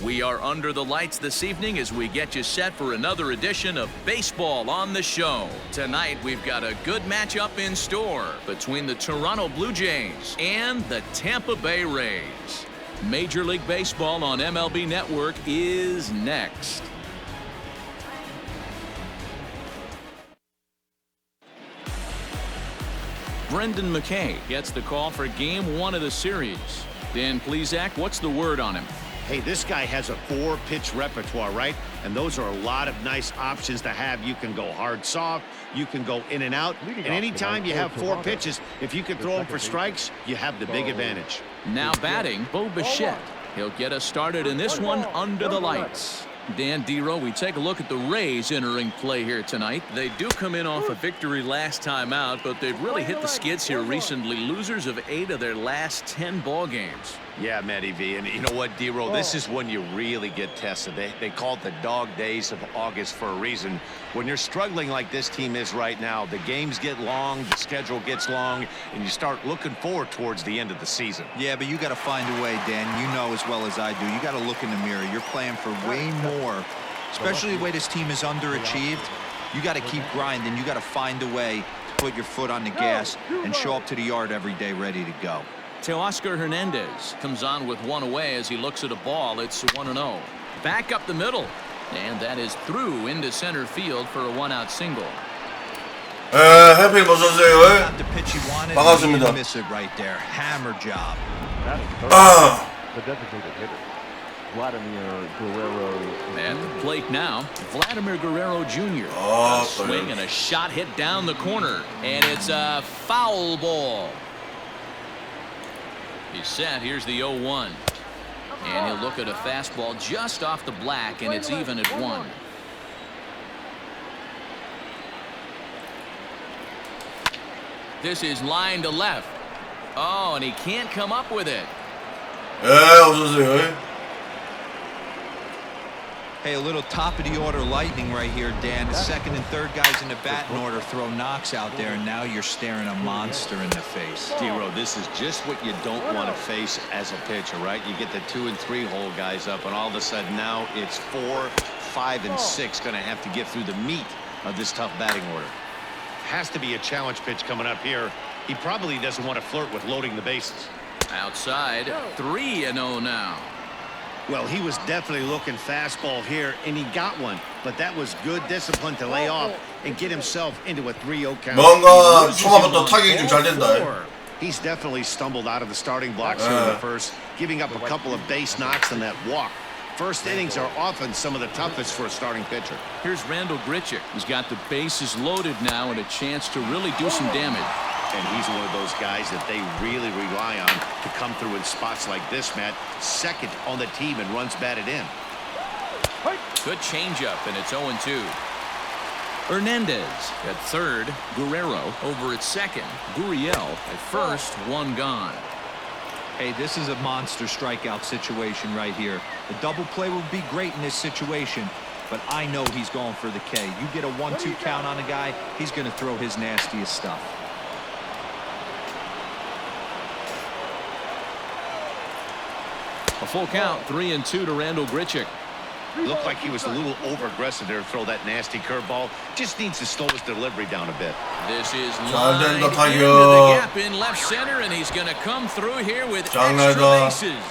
We are under the lights this evening as we get you set for another edition of Baseball on the Show. Tonight, we've got a good matchup in store between the Toronto Blue Jays and the Tampa Bay Rays. Major League Baseball on MLB Network is next. Brendan McKay gets the call for Game 1 of the series. Dan Plesac, what's the word on him? Hey, this guy has a 4-pitch repertoire, right? And those are a lot of nice options to have. You can go hard, soft. You can go in and out. And anytime you have 4 pitches, if you can throw them for strikes, you have the big advantage. Now batting, Bo Bichette. He'll get us started in this one under the lights. Dan Dero, we take a look at the Rays entering play here tonight. They do come in off a victory last time out, but they've really hit the skids here recently. Losers of 8 of their last 10 ball games. Yeah, Matty V. And you know what, Dero? This is when you really get tested. They call it the dog days of August for a reason. When you're struggling like this team is right now, the games get long, the schedule gets long, and you start looking forward towards the end of the season. Yeah, but you got to find a way, Dan. You know as well as I do. You got to look in the mirror. You're playing for way more, especially the way this team is underachieved. You got to keep grinding. You got to find a way to put your foot on the gas and show up to the yard every day ready to go. Teoscar Hernandez comes on with one away as he looks at a ball. It's 1-0. Back up the middle. And that is through into center field for a 1-out single. 해피 어서오세요. Got the pitch he wanted. 반갑습니다. Miss it right there. Hammer job. The designated hitter, Vladimir Guerrero. At the plate now, Vladimir Guerrero Jr. A swing and a shot hit down the corner. And it's a foul ball. He's set. Here's the 0-1. And he'll look at a fastball just off the black, and it's even at 1. This is line to left. Oh, and he can't come up with it. 어서오세요. Hey, a little top of the order lightning right here, Dan. The second and third guys in the batting order throw knocks out there, and now you're staring a monster in the face. Dero, this is just what you don't want to face as a pitcher, right? You get the 2 and 3 hole guys up, and all of a sudden now it's 4, 5, and 6 going to have to get through the meat of this tough batting order. Has to be a challenge pitch coming up here. He probably doesn't want to flirt with loading the bases. Outside, 3-0 now. Well, he was definitely looking fastball here, and he got one. But that was good discipline to lay off and get himself into a 3-0 count. 뭔가 초반부터 타격이 좀 잘 된다. He's definitely stumbled out of the starting blocks here in the first, giving up a couple of base knocks and that walk. First innings are often some of the toughest for a starting pitcher. Here's Randall Grichuk, who's got the bases loaded now and a chance to really do some damage. And he's one of those guys that they really rely on to come through in spots like this, Matt. Second on the team and runs batted in. Good changeup, and it's 0-2. Hernandez at third. Guerrero over at second. Gurriel at first. 1 gone. Hey, this is a monster strikeout situation right here. The double play would be great in this situation, but I know he's going for the K. You get a 1-2 count on a guy, he's going to throw his nastiest stuff. A full count, 3-2 to Randall Grichuk. Looked like he was a little over-aggressive there to throw that nasty curveball. Just needs to slow his delivery down a bit. This is lined into the gap in left center, and he's going to come through here with extra bases.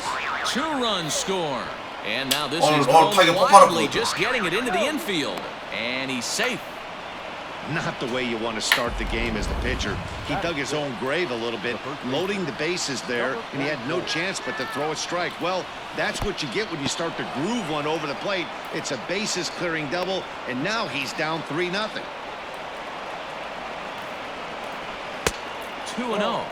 2-run score. And now this is wildly just getting it into the infield. And he's safe. Not the way you want to start the game as the pitcher. He dug his own grave a little bit, loading the bases there, and he had no chance but to throw a strike. Well, that's what you get when you start to groove one over the plate. It's a bases-clearing double, and now he's down 3-0. 2-0.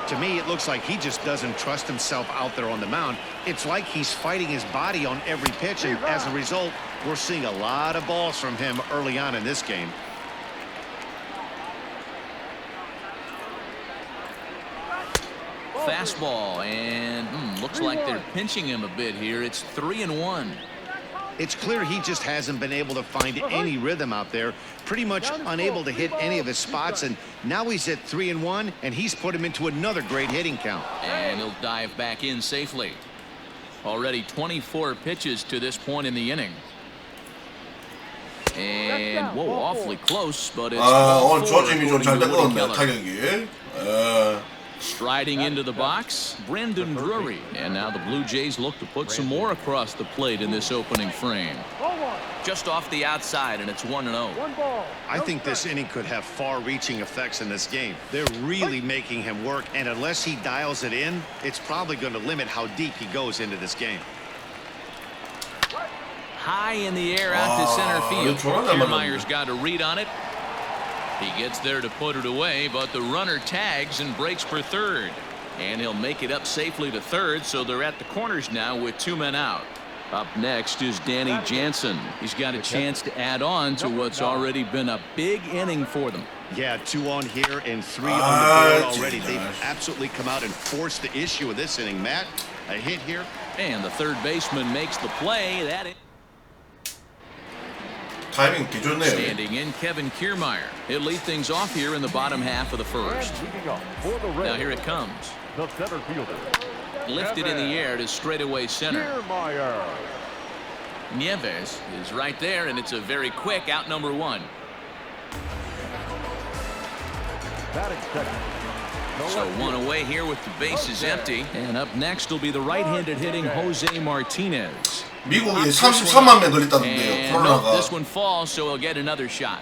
To me, it looks like he just doesn't trust himself out there on the mound. It's like he's fighting his body on every pitch, and as a result, we're seeing a lot of balls from him early on in this game. Fastball, and looks like they're pinching him a bit here. It's 3-1. It's clear he just hasn't been able to find any rhythm out there. Pretty much unable to hit any of his spots, and now he's at 3-1, and he's put him into another great hitting count. And he'll dive back in safely. Already 24 pitches to this point in the inning. And whoa, awfully close, but it's 오늘 조짐이 좀 잘 된 것 같네, 타격이. Striding into the box, Brendan Drury. And now the Blue Jays look to put some more across the plate in this opening frame. Just off the outside, and it's 1-0. I think this inning could have far-reaching effects in this game. They're really making him work, and unless he dials it in, it's probably going to limit how deep he goes into this game. High in the air out to center field. Kiermaier's got a read on it. He gets there to put it away, but the runner tags and breaks for third. And he'll make it up safely to third, so they're at the corners now with 2 men out. Up next is Danny Jansen. He's got a chance to add on to what's already been a big inning for them. Yeah, 2 on here and 3 on the board already. They've absolutely come out and forced the issue of this inning. Matt, a hit here. And the third baseman makes the play. 타이밍 개좋네요. Standing in Kevin Kiermaier. He'll lead things off here in the bottom half of the first. Now here it comes. The center fielder. Lifted in the air to straightaway center. Nieves is right there, and it's a very quick out number 1. So 1 away here with the bases empty. And up next will be the right-handed hitting Jose Martinez. 미국이 33만 명 걸렸다던데요. And nope, 코로나가. this one falls, so he'll get another shot.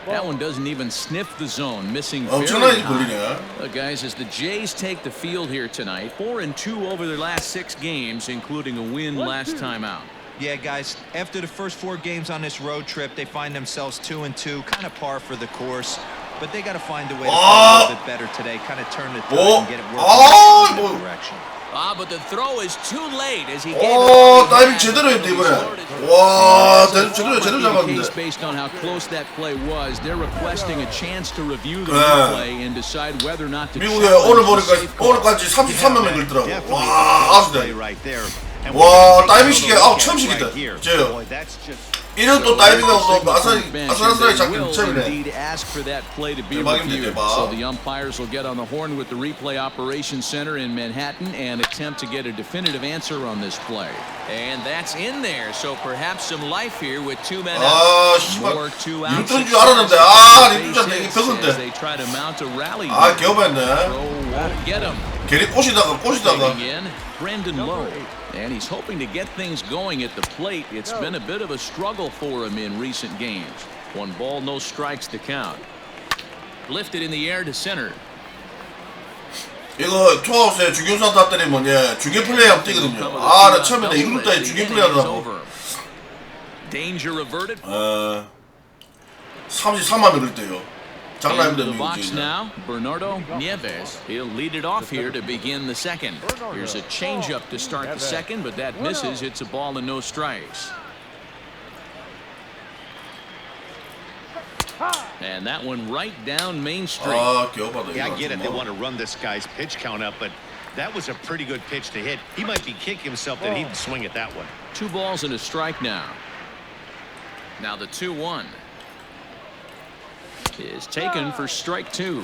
That one doesn't even sniff the zone, missing very 엄청나게 high. 걸리네. Guys, as the Jays take the field here tonight, 4-2 over their last 6 games, including a win last time out. Yeah, guys, after the first 4 games on this road trip, they find themselves 2-2, kind of par for the course. But they got to find a way to play a little bit better today, kind of turn the tide and get it working in the direction. But the throw is too late as he gave 타이밍 제대로 했네 이번에. 와, 제대로 잡았는데. Based on how close that play was, they're requesting a chance to review the replay and decide whether or not to. 미국에 오늘 보니까 오늘까지 33만 명 걸더라고. 와, 아수네. 와, 타이밍 시계 처음 시기다. 저요. 이런 또 타이밍하고 또 아슬아슬하게 잡기는 처음이네. 대박입니다, 대박. So the umpires will get on the horn with the replay operations center in Manhattan and attempt to get a definitive answer on this play. And that's in there, so perhaps some life here with 2 men out. More 2 outs. 리턴 줄 알았는데 리턴 이게 벽인데. They try to mount a rally. 개업했네. Won't get him. 괜히 꼬시다가. Taking in Brendan Lowe. And he's hoping to get things going at the plate. It's been a bit of a struggle for him in recent games. 1 ball, no strikes to count. Lifted in the air to center. 이거 투아웃에 중견수 다 때리면 중견 플레이 하면 뛰거든요. 나 처음에 1루 따위 중견 플레이 하더라고. Danger averted. 33만 명 걸렸대요. Into the box now, Bernardo Nieves. He'll lead it off here to begin the second. Here's a changeup to start the second, but that misses. It's a ball and no strikes. And that one right down Main Street. Yeah, I get it. They want to run this guy's pitch count up, but that was a pretty good pitch to hit. He might be kicking himself that he didn't swing at that one. 2 balls and a strike now. Now the 2-1. Is taken for strike 2.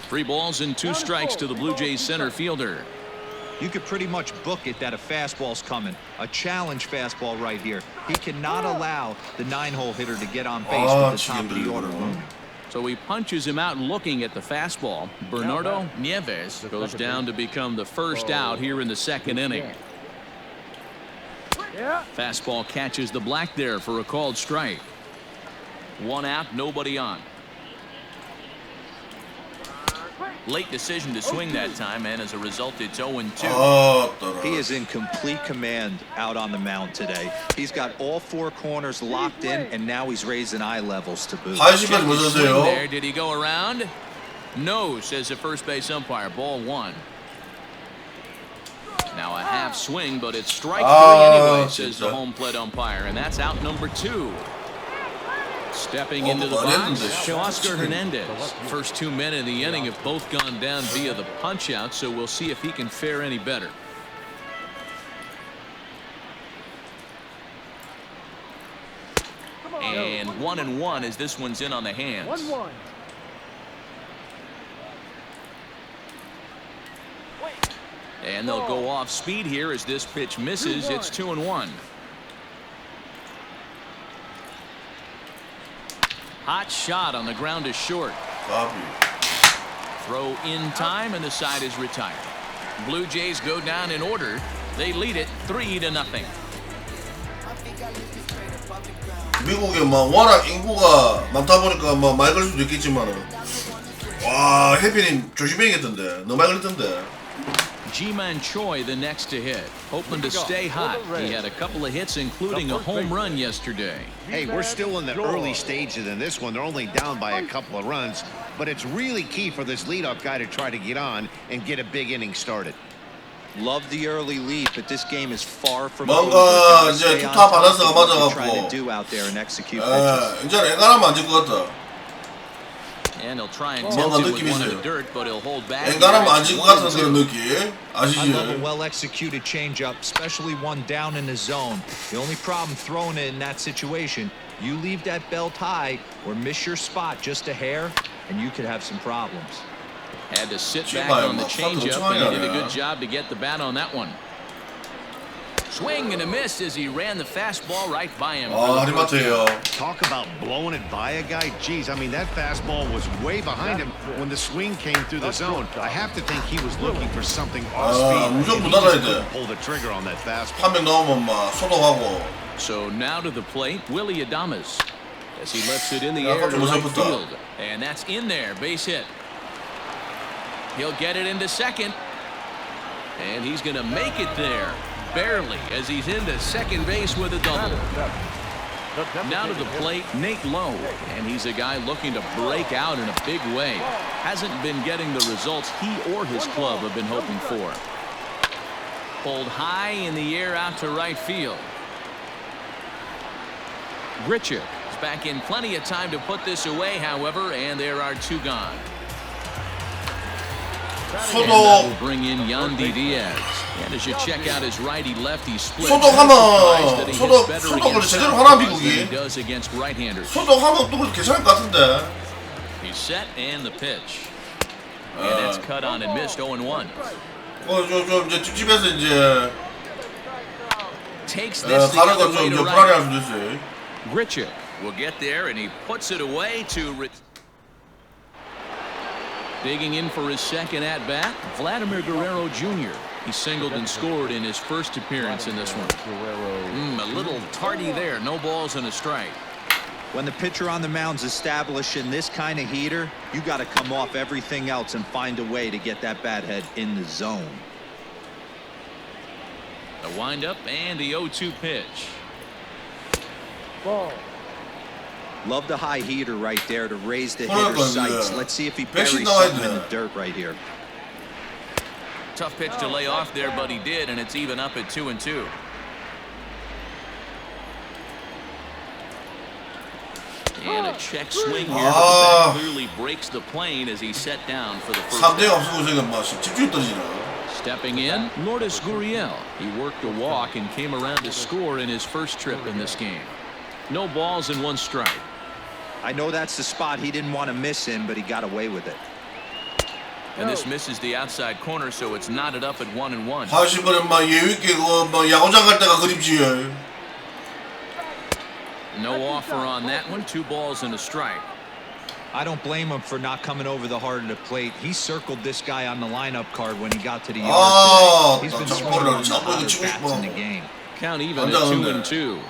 Three balls and 2 strikes to the Blue Jays center fielder. You could pretty much book it that a fastball's coming. A challenge fastball right here. He cannot allow the 9-hole hitter to get on base with the top of the order. So he punches him out looking at the fastball. Bernardo Nieves goes down to become the first out here in the second inning. Fastball catches the black there for a called strike. 1 out, nobody on. Late decision to swing that time, and as a result, it's 0-2. He is in complete command out on the mound today. He's got all 4 corners locked in, and now he's raising eye levels to boot. There, did he go around? No, says the first base umpire. Ball 1. Now a half swing, but it's strike 3 anyway, says the home plate umpire, and that's out number 2. Stepping into the box, Oscar Hernandez. First 2 men in the inning have both gone down via the punch out, so we'll see if he can fare any better. And 1-1 as this one's in on the hands. 1-1. And they'll go off speed here as this pitch misses. It's 2-1. Hot shot on the ground is short. Throw in time, and the side is retired. Blue Jays go down in order. They lead it 3-0. 미국에 막 워낙 인구가 많다 보니까 뭐 많이 걸릴 수도 있겠지만은 와 해피님 조심해야겠던데. 너무 많이 걸렸던데. Ji-Man Choi the next to hit, hoping to stay hot. He had a couple of hits, including a home run yesterday. Hey, we're still in the early stages in this one. They're only down by a couple of runs, but it's really key for this leadoff guy to try to get on and get a big inning started. Love the early lead, but this game is far from 뭔가 이제 투타 밸런스가 맞아갖고 do out there and execute 이제 엔간하면 안 질 것 같다. And he'll try and tilt it with one in the dirt, but he'll hold back. 엔간하면 안 질 것 같은 그런 느낌 I love a 아시지? well-executed changeup, especially one down in the zone. The only problem throwing it in that situation, you leave that belt high or miss your spot just a hair, and you could have some problems. Had to sit back on the changeup, and he did a good job to get the bat on that one. Swing and a miss as he ran the fastball right by him. 하리마트예요. Talk about blowing it by a guy. Geez, I mean, that fastball was way behind him when the swing came through the zone. I have to think he was looking for something off speed. 무조건 and he 못 알아야 just 돼. couldn't pull the trigger on that fastball. 한 명 넣으면 막 소동하고. So now to the plate, Willie Adames, as he lifts it in the air to 깜짝 right 놀랐다. field. And that's in there, base hit. He'll get it into second. And he's going to make it there. Barely, as he's into second base with a double. Now to the plate, Nate Lowe, and he's a guy looking to break out in a big way. Hasn't been getting the results he or his club have been hoping for. Pulled high in the air out to right field. Grichuk is back in plenty of time to put this away, however, and there are two gone. And that will bring in Yandy Diaz. And as you check out his righty-lefty split, 소독하면 소독을 제대로 하나 미국이. he does against right-handers. 소독하면 또 괜찮을 것 같은데. He's set and the pitch. And that's cut on and missed 0-1. 좀 이제 집에서 이제 Takes this the 가는 other 건좀 way 이제 to 불안해할 right. 수도 있어요. Grichuk will get there, and he puts it away to. Digging in for his second at-bat, Vladimir Guerrero Jr. He singled and scored in his first appearance in this one. A little tardy there. No balls and a strike. When the pitcher on the mound's establishing this kind of heater, you got to come off everything else and find a way to get that bat head in the zone. The windup and the 0-2 pitch. Ball. Love the high heater right there to raise the hitter's sights. Let's see if he buries 배신 something in 나와야 the 돼. dirt right here. Tough pitch to lay off there, but he did, and it's even up at 2-2. And a check swing here, but the bat clearly breaks the plane as he set down for the first. 3대가 없어서 지금 막 집중이 떨어지나. Stepping in, Lourdes Gurriel. He worked a walk and came around to score in his first trip in this game. No balls and one strike. I know that's the spot he didn't want to miss in, but he got away with it. And this misses the outside corner, so it's knotted up at 1-1. 하시면은 막 예의 있게 뭐 야구장 갈 때가 그립지. No offer on that one. 2 balls and a strike. I don't blame him for not coming over the heart of the plate. He circled this guy on the lineup card when he got to the yard today. He's been swinging on the hottest bats in the game. Count even at 2-2.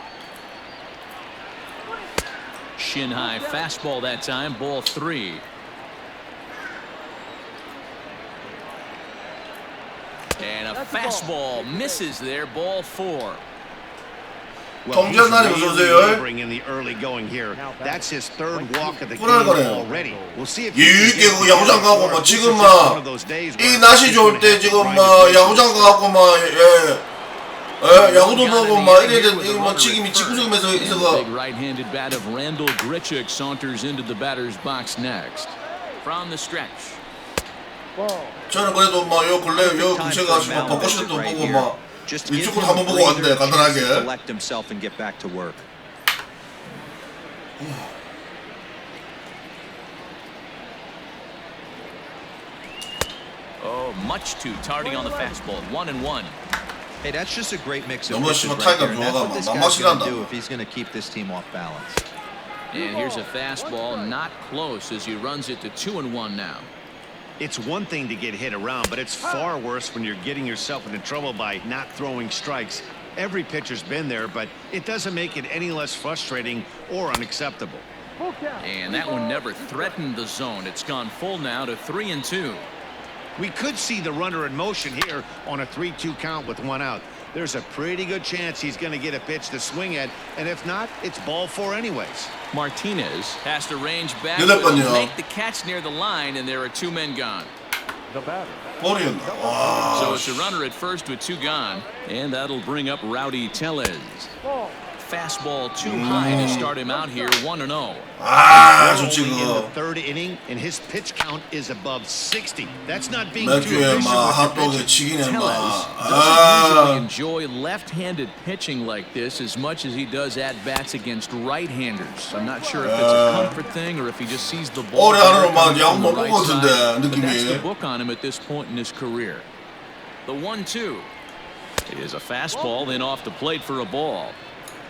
Shin high fastball that time, ball 3. And a fastball misses there, ball 4. Well, he's 통제한다니 무슨 소리예요? bring in the early going here. That's his third walk of the game 불안하거든요. already. We'll see if 예의 있게 그 야구장 가고 막 지금 one 막 of those days 이 where 날씨 he's 좋을 gonna 때 have to 지금 grind 막 his 야구장 가고 막 야구도 보고 막 이래야 돼. 이거 뭐 지금이 직구석에서 Big 있어서 right-handed bat of Randall Grichuk saunters into the batter's box next. From the stretch. Ball. 저는 그래도 막요 근래 요 근처 가서 막 벚꽃도 보고 막 Just give 위쪽으로 him 한번 a 보고 왔는데 breather, chance to 간단하게. collect himself and get back to work. Oh, much too tardy on the fastball. 1-1. Hey, that's just a great mix of 너무 pitches 심한 right 타이가 there. And that's what 들어가면 this guy's 만만치가 going to 않다. do if he's going to keep this team off balance. And here's a fastball, not close as he runs it to 2-1 now. It's one thing to get hit around, but it's far worse when you're getting yourself into trouble by not throwing strikes. Every pitcher's been there, but it doesn't make it any less frustrating or unacceptable. And that one never threatened the zone. It's gone full now to 3-2. We could see the runner in motion here on a 3-2 count with one out. There's a pretty good chance he's going to get a pitch to swing at, and if not, it's ball four anyways. Martinez has to range back, 여덟번이요. make the catch near the line, and there are two men gone. The batter. 볼이었나? 와. So it's a runner at first with two gone, and that'll bring up Rowdy Tellez. Ball. Fastball too high to start him out here, 1-0. 아, We're 좋지 only in the 그거. third inning, and his pitch count is above 60. That's not being too 맥주에 efficient 막 with your 핫도그에 pitches. 치기네 막. Tellez doesn't usually 아. enjoy left-handed pitching like this as much as he does at-bats against right-handers. I'm not sure if it's a comfort thing or if he just sees the ball 올해 하루는 막 coming 야구 from the 못 right 본 것 같은데, side. But that's 느낌이. the book on him at this point in his career. The 1-2 is a fastball, then off the plate for a ball.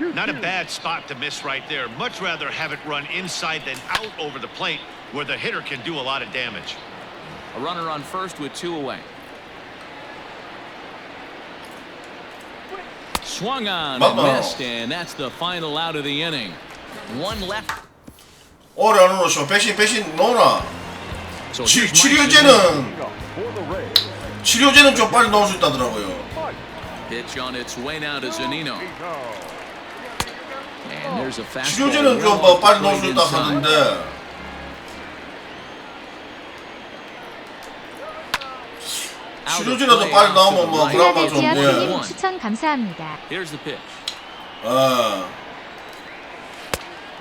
Not a bad spot to miss right there. Much rather have it run inside than out over the plate where the hitter can do a lot of damage. A runner on first with two away. Swung on and 맞다. missed, and that's the final out of the inning. One left. 올해 하루는 쇼 백신 놓으나. So here's Mike 치료제는 For the Rays. 치료제는 좀 빨리 넣을 수 있다더라고요. pitch on its way now to Zunino. And there's a fastball. 치료제는 좀 뭐 빨리 넣을 수 있다 하는데. 치료제라도 빨리 나오면 뭐 그나마 좀 예. 지아프님 추천 감사합니다. Here's the pitch.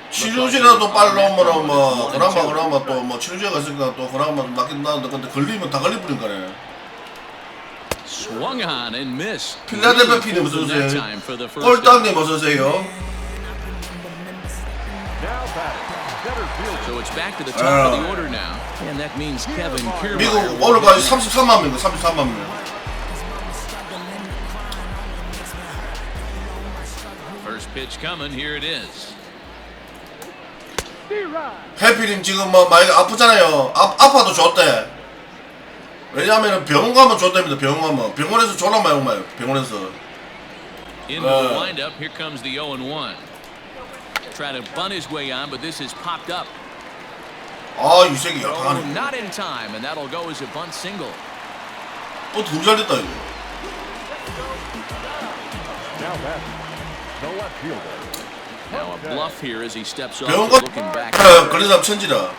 치료제라도 빨리 나오면 뭐 그나마 또 뭐 치료제가 있으니까 또 그나마 좀 낫긴 나는데 근데 걸리면 다 걸리버린 거네. Swung on and missed. 필라델피아 피님 어서 오세요. 꼴땅님 어서 오세요. Now batting. Center field. So it's back to the top of the order now, and that means Kevin Kiermaier. 미국 오늘까지 33만 명, 33만 명. First pitch coming. Here it is. 해피님 지금 뭐 많이 아프잖아요. 아파도 좋대. 왜냐하면 병원 가면 좋답니다. 병원 가면 병원에서 졸라 많이 오마요. 병원에서. Into the windup. Here comes the 0-1. Trying to bunt his way on, but this is popped up. 아 유색이 Oh, 약하네. not in time, and that'll go as a bunt single. 더 잘 됐다 이거. Now batting. The left fielder. Now a bluff here as he steps off, 병원 가 looking back. 걸린 사람 천지라.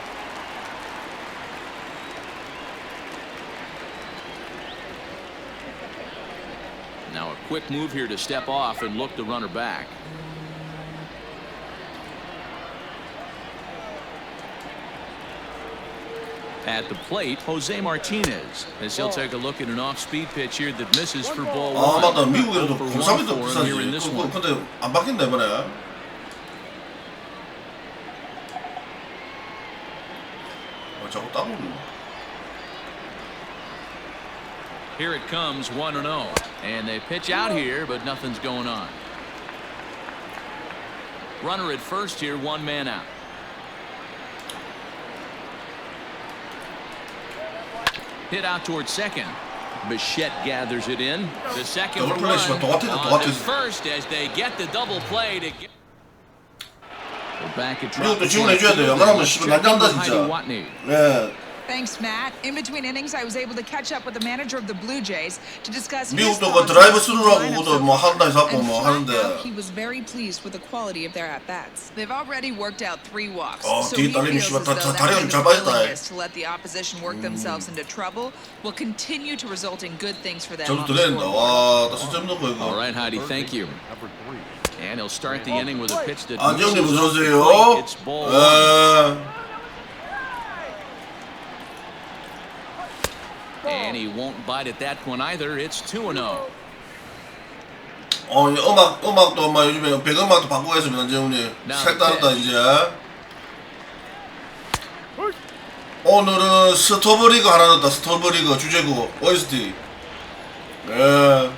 Now a quick move here to step off and look the runner back. At the plate, Jose Martinez, as he'll take a look at an off-speed pitch here that misses for ball 아 one. 맞다. 미국에도 For 공사비도 one for him here in 비싸지. this one. 근데 안 바뀐다 이번에. 자꾸 따보네. Here it comes, 1-0, and they pitch out here, but nothing's going on. Runner at first here, one man out. Hit out towards second. Bichette gathers it in. The second Double run play, 똑같아, on to 똑같아. first as they get the double play to get. We're back at 미국도 지원해줘야 돼요. 안 그러면 씨발 난장다 진짜. Watney. 네. Thanks, Matt. In between innings, I was able to catch up with the manager of the Blue Jays to discuss his 미국도 그 thoughts on 드라이브 the 스루라고 lineup 그것도 뭐 한다 해서 and 뭐 flat 하는데. out, he was very pleased with the quality of their at-bats. They've already worked out 3 walks, so 뒤에 he 딸님이 feels 씨발 as though that 다리가 좀 kind 잘 of 빠졌다. willingness to let the opposition work themselves into trouble will continue to result in good things for them 저도 on the 들어야 된다. scoreboard. 와, 나 진짜 힘든 거 All 이거. right, Heidi, thank you. Number 3. And he'll start the inning with a pitch that 안정님 misses 어서 off the 오세요. plate. It's ball one. And he won't bite at that one either. It's 2-0. 음악도 막 요즘에 배경음악도 바꾸고 했습니다. 전재훈이 색다르다 이제. 오늘은 스토브리그 하나 넣었다. 스토브리그 주제곡 OST. 예.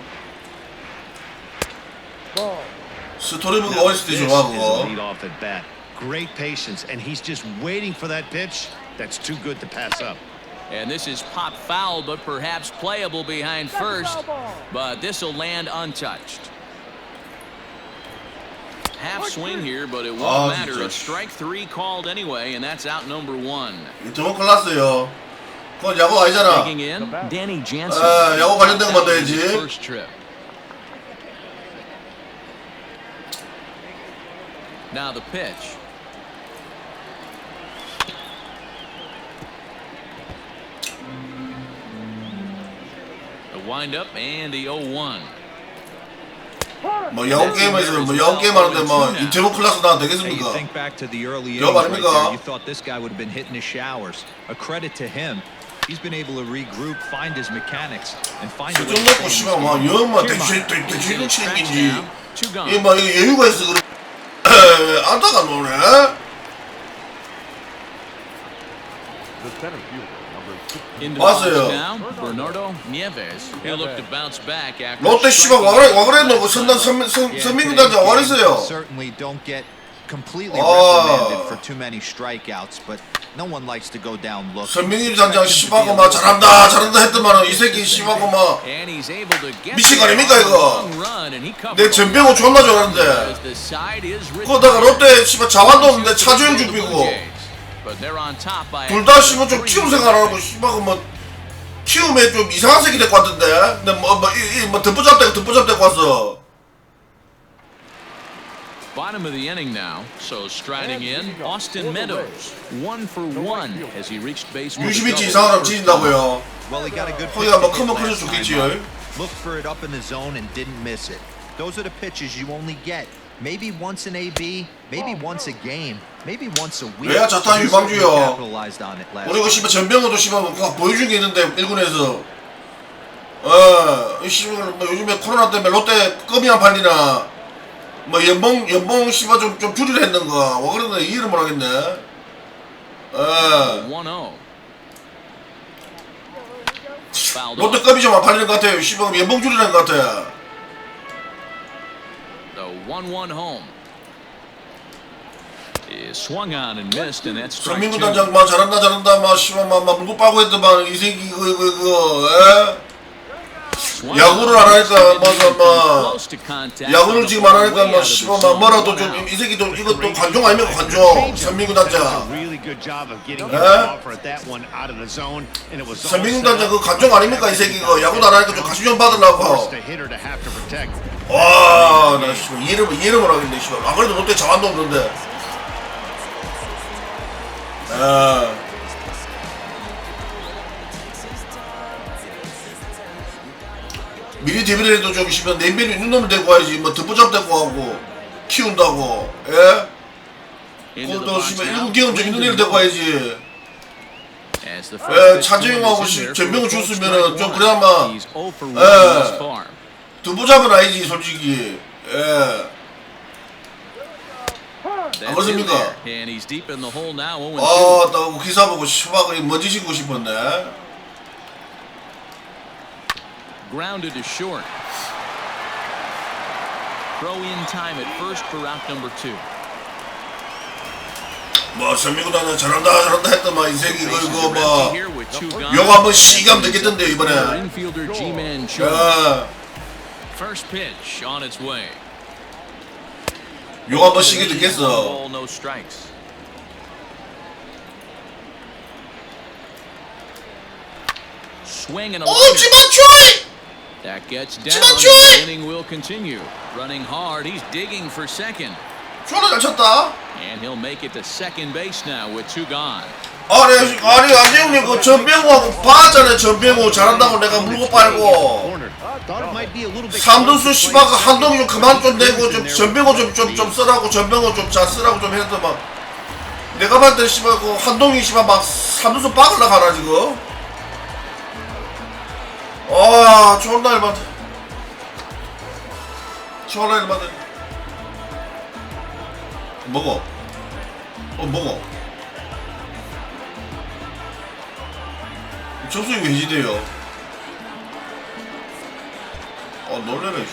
스토브리그 OST 좋아 그거. Great patience, and he's just waiting for that pitch. That's too good to pass up. And this is pop foul, but perhaps playable behind first. But this will land untouched. Half swing here, but it won't matter. A strike 3 called anyway, and that's out number 1. 이쪽은 클라스요. 그건 야구 아니잖아. Digging in, Danny Jansen. 야구 관련된 거 만들어야지. First trip. Now the pitch. The windup and the 0-1. 뭐 야구 게임에서 뭐 야구 게임 하는데 뭐 이태원 클라스 나와 되겠습니까? 여 아닙니까? You thought this guy would have been hitting his showers. A credit to him. He's been able to regroup, find his mechanics, and find a way 좀 to 먹고 씨발 막 영만 대주는 책임인지 이막 이거 여유가 있어 그래. 안타가 노네. The center fielder, number 6. Into 맞아요. now, Bernardo Nieves. He'll look to bounce back after. 롯데 씨발 와 그랬노 그 선민구 단장 와 그랬어요. Certainly don't get completely reprimanded for too many strikeouts, but no one likes to go down looking. 선민구 단장 씨발고 막 잘한다 했더만은 이 새끼 씨발고 막 And he's able to get 미친 거 아닙니까 이거? run, and he covered 내 전병호 존나 좋아하는데 the side is 그러다가 롯데 씨발 자완도 없는데 차주영 죽이고 But they're on top by 둘 다 씨발 좀 키움 생각 안 하고 씨발고 뭐 키움에 좀 이상한 새끼 데리고 왔던데 근데 뭐 덮어잡대고 왔어. Bottom of the inning now, so striding in, Austin Meadows, 1 for 1 as he reached base. 유시비치 이상한 사람 지진다고요. Well, he got a good 거기가 뭐 pitch 크면 last 클수록 time 좋겠지요. up. Looked for it up in the zone and didn't miss it. Those are the pitches you only get. Maybe once an AB, maybe once a game, maybe once a week. 왜야 자탄 He 유방주요. capitalized on it last 우리 그 time. 씨발 전병호도 씨발 뭐 보여준 게 있는데 1군에서 이 씨발 뭐 요즘에 코로나 때문에 롯데 껌이 안 팔리나 뭐 연봉 씨발 좀 줄이려 했는가 와 그러는데 이해를 못 하겠네. 1-0. 롯데 껌이 좀 안 팔리는 것 같아요. 씨발 연봉 줄이는 것 같아. The 1-1 home. Is swung on and missed, and that's strike 선민구 2. 단장 막 잘한다 막 씨발 막 물고 빠고 했더만 이 새끼 그거 야구를 안 하니까 뭐 야구를 지금 안 하니까 뭐 씨발 막 뭐라도 좀 이 새끼도 이것도 관종 아닙니까 관종 선민구 단장. 선민구 단장 그 관종 아닙니까 이 새끼 그 야구도 안 하니까 좀 가시 좀 받으려고. 와 나 씨발 이해를 못 하겠네 씨발. 아 그래도 롯데 자완도 없는데. 미리 데뷔를 해도 좀 씨발 냄비를 있는 놈을 데리고 와야지 뭐 덮어잡 데리고 하고 키운다고 예? 그것도 씨발 1군 경험 좀 있는 애를 데리고 와야지. 차재용하고 전병호 줬으면은 좀 그래야만 덮어잡은 아니지 솔직히 안 그렇습니까? 나 기사 보고 씨발 먼지 씻고 싶었네. Grounded to short. Throw in time at first for route number 2. 뭐 선민구 단장 잘한다 했더만 이 새끼 그거 뭐 한번 시감 듣겠던데 이번에. Infielder G-Man First pitch on its way. 한번 시게 듣겠어. No strikes. Swing and a 지마초이! that gets down. The inning will continue. Running hard, he's digging for second. 초라 잘 쳤다. And he'll make it to second base now with 2 gone. 아니 안재훈이 그 전병호하고 봤잖아요. 전병호 잘한다고 내가 물고 빨고. 삼루수 씨발 그 한동이 좀 그만 좀 내고 좀 전병호 좀 쓰라고 전병호 좀 잘 쓰라고 좀 해서 막 내가 봤을 때 씨발 그 한동이 씨발 막 삼루수 박으려 가나 지금. 존나 열받아. 시원하게 받아. 먹어. 먹어. 접수이 왜 해지돼요? 놀래네.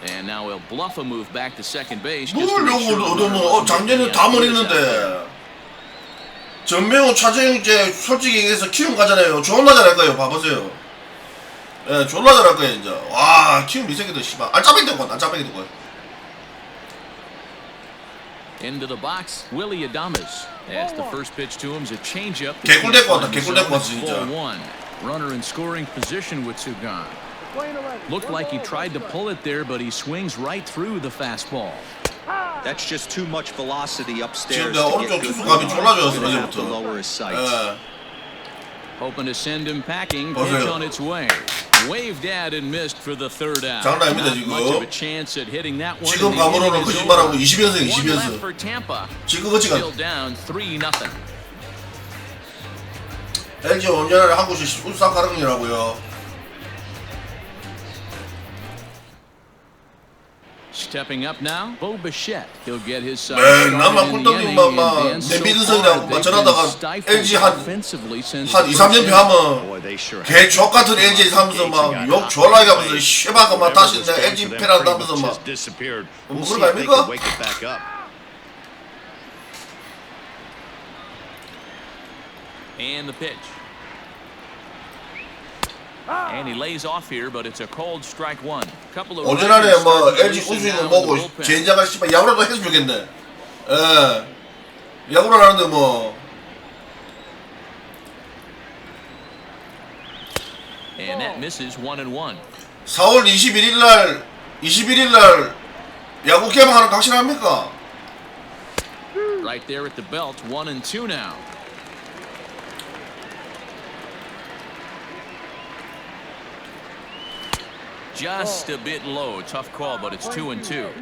And now he'll bluff a move back to second base. 뭘 요걸 얻어먹어? 작년에 다 머리는데. 전명호, 차재영 이제 솔직히 얘기해서 키움 가잖아요. 존나 잘할 거예요. 봐보세요. 예, 존나 잘할 거예요 이제. 와, 키움 이 새끼들 씨발 알짜배기 되고 알짜배기 되고. Into the box, Willie Adames. As the first pitch to him is a changeup. 개꿀 데리고 왔다. 개꿀 데리고 왔어 진짜. Runner in scoring position with Sugan. Looked like he tried to pull it there, but he swings right through the fastball. That's just too much velocity upstairs. 지금 내가 오른쪽 투수감이 졸라 좋았어 to 어제부터. lower his sights. 예. Hoping to send him packing. Pitch on its way. Waved at and missed for the third out. 장난 아닙니다 Not much of a 지금. chance at hitting that one. 지금 감으로는 거짓말하고 20연승 One left 20연승. for Tampa. 지금 거지가. Still down 3-0. LG 5년 안에 한국식 울산 가릉이라고요. Stepping up now, Bo Bichette. He'll get his side 네, started 나만 in the 꿀떡이 inning, 막 and Dan, 내 so 미드성이랑 far, they've 전하다가 been stifled LG 한 offensively since 2-3년 the 하면 개 족같은 LG 하면서 막 욕 졸라게 하면서 쉐바가 막 다시 내가 LG 패란다 하면서 막 뭐 그런 거 아닙니까? And the pitch. And he lays off here, but it's a cold strike one. Couple of 5년 안에 뭐 runners LG started 우승이고 racing 뭐고 down the bullpen. 젠장을 씨발 야구라도 했으면 좋겠네. 예. 야구를 하는데 뭐 And that misses 1-1. 4월 21일 날 야구 개방하는 거 확실합니까? Right there at the belt, 1-2 now. Just a bit low. Tough call, but it's 2-2.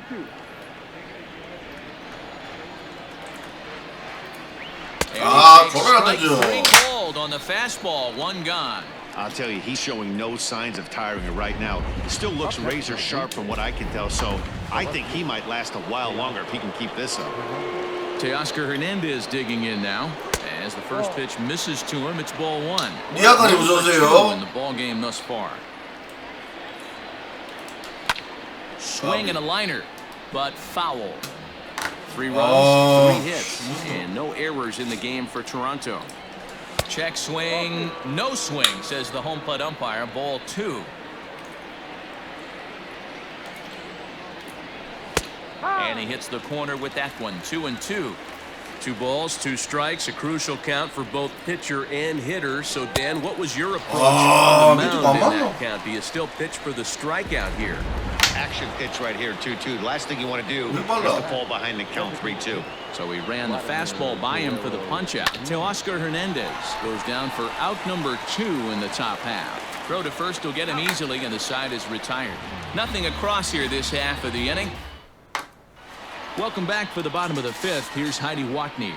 졸라 던져. Called on the fastball, one gone. I'll tell you, he's showing no signs of tiring right now. He still looks razor sharp from what I can tell, so I think he might last a while longer if he can keep this up. Teoscar Hernandez digging in now. As the first pitch misses to him, it's ball one. 니아까지 웃어주세요. In the ball game thus far. Swing and a liner, but foul. 3 runs, 3 hits, and no errors in the game for Toronto. Check swing, no swing, says the home plate umpire. Ball 2. And he hits the corner with that one. 2-2. 2 balls, 2 strikes, a crucial count for both pitcher and hitter. So, Dan, what was your approach on the mound in that count? Do you still pitch for the strikeout here? Action pitch right here, 2-2. Last thing you want to do is to fall behind the count 3-2. So he ran the fastball by him for the punch-out. Teoscar Hernandez goes down for out number 2 in the top half. Throw to first will get him easily, and the side is retired. Nothing across here this half of the inning. Welcome back for the bottom of the 5th. Here's Heidi Watney.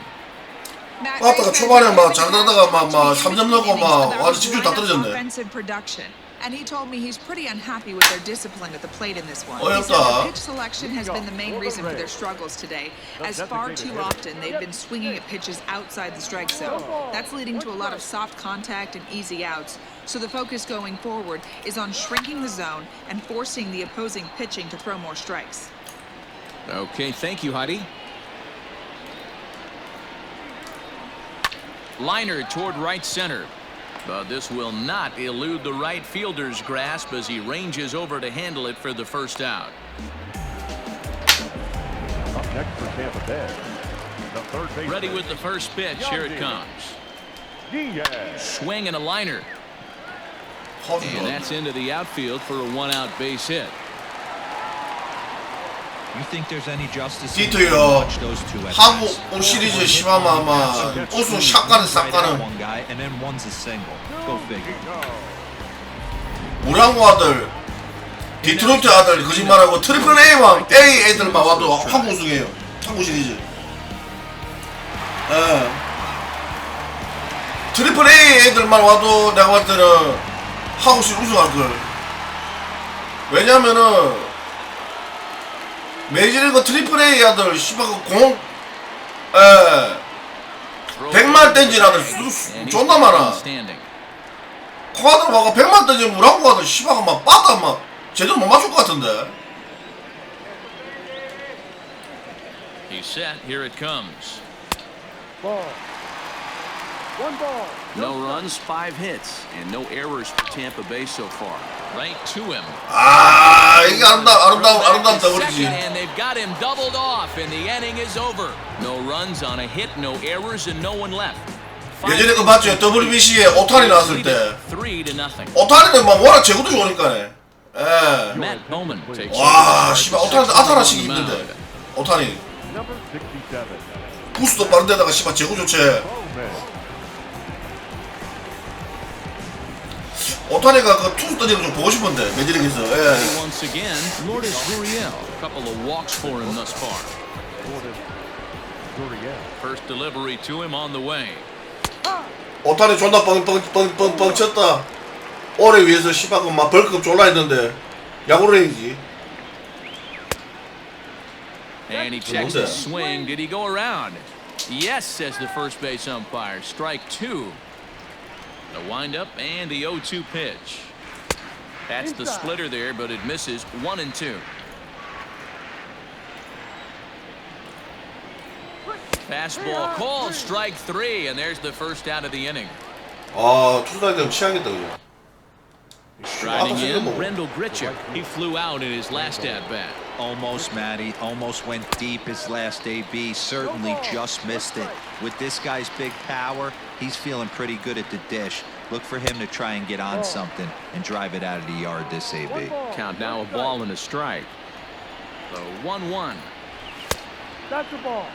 아빠가 초반에 막 잘하다가 막 3점 넣고 막 완전 집중 다 떨어졌네. Offensive production. And he told me he's pretty unhappy with their discipline at the plate in this one. He 어렵다. said their pitch selection has been the main reason for their struggles today, as far too often they've been swinging at pitches outside the strike zone. That's leading to a lot of soft contact and easy outs. So the focus going forward is on shrinking the zone and forcing the opposing pitching to throw more strikes. Okay, thank you, Heidi. Liner toward right center. But this will not elude the right fielder's grasp as he ranges over to handle it for the first out. Up next for Tampa Bay, the third baseman. Ready with the first pitch. Here it comes. Diaz. Swing and a liner. And that's into the outfield for a 1-out base hit. You think there's any justice? 디트요. 한국 올 시리즈 시마마 아마 우승 샷가는 싹가는 One guy and then one's a single. Go figure. 우리 한국 아들 디트로이트 아들 거짓말하고 트리플 A만 A 애들만 와도 한국 우승해요. 한국 시리즈. 예. 트리플 A 애들만 와도 내가 봤을 때는 하우스 우승할걸. 왜냐면은 메이저리그 트리플 A 아들 씨발 공 100만 던진 아들 존나 많아. 코아들 와가 100만 던진 우라고 가들 씨발가 막 빠다 막 제대로 못 맞출 것 같은데. He's set. Here it comes. Ball. One ball. No runs, 5 hits, and no errors for Tampa Bay so far. Right to him. 아 이게 아름다운 더블이지. And they've got him doubled off, and the inning is over. No runs on a hit, no errors, and no one left. 예전에 그 봤죠? WBC에 오타니 나왔을 때 3-0. 오타니는 막 워낙 제구도 좋으니까네. 예. Matt Bowman takes 와 씨발 오타니 아타나씩 있는데 오타니 Number 67. 부스도 빠른데다가 씨발 제구 좋지. 오타니가 그 투수 던지는 거 좀 보고 싶은데 메이저리그에서. 예. Once again, Lourdes Gurriel. A couple of walks for him thus far. First delivery to him on the way. 오타니 존나 뻥 쳤다. 올해 위해서 씨발 막 벌금 졸라 했는데 야구를 해야지. And he checks his swing. Did he go around? Yes, says the first base umpire. Strike 2. The windup and the 0-2 pitch. That's the splitter there, but it misses 1-2. Fastball called, strike 3, and there's the first out of the inning. 아 투수단이 되면 취하겠다 그냥. Striding in, Rendell Gritcher. He flew out in his last at-bat. Almost, Matty. Almost went deep his last AB. Certainly just missed it. With this guy's big power, he's feeling pretty good at the dish. Look for him to try and get on something and drive it out of the yard this AB. Count now a ball and a strike. The 1-1. That's the ball.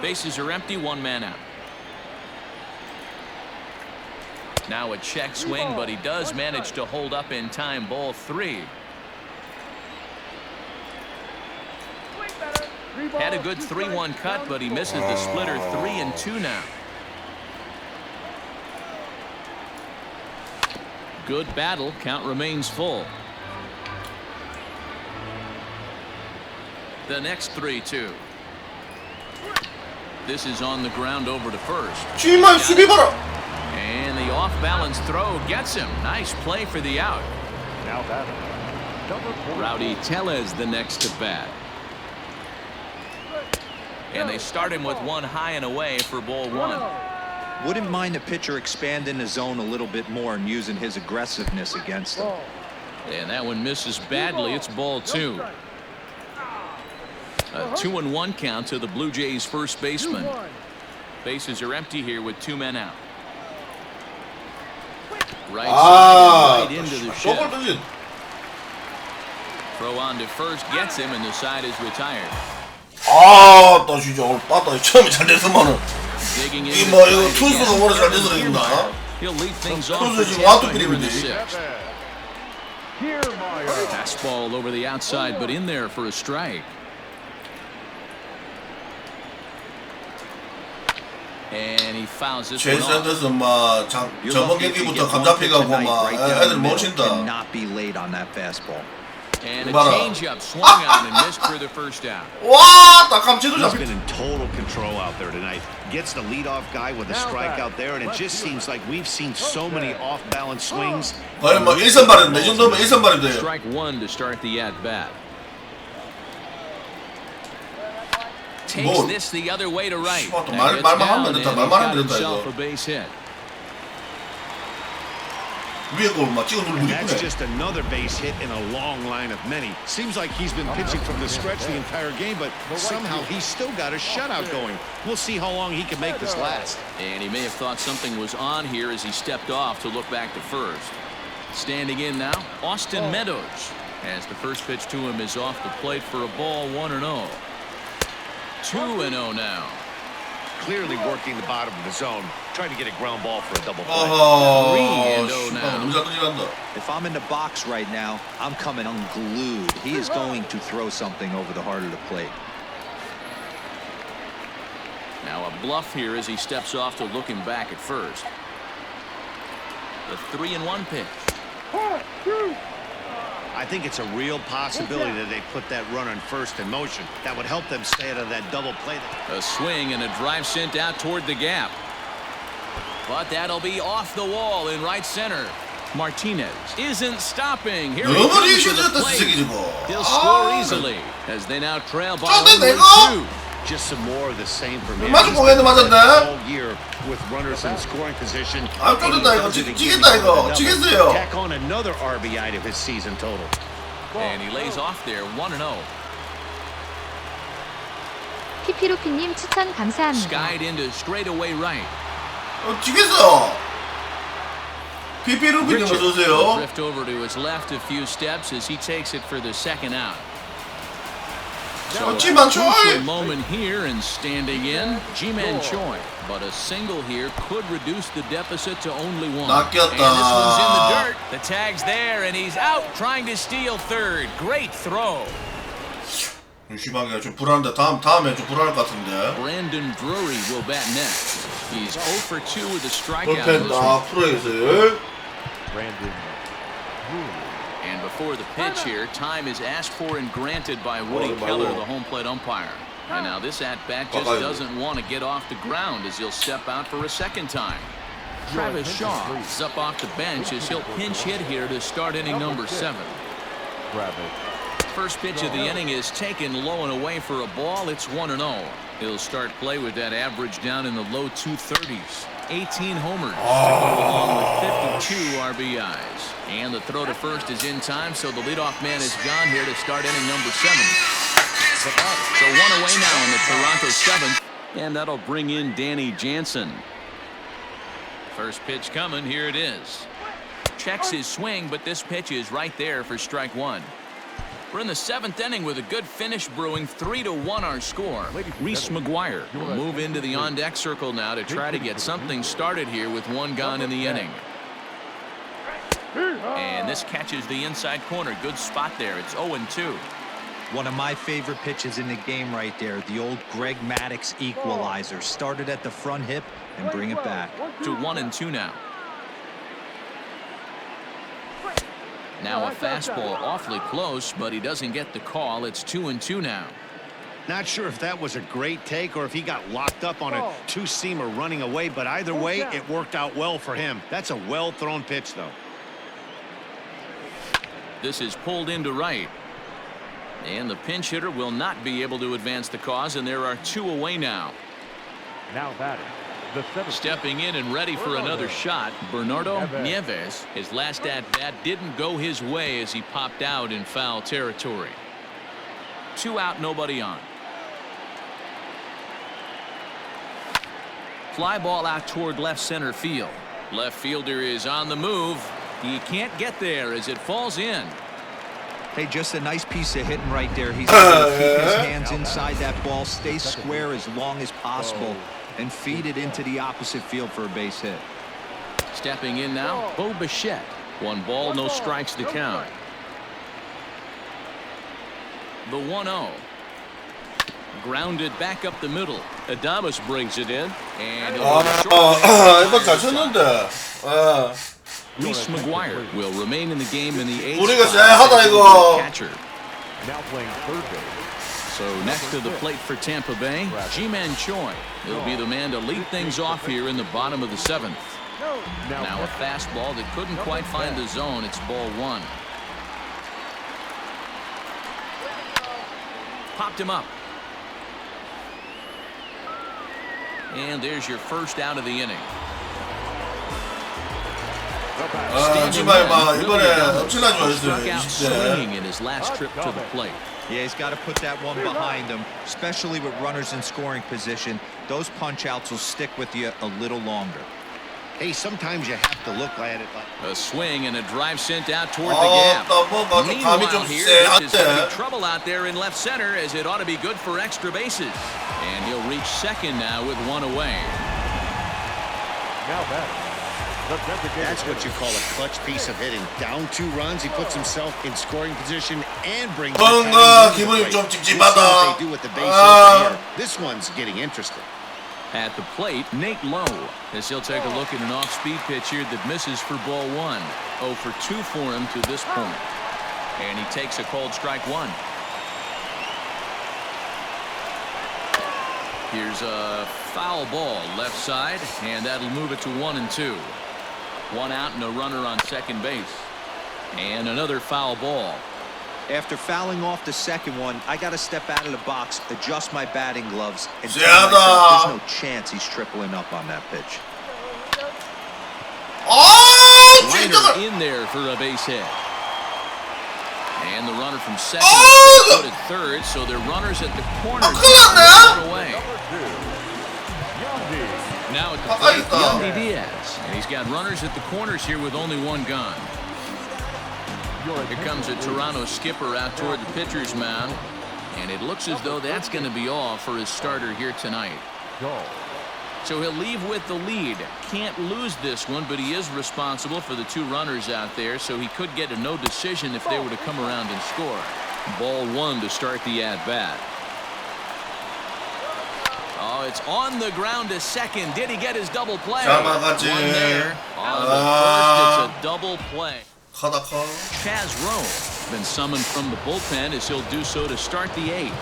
Bases are empty, 1 man out. Now a check swing, but he does manage to hold up in time. Ball 3. Had a good 3-1 cut, but he misses the splitter. 3-2 now. Good battle. Count remains full. The next 3-2. This is on the ground over to first. 쥐만 수비 봐라. And the off-balance throw gets him. Nice play for the out. Now that number 4. Rowdy Tellez the next to bat. And they start him with one high and away for ball 1. Wouldn't mind the pitcher expanding the zone a little bit more and using his aggressiveness against them. And that one misses badly. It's ball 2. A 2-1 count to the Blue Jays first baseman. Bases are empty here with 2 men out. Right side, right into the shift. Throw on to first gets him, and the side is retired. 아, 나 진짜 오늘 빠따 처음에 잘 됐으면은 이 뭐 이거 투수가 오늘 잘 돼서 그런가? He'll lead things off 투수 for 지금 Tampa 와도 here in the 필요한데. 6th. Fastball over the outside, but in there for a strike. And he fouls this one off. 제이센터스 막 저번 경기부터 감잡히가고 막 애들 못 친다. Not be late on that fastball. And a changeup swung on and missed for the first down. 와, 딱 감치도 He's 잡히. been in total control out there tonight. Gets the leadoff guy with a strike out there, and it just seems like we've seen so many off-balance swings. 거의 뭐 일선발인데 이 정도면 일선발인데요. Strike 1 to start the at-bat. Takes this the other way to right. 또 말만 하면 된다. 말만 하면 된다 이거. A base hit. 위에 걸막 찍어 누르고 That's 있네. just another base hit in a long line of many. Seems like he's been pitching from the stretch the entire game, but somehow he's still got a shutout going. We'll see how long he can make this last. And he may have thought something was on here as he stepped off to look back to first. Standing in now, Austin Meadows, as the first pitch to him is off the plate for a ball. 1-0. 2-0 now. Clearly working the bottom of the zone, trying to get a ground ball for a double play. 어허, 3-0 now. 너무 잘 던지란다. If I'm in the box right now, I'm coming unglued. He is going to throw something over the heart of the plate. Now a bluff here as he steps off to look him back at first. The 3-1 pitch. I think it's a real possibility that they put that runner in first in motion. That would help them stay out of that double play. A swing and a drive sent out toward the gap. But that'll be off the wall in right center. Martinez isn't stopping. Here he comes to the plate. He'll score easily as they now trail by only 2. Just some more of the same for me. 맞았네. All year with runners in scoring position. 아, 쫓았다 이거. 지겠다 이거. 지겠어요. Tack on another RBI to his season total. And he lays off there 1-0. 피피루피님 추천 감사합니다. Skied into straightaway right. 지겠어요. 피피루피님 어서 오세요. Drift over to his left a few steps as he takes it for the second out. So a crucial moment here and standing in, Ji-Man Choi. But a single here could reduce the deficit to only 1. And this one's in the dirt. The tag's there, and he's out trying to steal third. Great throw. 심하게 좀 불안한데 다음에 좀 불안할 것 같은데. Brandon Drury will bat next. He's 0 for 2 with a strikeout. 불펜 풀어야겠어요. Brandon Drury. And before the pitch here, time is asked for and granted by Woody Keller, the home plate umpire. And now this at-bat just doesn't want to get off the ground as he'll step out for a second time. Travis Shaw is up off the bench as he'll pinch hit here to start inning number 7. First pitch of the inning is taken low and away for a ball. It's 1-0. He'll start play with that average down in the low 230s. 18 homers to go along with 52 RBIs. And the throw to first is in time, so the leadoff man is gone here to start inning number 7. So 1 away now in the Toronto 7th, and that'll bring in Danny Jansen. First pitch coming, here it is. Checks his swing, but this pitch is right there for strike 1. We're in the 7th inning with a good finish brewing. 3-1 our score. Reese McGuire will move into the on-deck circle now to try to get something started here with 1 gone in the inning. And this catches the inside corner. Good spot there. It's 0-2. One of my favorite pitches in the game right there. The old Greg Maddux equalizer. Started at the front hip and bring it back. To 1-2 now. Now a fastball awfully close, but he doesn't get the call. It's 2-2 now. Not sure if that was a great take or if he got locked up on a two-seamer running away, but either way, it worked out well for him. That's a well-thrown pitch, though. This is pulled into right. And the pinch hitter will not be able to advance the cause, and there are 2 away now. Now batting. Stepping in and ready for another shot, Bernardo Nieves. His last at-bat didn't go his way as he popped out in foul territory. 2 out, nobody on. Fly ball out toward left center field. Left fielder is on the move. He can't get there as it falls in. Hey, just a nice piece of hitting right there. He's able to keep his hands inside that ball, stay square as long as possible, and feed it into the opposite field for a base hit. Stepping in now, Bo Bichette. 1 ball, no strikes to count. The 1-0. Grounded back up the middle. Adames brings it in. And 이거 잘 쳤는데. Reese McGuire will remain in the game in the 8th. 우리가 쎄하다 이거. Catcher. Now playing third base. So next to the plate for Tampa Bay, Ji-Man Choi. He'll be the man to lead things off here in the bottom of the 7th. Now a fastball that couldn't quite find the zone. It's ball 1. Popped him up. And there's your first out of the inning. 정말 이번에 엄청나게 좋아졌어요. Swinging in his last trip to the plate. Yeah, he's got to put that one behind him, especially with runners in scoring position. Those punch outs will stick with you a little longer. Hey, sometimes you have to look at it like a swing and a drive sent out toward the gap. Meanwhile, here, this is going to be trouble out there in left center as it ought to be good for extra bases. And he'll reach second now with 1 away. Now batting. That's what you call a clutch piece of hitting. Down 2 runs, he puts himself in scoring position and brings 기분이 좀 찝찝하다. They do with the base over here. This one's getting interesting. At the plate, Nate Lowe, as he'll take a look at an off-speed pitch here that misses for ball 1. 0 for 2 for him to this point. And he takes a called strike 1. Here's a foul ball left side, and that'll move it to 1-2. 1 out and a runner on second base. And another foul ball. After fouling off the second one, I got to step out of the box, adjust my batting gloves, and tell Yeah, myself there's no chance he's tripling up on that pitch. 아, Liner in there for a base hit. And the runner from second Oh! put at third, so they're runners at the corner. 큰일 Away. Now at the 아깝다. plate, Yandy Diaz. And he's got runners at the corners here with only 1 gun. Here comes a Toronto skipper out toward the pitcher's mound. And it looks as though that's going to be all for his starter here tonight. So he'll leave with the lead. Can't lose this one, but he is responsible for the 2 runners out there, so he could get a no decision if they were to come around and score. Ball 1 to start the at-bat. Oh, it's on the ground to second. Did he get his double play? 잡아가지. One there. On the first, it's a double play. 카다카. Chaz Rowe been summoned from the bullpen as he'll do so to start the 8th.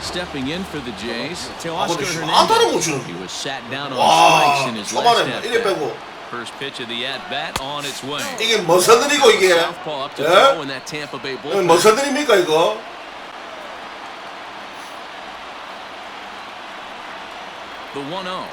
Stepping in for the Jays, Teoscar 안타를 못 Hernandez. 치는. He was sat down on 와, strikes in his last 초반에 1회 at-bat. 빼고. First pitch of the at-bat on its way. 이게 뭔 선들이고 이게? Southpaw up to 예? throw in that Tampa Bay 이게 bullpen. 뭔 선들입니까 이거? The 1-0.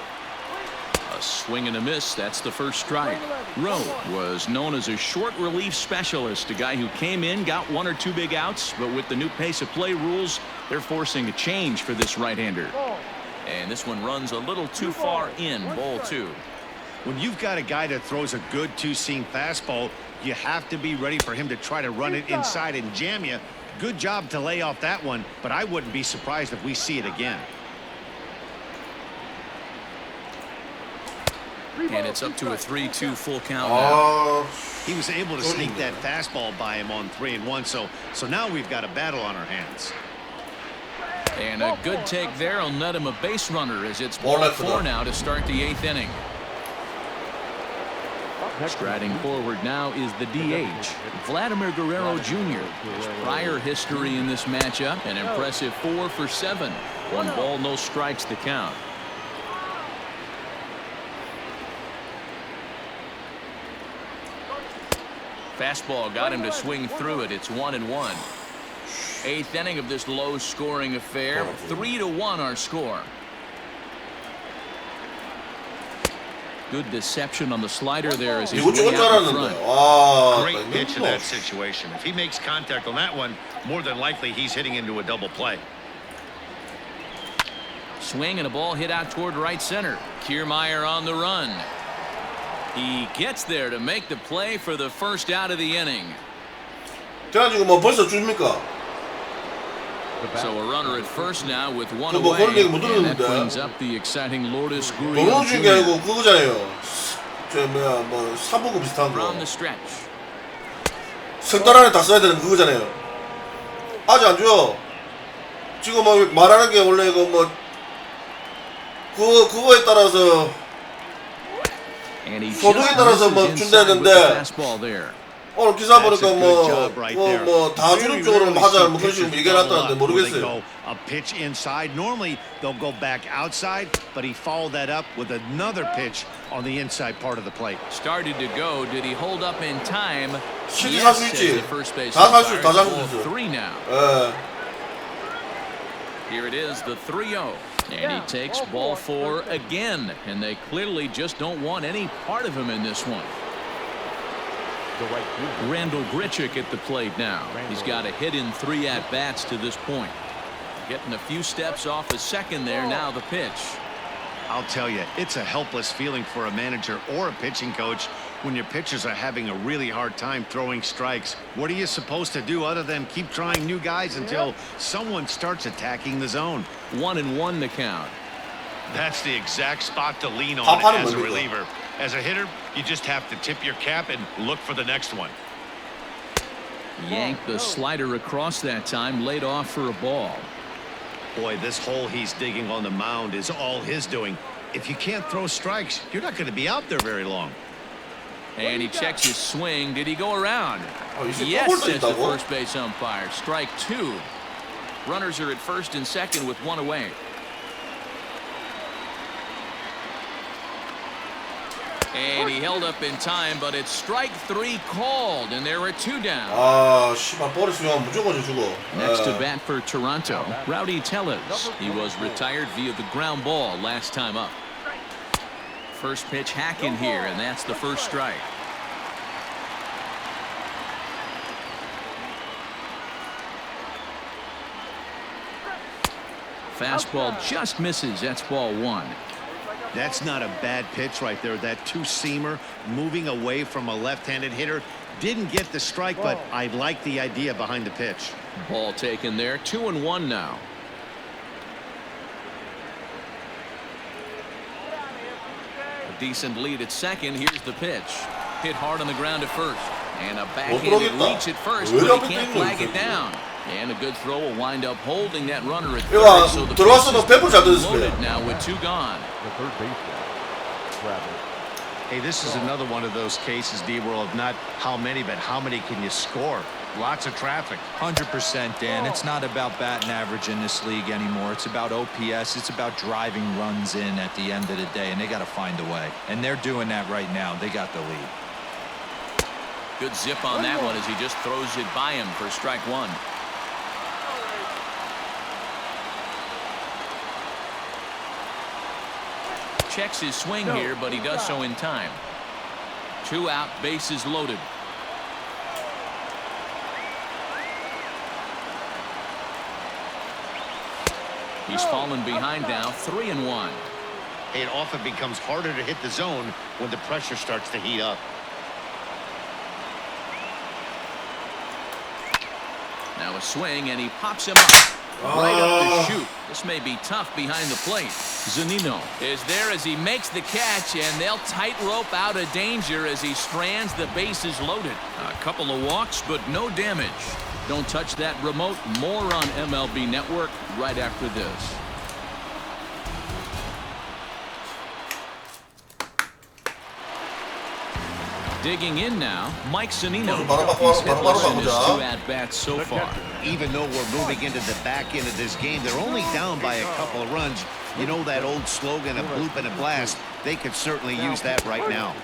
A swing and a miss. That's the first strike. Rowe was known as a short relief specialist, a guy who came in, got 1 or 2 big outs, but with the new pace of play rules, they're forcing a change for this right-hander. And this one runs a little too far in. Ball 2. When you've got a guy that throws a good 2-seam fastball, you have to be ready for him to try to run it inside and jam you. Good job to lay off that one, but I wouldn't be surprised if we see it again. And it's up to a 3-2 full count now. 아, He was able to sneak that fastball by him on 3-1, so now we've got a battle on our hands. And a good take there will net him a base runner as it's ball 4 now to start the 8th inning. Striding forward now is the DH, Vladimir Guerrero Jr. His prior history in this matchup, an impressive 4 for 7. 1 ball, no strikes to count. Fastball got him to swing through it. It's 1-1. 8th inning of this low-scoring affair. 3-1 our score. Good deception on the slider there as he's 이거 way 죽을 줄 out in 알았는데. front. 와, Great pitch in that situation. If he makes contact on that one, more than likely he's hitting into a double play. Swing and a ball hit out toward right center. Kiermaier on the run. He gets there to make the play for the first out of the inning. 그래가지고 뭐 벌써 줍니까? So a runner at first now with 1 뭐 away. 그런 얘기 못 And that 들었는데. brings up the exciting Lourdes Gurriel 돈을 준 게 Jr. 아니고 그거잖아요. 저 뭐야 뭐 사보고 비슷한 거. From the stretch. 석 달 안에 다 써야 되는 그거잖아요. 아직 안 줘. 지금 뭐 말하는 게 원래 그 뭐 그거에 따라서 And he 소득에 just 따라서 misses 뭐 inside 준다는데 with the fastball there. 오늘 기사 That's 보니까 a good job right there. 뭐다 주는 쪽으로 하자 뭐 그런 식으로 얘기해놨다는데 모르겠어요. A pitch inside. Normally they'll go back outside, but he followed that up with another pitch on the inside part of the plate. Started to go. Did he hold up in time? 실제 Yes, 살수 says 있지. the first base 다 살 수 umpire. 있어, 다 살 수 Ball 있어. 3 now. 예. Here it is, the 3-0. And he takes ball 4 again. And they clearly just don't want any part of him in this one. Randall Grichuk at the plate now. He's got a hit in 3 at-bats to this point. Getting a few steps off the second there. Now the pitch. I'll tell you, it's a helpless feeling for a manager or a pitching coach when your pitchers are having a really hard time throwing strikes. What are you supposed to do other than keep trying new guys until someone starts attacking the zone? 1-1 to count. That's the exact spot to lean on 하는 as a 겁니다. reliever. As a hitter, you just have to tip your cap and look for the next one. Yanked the slider across that time, laid off for a ball. Boy, this hole he's digging on the mound is all his doing. If you can't throw strikes, you're not going to be out there very long. And he checks his swing. Did he go around? Yes, says the first base umpire. Strike two. Runners are at first and second with one away. And he held up in time, but it's strike three called, and there are two down. 아, 씨발 볼이 수면 무조건 죽어. Next to bat for Toronto, Rowdy Tellez. He was retired via the ground ball last time up. First pitch hacking here, and that's the first strike. Fastball just misses. That's ball one. That's not a bad pitch right there. That two-seamer moving away from a left-handed hitter. Didn't get the strike, but I like the idea behind the pitch. Ball taken there. 2-1 now. A decent lead at second. Here's the pitch. Hit hard on the ground at first. And a backhanded reach at first, but he can't flag it down. And a good throw will wind up holding that runner at third. So the bases loaded now with two gone. The third baseman, Travis. Hey, this is another one of those cases, D-World, of not how many, but how many can you score? Lots of traffic. 100%, Dan. It's not about batting average in this league anymore. It's about OPS. It's about driving runs in at the end of the day, and they got to find a way. And they're doing that right now. They got the lead. Good zip on that one as he just throws it by him for strike one. Checks his swing here, but he does so in time. Two out, bases loaded. He's fallen behind now, 3-1. It often becomes harder to hit the zone when the pressure starts to heat up. Now a swing, and he pops him up. Right up the chute. This may be tough behind the plate. Zunino is there as he makes the catch, and they'll tightrope out of danger as he strands the bases loaded. A couple of walks, but no damage. Don't touch that remote. More on MLB Network right after this. Digging in now, Mike Zunino. He's hitless in his two at-bats so far. Even though we're moving into the back end of this game, they're only down by a couple of runs. You know that old slogan, a bloop and a blast? They could certainly use that right now.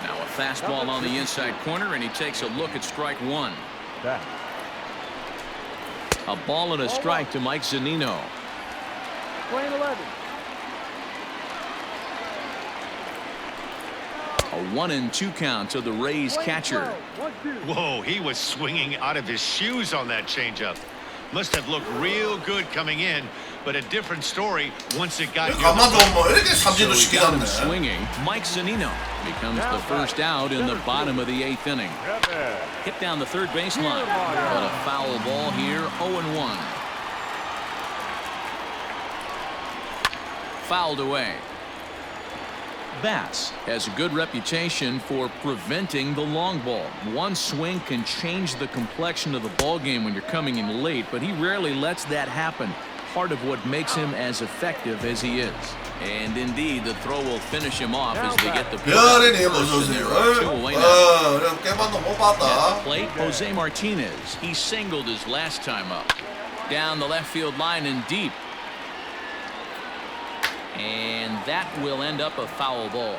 Now a fastball on the inside corner, and he takes a look at strike one. A ball and a strike to Mike Zunino. 11. A 1-2 count to the Rays catcher. Whoa, he was swinging out of his shoes on that changeup. Must have looked real good coming in, but a different story once it got swinging. Mike Zunino becomes the first out in the bottom of the 8th inning. Hit down the third baseline, but a foul ball here. 0-1. Fouled away. Bass has a good reputation for preventing the long ball. One swing can change the complexion of the ball game when you're coming in late, but he rarely lets that happen. Part of what makes him as effective as he is. And indeed, the throw will finish him off as they get the pitch. At the plate, Jose Martinez. He singled his last time up. Down the left field line and deep. And that will end up a foul ball.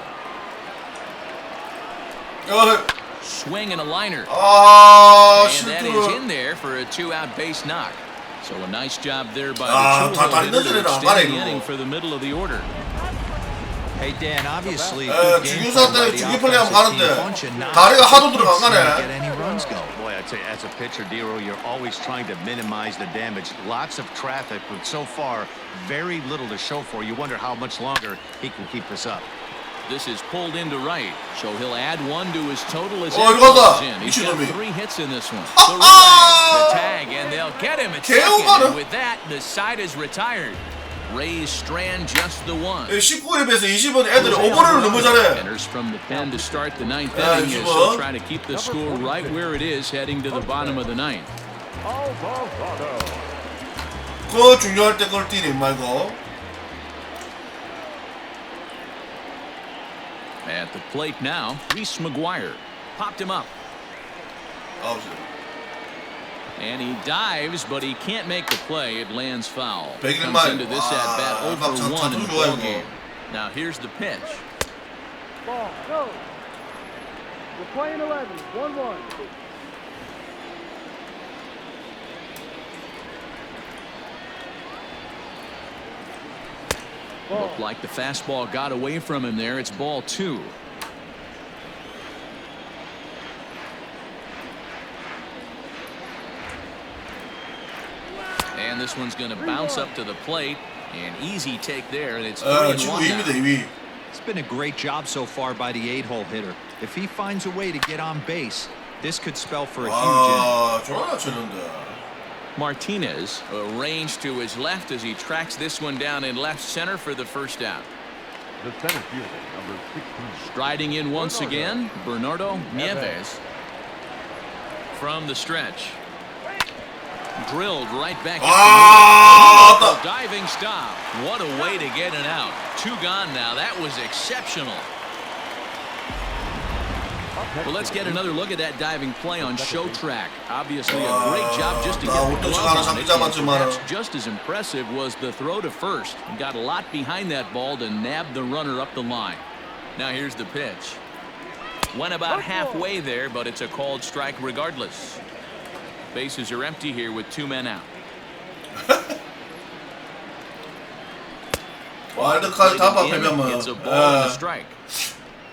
Swing and a liner. And that is in there for a two-out base knock. So a nice job there by the two-hole hitter to extend the inning for the middle of the order. Hey Dan, obviously good game plan by the offensive team. Bunch of knocks. Get any runs going. Boy, I'd say as a pitcher, Dero, you're always trying to minimize the damage. Lots of traffic, but so far, very little to show for. You wonder how much longer he can keep this up. This is pulled into right, so he'll add one to his total as he in. He's got 3 hits in this one. The tag, and they'll get him at second. And with that, the side is retired. Rays strand just the one. 19에 비해서 20은 애들이 오버를 너무 잘해. Enters from the pen to start the 9th inning as he'll try to keep the score right where it is heading to the bottom of the 9th. 그 중요할 때 그걸 뛰네 말고. At the plate now, Reese McGuire popped him up. And he dives, but he can't make the play. It lands foul. Comes into this at bat 0 for 1 in the ball game. Now here's the pitch. Ball, go. We're playing 11, 1-1. Looked like the fastball got away from him there. It's ball 2. And this one's going to bounce up to the plate. An easy take there, and it's 3-1 now. It's been a great job so far by the 8-hole hitter. If he finds a way to get on base, this could spell for a huge inning. Martinez arranged to his left as he tracks this one down in left center for the first out. The center fielder, number 16. Striding in once again, Bernardo Nieves. From the stretch. Drilled right back. Diving stop. What a way to get it out. 2 gone now. That was exceptional. Well, let's get another look at that diving play on show track. Obviously a great job just to get the glove on it. And perhaps just as impressive was the throw to first. He got a lot behind that ball to nab the runner up the line. Now here's the pitch. Went about halfway there, but it's a called strike regardless. Bases are empty here with 2 men out. 와일드카드 단판 패배하면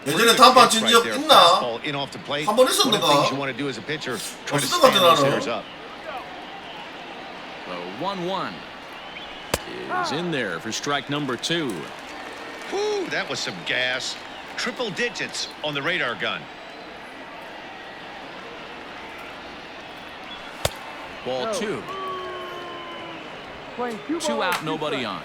예전에 단판 진 적 있나? 한 번 있었는가? 없었던 것 같아 나는. 1-1 is in there for strike number 2. Whew, that was some gas. Triple digits on the radar gun. Ball 2. 2 out, nobody on.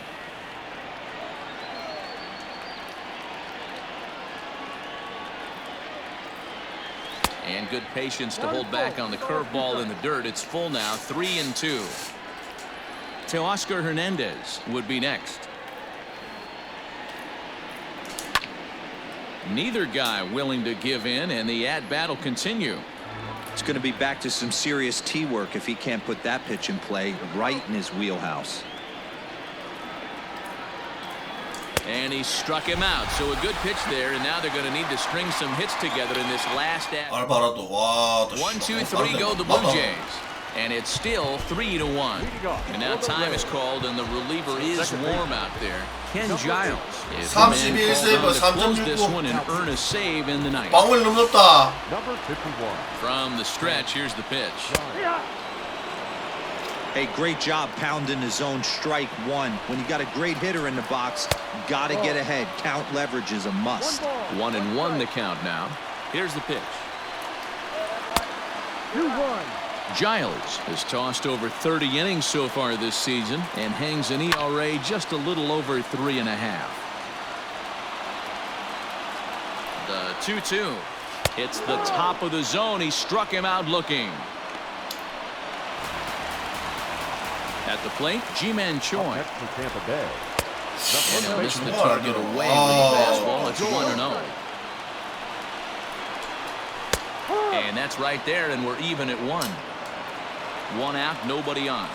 And good patience to hold back on the curveball in the dirt. It's full now, 3-2. Teoscar Hernandez would be next. Neither guy willing to give in, and the at-bat will continue. It's going to be back to some serious tee work if he can't put that pitch in play right in his wheelhouse. And he struck him out. So a good pitch there, and now they're going to need to string some hits together in this last at. 1, 2, 3 go the Blue Jays. And it's still 3-1. And now time is called, and the reliever is warm out there. Ken Giles is the man called on to close this one and earn a save in the ninth. 방울이 너무 높다. Number 51. From the stretch, here's the pitch. Hey, great job pounding his own strike 1. When you got a great hitter in the box, got to get ahead. Count leverage is a must. 1-1 the count now. Here's the pitch. 2-1. Giles has tossed over 30 innings so far this season and hangs an ERA just a little over 3.5. The 2-2. It's the top of the zone. He struck him out looking. At the plate, Ji-Man Choi. Next for Tampa Bay. And he'll miss the target away with the fastball. It's 1-0. And that's right there, and we're even at 1. 1 out, nobody on.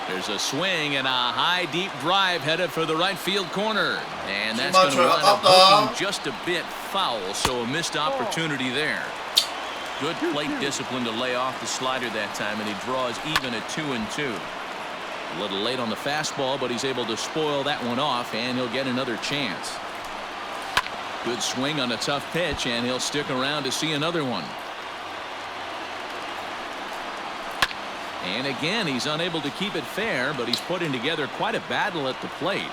There's a swing and a high deep drive headed for the right field corner, and that's going to wind up hooking just a bit foul, so a missed opportunity there. Good plate discipline to lay off the slider that time, and he draws even at 2-2. A little late on the fastball, but he's able to spoil that one off, and he'll get another chance. Good swing on a tough pitch, and he'll stick around to see another one. And again, he's unable to keep it fair, but he's putting together quite a battle at the plate.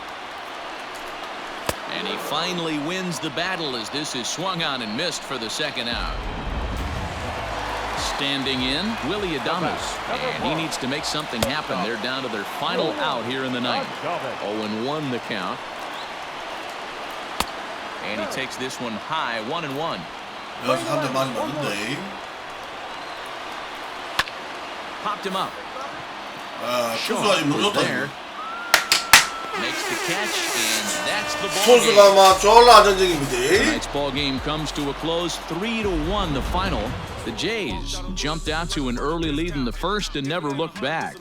And he finally wins the battle as this is swung on and missed for the second out. Standing in, Willie Adames, and he needs to make something happen. They're down to their final out here in the ninth. 0-1 the count. And he takes this one high, 1-1. 여기서 한 대 많이 맞는데. Popped him up. 투수가 지금 너무 좋다. Makes the catch, and that's the ball 투수가 game. 막 졸라 안정적입니다. Tonight's ball game comes to a close, 3-1 the final. The Jays jumped out to an early lead in the first and never looked back.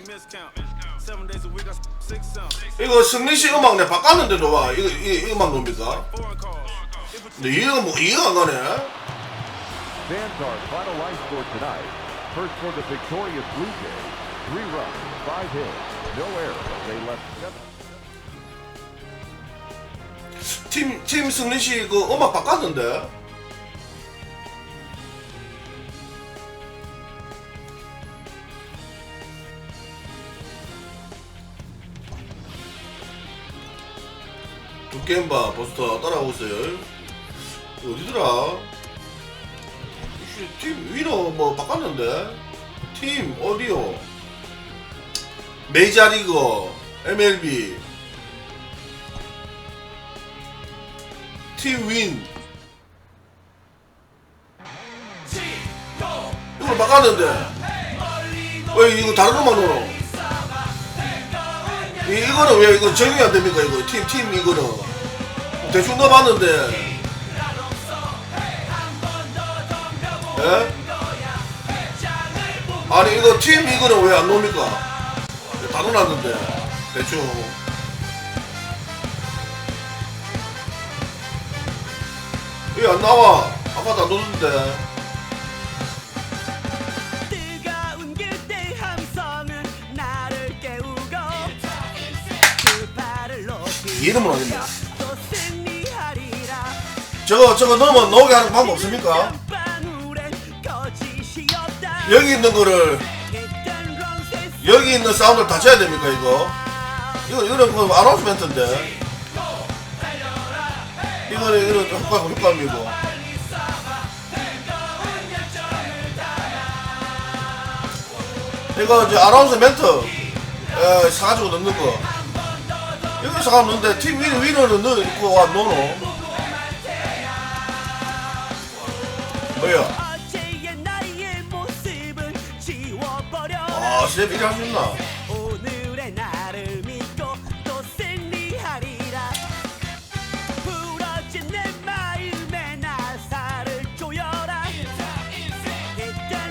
이거 승리씨 음악 내 바꿨는데 좋아. 이거 음악 놈입니까? 근데 이해가 안 가네. Fans our final line score tonight. First for the victorious Blue Jays, 3 runs, 5 hits, no errors. They left 7. 팀 승리씨 그 음악 바꿨는데. 두 게임 봐, 벌써 따라오고 있어요. 어디더라? 팀 위너 뭐 바꿨는데? 팀 어디요? 메이저리그, MLB, 팀 윈. 이걸 바꿨는데 왜 이거 다른 음악 넣어? 이거는 왜 이거 적용이 안 됩니까? 이거 팀 이거는 대충 넣어봤는데, 예? 아니 이거 팀 이거는 왜 안 넣습니까? 다 넣어놨는데 대충. 왜 안 나와? 아까 다 넣었는데. 이해는 못하겠네. 저거 넣으면 나오게 하는 방법 없습니까? 여기 있는 거를, 여기 있는 사운드를 다 쳐야 됩니까 이거? 이거는 그 아나운스멘트인데. 이거는 효과음이고. 이거 이제 아나운스 멘트 사가지고 넣는 거. 여기 사가지고 넣는데 팀 위너는 넣고 안 넣노? 뭐야? 아, 쌤 이리 할 수 있나?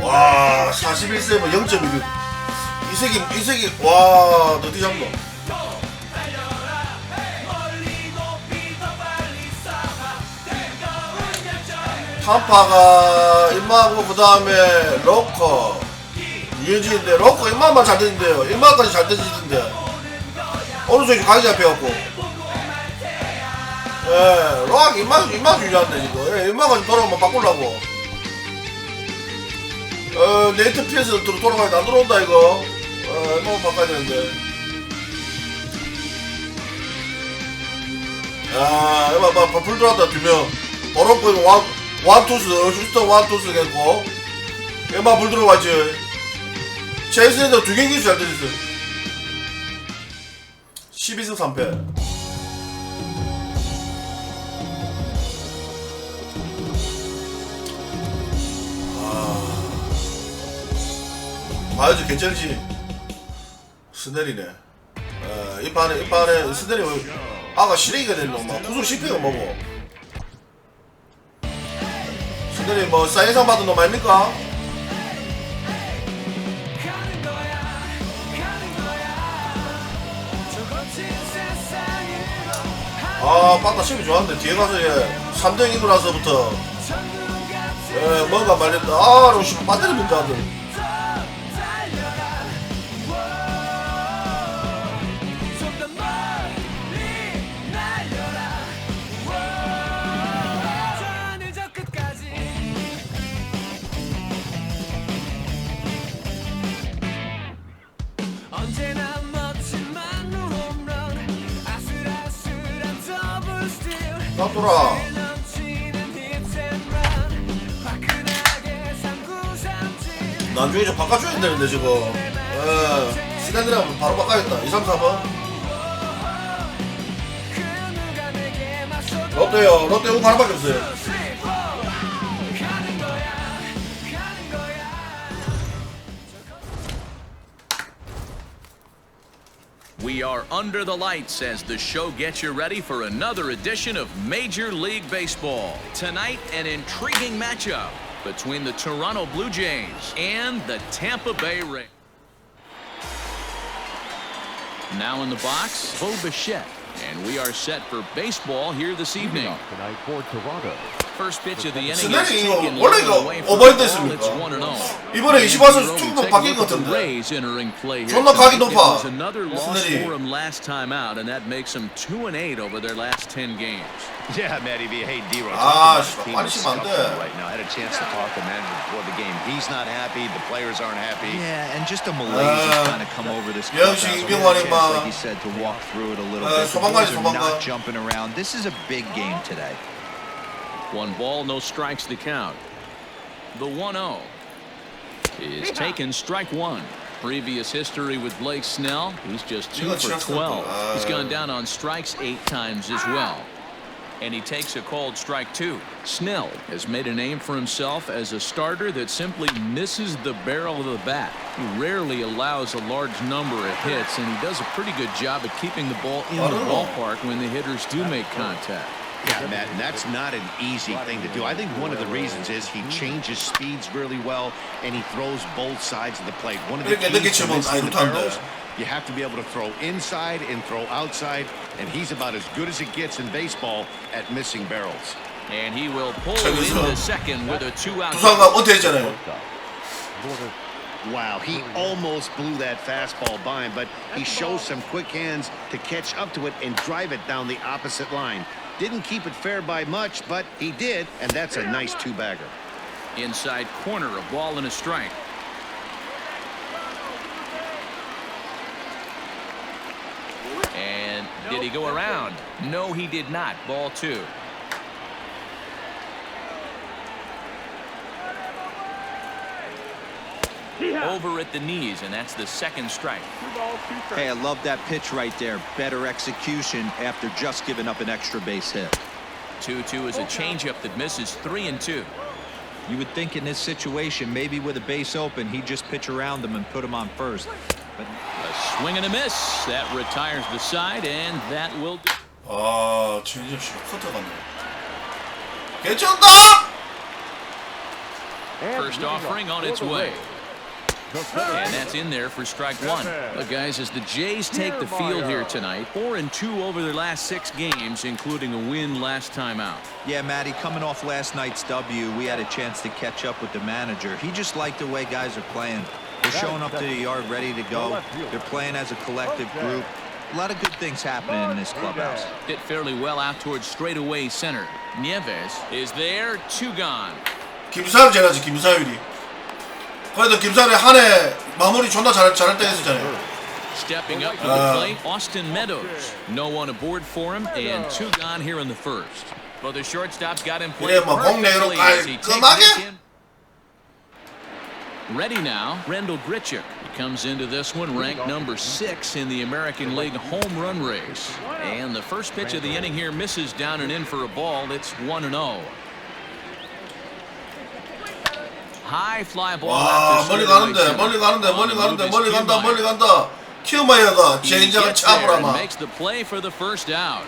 와, 41세면 0.1. 이 색이, 와, 너 어디 잡노? 탐파가 임마하고 그 다음에 로커 유현진인데, 로커 임마만 잘 되는데요. 임마까지 잘 되시던데 어느 쪽이 각이 잡혀갖고, 예, 로악 임마 주의하는데 지금. 예, 임마까지 돌아오면 바꾸려고. 네이트 피해서 돌아가야 돼. 안 들어온다 이거. 임마만 바꿔야 되는데. 야, 이봐 불 들어왔다. 2명 버럭고 이거 원투스, 휴스턴 원투스 했고, 임마 불 들어왔지. 체이스에서 2경기 잘 되셨어. 12승 3패. 봐야지, 괜찮지. 스넬이네. 이 판에 스넬이 왜 아가 실행이가 됐노? 막 구슬 씹히가 뭐고. 스넬이 뭐 사인상 받은 놈 아닙니까? 아, 빠따 심이 좋았는데 뒤에 가서 얘 3등 이고 나서부터 뭔가 말렸다. 아, 너 씨, 빠뜨립니까 아들. 놔둬라. 나중에 좀 바꿔줘야 되는데 지금. 스탠드라면 바로 바꿔야겠다. 2, 3, 4번. 롯데요. 롯데 우고 하나밖에 없어요. We are under the lights as the show gets you ready for another edition of Major League Baseball. Tonight, an intriguing matchup between the Toronto Blue Jays and the Tampa Bay Rays. Now in the box, Bo Bichette. And we are set for baseball here this evening. Tonight for Toronto. First pitch of the inning is 스네리 이거 taken 원래 이거 away from 오버핸드 the ball. It's 했습니까? 1-0. 이번에 24선 축구 바뀐 것 같은데. Rays entering play here. 존나 각이 It 높아. was another loss 스네리. for him last time out, and that makes them 2-8 over their last 10 games. Yeah, Matty V. Hey, D-Roy. Ah, team 빨리 is 치면 안 돼. scuffling right now. I had a chance to talk to the manager before the game. He's not happy. The players aren't happy. Yeah, and just a malaise has kind of come over this Yeah, clubhouse. she- We had a chance, like you said, to walk through it a little bit. The 소방관이, boys are 소방관. not jumping around. This is a big game today. 1 ball, no strikes to count. The 1-0 is taken strike one. Previous history with Blake Snell, he's just 2 for 12. He's gone down on strikes 8 times as well. And he takes a called strike 2. Snell has made a name for himself as a starter that simply misses the barrel of the bat. He rarely allows a large number of hits, and he does a pretty good job at keeping the ball in the ballpark when the hitters do make contact. Yeah, Matt, and that's not an easy thing to do. I think one of the reasons is he changes speeds really well, and he throws both sides of the plate. One of the keys to missing the barrels, you have to be able to throw inside and throw outside, and he's about as good as it gets in baseball at missing barrels. And he will pull into second with a 2-out. 두산가 은퇴했잖아요. Wow, he almost blew that fastball by him, but he shows some quick hands to catch up to it and drive it down the opposite line. Didn't keep it fair by much, but he did, and that's a nice two-bagger. Inside corner, a ball and a strike. And did he go around? No, he did not. Ball 2. Over at the knees, and that's the second strike. Hey, I love that pitch right there. Better execution after just giving up an extra base hit. 2-2 is a changeup that misses 3-2. You would think in this situation, maybe with a base open, he'd just pitch around him and put him on first. But A swing and a miss. That retires the side, and that will do. 아, 체인지업 씨 커터 갔네. 괜찮다. First offering on its way. And that's in there for strike 1. Look, guys, as the Jays take the field here tonight, 4-2 over their last 6 games, including a win last time out. yeah, Matty, coming off last night's W, we had a chance to catch up with the manager. He just liked the way guys are playing. They're showing up to the yard ready to go. They're playing as a collective group. A lot of good things happening in this clubhouse. Hit fairly well out towards straightaway center. Nieves is there, 2 gone. 김사율 잘하지, 김사율이. 그래도 김사율이 한 해 마무리 존나 잘할 때 했었잖아요. Stepping up to the plate, Austin Meadows. No one aboard for him, and 2 gone here in the first. But the shortstop's got him played 뭐 공내로 perfectly as he takes 깔끔하게? this in. Ready now, Rendell Grichuk. He comes into this one ranked number 6 in the American League home run race. And the first pitch of the inning here misses down and in for a ball. It's 1-0. High fly ball 와, out to 멀리 straightaway 가는데, center. 멀리 가는데, 멀리 On the 가는데, move 멀리 is 간다, 멀리 Kiermaier. 간다. 키우마이어가 He 제인자가 gets there and 차버라마. makes the play for the first out.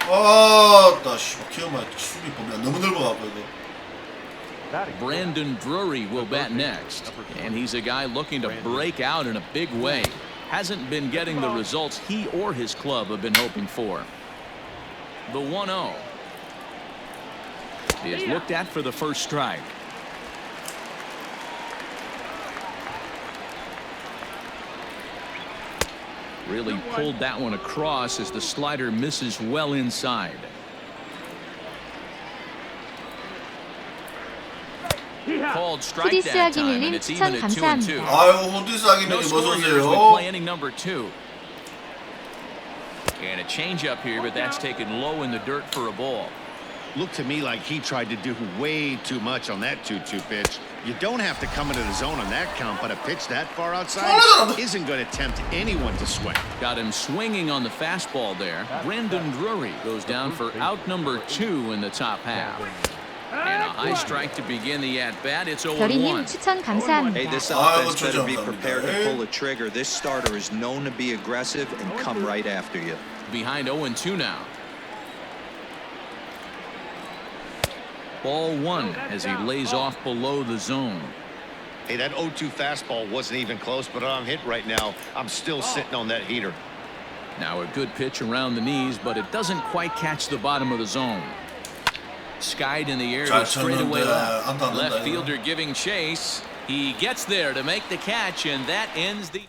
아따, 씨, 키우마이 수비 보면 너무 넓어갖고 이거. Brandon Drury will bat next, and he's a guy looking to break out in a big way. Hasn't been getting the results he or his club have been hoping for. The 1-0 is looked at for the first strike. Really pulled that one across as the slider misses well inside. Called strike that time, and it's even at 2-2. 아유, 혼디스 아기님 No 어서 score here as we 오세요. play inning number 2. And a changeup here, but that's taken low in the dirt for a ball. Looked to me like he tried to do way too much on that 2-2 pitch. You don't have to come into the zone on that count, but a pitch that far outside isn't going to tempt anyone to swing. Got him swinging on the fastball there. Brandon Drury goes down for out number 2 in the top half. And a high strike to begin the at-bat. It's 별이님 0-1. 추천 감사합니다. Hey, this offense better be prepared to pull a trigger. This starter is known to be aggressive and come right after you. Behind 0-2 now. Ball one as he lays off below the zone. Hey, that 0-2 fastball wasn't even close, but I'm hit right now. I'm still sitting on that heater. Now a good pitch around the knees, but it doesn't quite catch the bottom of the zone. Skied in the air to straightaway left. Left fielder giving chase. He gets there to make the catch, and that ends the...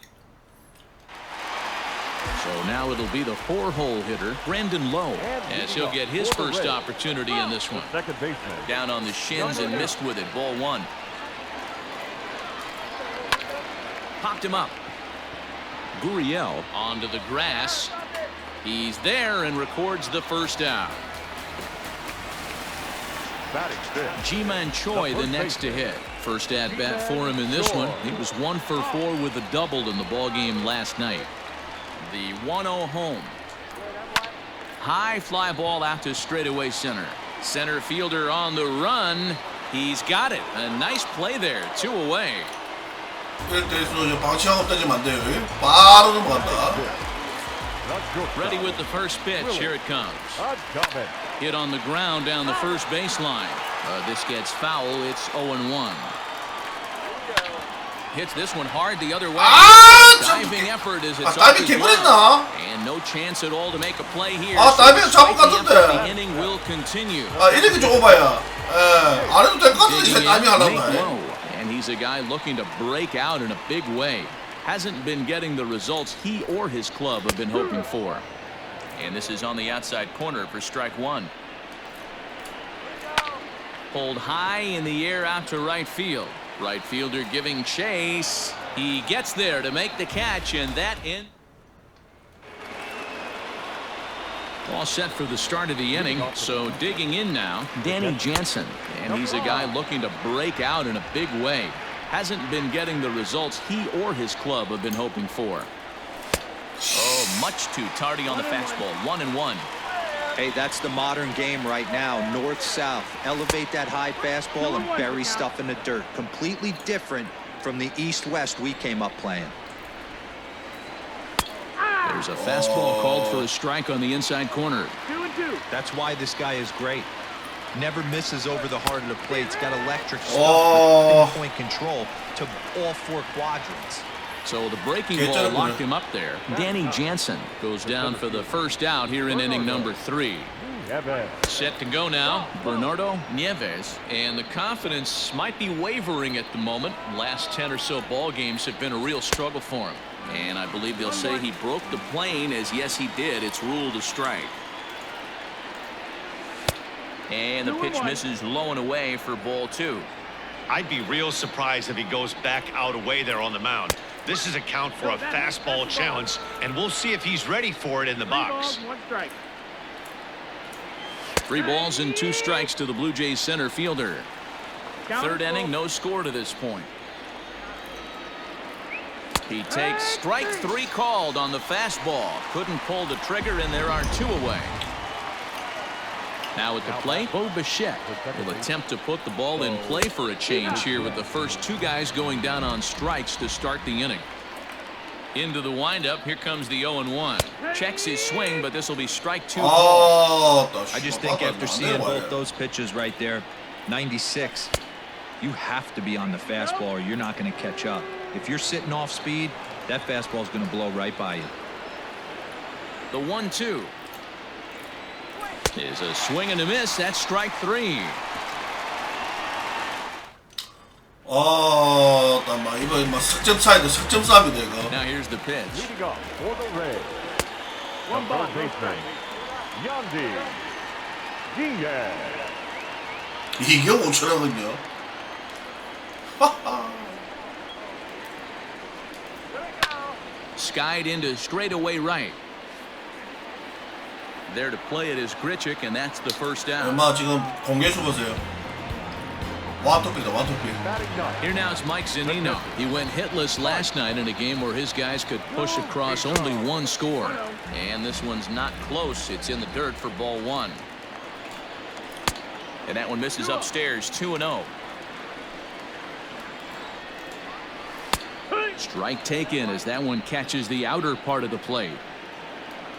So now it'll be the 4-hole hitter, Brandon Lowe, as he'll get his first opportunity in this one. Down on the shins and missed with it. Ball one. Popped him up. Gurriel onto the grass. He's there and records the first out. Ji-Man Choi the next to hit. First at bat for him in this one. He was 1 for 4 with a double in the ball game last night. The 1-0 home. High fly ball out to straightaway center. Center fielder on the run. He's got it. A nice play there. 2 away. 방치하고 던지면 안 돼요. 바로 넘어간다. Ready with the first pitch. Here it comes. Hit on the ground down the first baseline. This gets foul. It's 0-1. Hits this one hard the other way. Diving effort as it's off his glove. And no chance at all to make a play here. 다이빙 잡을 것 같은데. The inning will continue. 이렇게 좁아야. 안 해도 될 것 같은데 다이빙 하려고. And he's a guy looking to break out in a big way. Hasn't been getting the results he or his club have been hoping for. And this is on the outside corner for strike one. Pulled high in the air out to right field. Right fielder giving chase. He gets there to make the catch, and that in. All set for the start of the inning, so digging in now, Danny Jansen. And he's a guy looking to break out in a big way. Hasn't been getting the results he or his club have been hoping for. Oh, much too tardy on the fastball. 1-1. Hey, that's the modern game right now. North-south. Elevate that high fastball and bury stuff in the dirt. Completely different from the east-west we came up playing. There's a fastball called for a strike on the inside corner. 2-2. That's why this guy is great. Never misses over the heart of the plate. He's got electric stuff with pinpoint control to all 4 quadrants. So the breaking ball locked him up there. Danny Jansen goes down for the first out here in inning number 3. Set to go now, Bernardo Nieves. And the confidence might be wavering at the moment. Last 10 or so ball games have been a real struggle for him. And I believe they'll say he broke the plane, as yes he did. It's ruled a strike. And the pitch misses low and away for ball 2. I'd be real surprised if he goes back out away there on the mound. This is a count for a fastball challenge, and we'll see if he's ready for it in the box. 1 strike. 3 balls and 2 strikes to the Blue Jays center fielder. Third inning, no score to this point. He takes strike 3 called on the fastball. Couldn't pull the trigger, and there are 2 away. Now at the plate, Bo Bichette will attempt to put the ball in play for a change here with the first 2 guys going down on strikes to start the inning. Into the windup, here comes the 0-1. Checks his swing, but this will be strike 2. I just think after seeing both those pitches right there, 96, you have to be on the fastball or you're not going to catch up. If you're sitting off speed, that fastball is going to blow right by you. The 1-2 is a swing and a miss. That's strike 3. 잠깐만 이거 막 석점 차이다. 석점 싸움이다 이거. Now here's the pitch. Leading off for the Reds, the third baseman, Yandy Diaz. 이게 5천원이요. Skied into straightaway right. There to play it is Grichuk, and that's the first out. 엄마 지금 공개수 보세요. 완투피다 완투피. Here now is Mike Zunino. He went hitless last night in a game where his guys could push across only 1 score. And this one's not close. It's in the dirt for ball 1. And that one misses upstairs, 2-0. Strike taken as that one catches the outer part of the plate.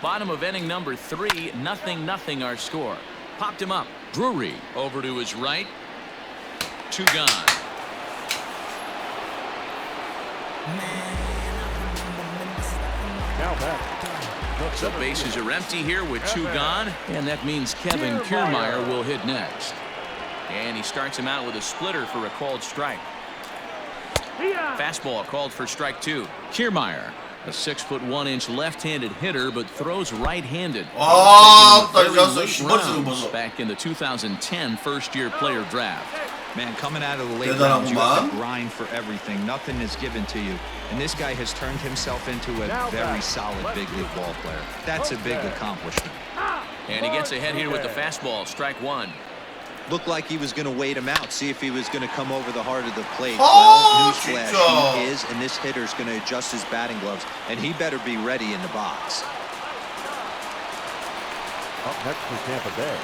Bottom of inning number 3, 0-0 our score. Popped him up. Drury over to his right. 2 gone. The bases are empty here with 2 gone, and that means Kevin Kiermaier will hit next. And he starts him out with a splitter for a called strike. Fastball called for strike 2. Kiermaier, a 6'1" left-handed hitter, but throws right-handed. Back in the 2010 first-year player draft. Man, coming out of the late rounds, you have to grind for everything. Nothing is given to you. And this guy has turned himself into a very solid big league ball player. That's a big accomplishment. And he gets ahead here with the fastball, strike 1. Looked like he was going to wait him out, see if he was going to come over the heart of the plate. Well, newsflash, he is, and this hitter's going to adjust his batting gloves, and he better be ready in the box. Up next for Tampa Bay.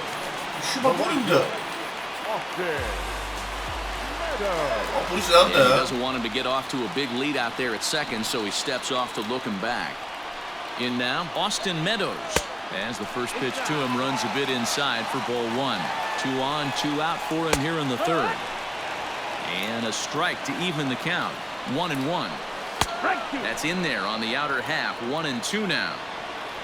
And he doesn't want him to get off to a big lead out there at second, so he steps off to look him back. In now, Austin Meadows. As the first pitch to him runs a bit inside for ball 1. 2 on, 2 out for him here in the 3rd. And a strike to even the count. 1-1. That's in there on the outer half. 1-2 now.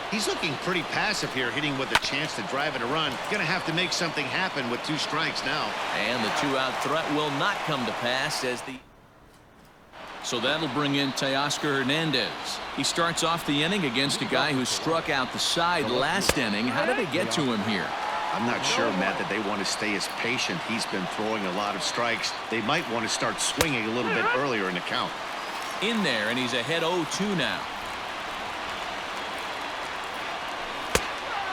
He's looking pretty passive here, hitting with a chance to drive in a run. Gonna have to make something happen with 2 strikes now. And the 2-out threat will not come to pass as the... So that'll bring in Teoscar Hernandez. He starts off the inning against a guy who struck out the side last inning. How did it get to him here? I'm not sure, Matt, that they want to stay as patient. He's been throwing a lot of strikes. They might want to start swinging a little bit earlier in the count. In there, and he's ahead 0-2 now.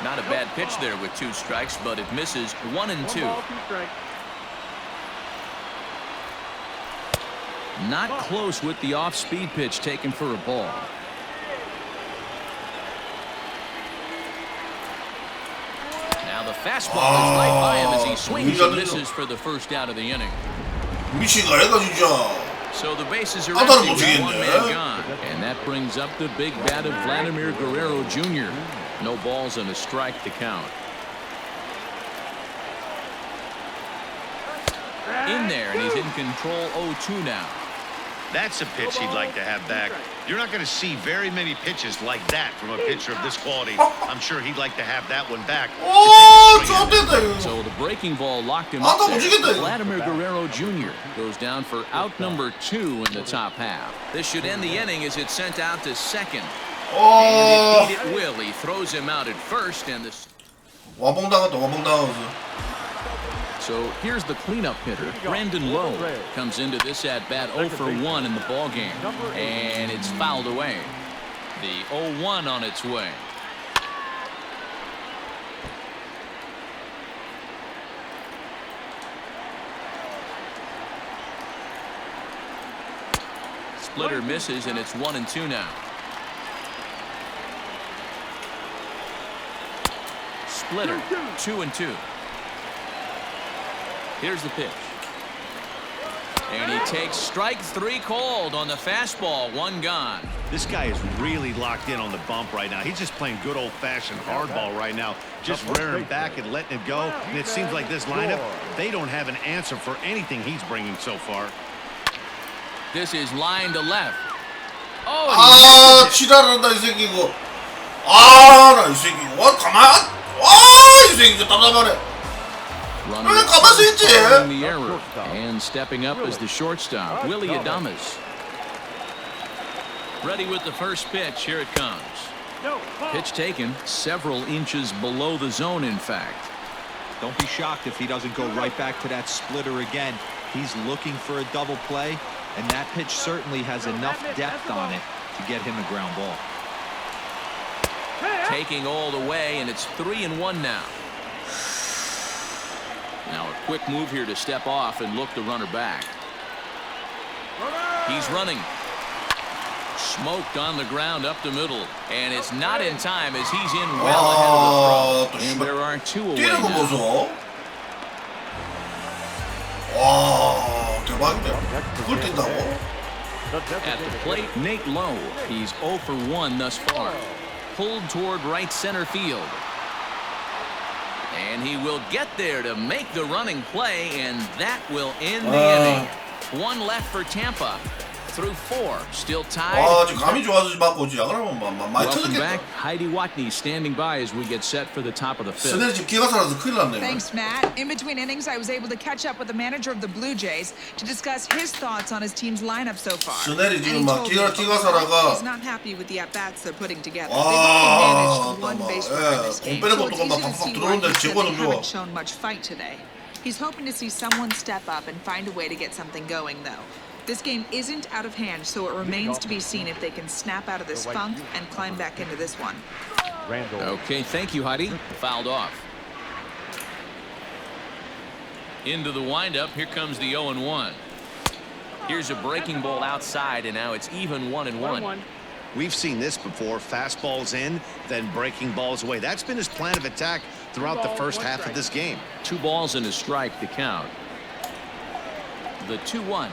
Not a bad pitch there with 2 strikes, but it misses. 1-2. Not close with the off-speed pitch taken for a ball. Now the fastball is right by him as he swings and misses for the first out of the inning. So the bases are empty with 1 man gone. And that brings up the big bat of Vladimir Guerrero Jr. No balls and a strike to count. In there, and he's in control 0-2 now. That's a pitch he'd like to have back. You're not going to see very many pitches like that from a pitcher of this quality. I'm sure he'd like to have that one back. So the breaking ball locked him up there. Vladimir Guerrero Jr. goes down for out number 2 in the top half. This should end the inning as it's sent out to second. And it will. He throws him out at first, and this. So here's the cleanup hitter, Brandon Lowe, comes into this at-bat 0 for 1 in the ballgame, and it's fouled away. The 0-1 on its way. Splitter misses, and it's 1-2 now. Splitter, 2-2. Here's the pitch. And he takes strike 3 called on the fastball. 1 gone. This guy is really locked in on the bump right now. He's just playing good old-fashioned hardball right now. Just rearing back and letting it go. And it seems like this lineup, they don't have an answer for anything he's bringing so far. This is line to left. 지랄한다 이 새끼 이거. 나 이 새끼 이거 가만. 이 새끼 이거 답답하네. The error. And stepping up as the shortstop, Willie Adames. Ready with the first pitch. Here it comes. Pitch taken several inches below the zone, in fact. Don't be shocked if he doesn't go right back to that splitter again. He's looking for a double play, and that pitch certainly has enough depth on it to get him a ground ball. Taking all the way, and it's 3-1 now. Now a quick move here to step off and look the runner back. He's running. Smoked on the ground up the middle, and it's not in time as he's in well ahead of the throw. And there are 2 away now. 와, 대박이다. 그걸 뛴다고? At the plate, Nate Lowe. He's 0 for 1 thus far. Pulled toward right center field. And he will get there to make the running play, and that will end the inning. One left for Tampa. Through 4, still tied. 와, 지금 감이 좋아서 맞고 오지. 그러면 많이 Welcome 터졌겠다. back. Heidi Watney standing by as we get set for the top of the 5th. 스네리 지금 기가 살아서 큰일 났네. Thanks, Matt. In between innings, I was able to catch up with the manager of the Blue Jays to discuss his thoughts on his team's lineup so far. 스네리 And 지금 he 막 told me 기가 살아가. he's not happy with the at-bats they're putting together. 아, They've only managed one 막, base 예, runner in this game, 공 빼는 so 것도 it's 막 easy to 팍팍 see why 들어오는데 he said 제거는 they 좋아. haven't shown much fight today. He's hoping to see someone step up and find a way to get something going, though. This game isn't out of hand, so it remains to be seen if they can snap out of this funk and climb back into this one. Okay, thank you, Heidi. Fouled off. Into the windup, here comes the 0-1. Here's a breaking ball outside, and now it's even 1-1. We've seen this before. Fastballs in, then breaking balls away. That's been his plan of attack throughout the first half of this game. 2 balls and a strike to count. The 2-1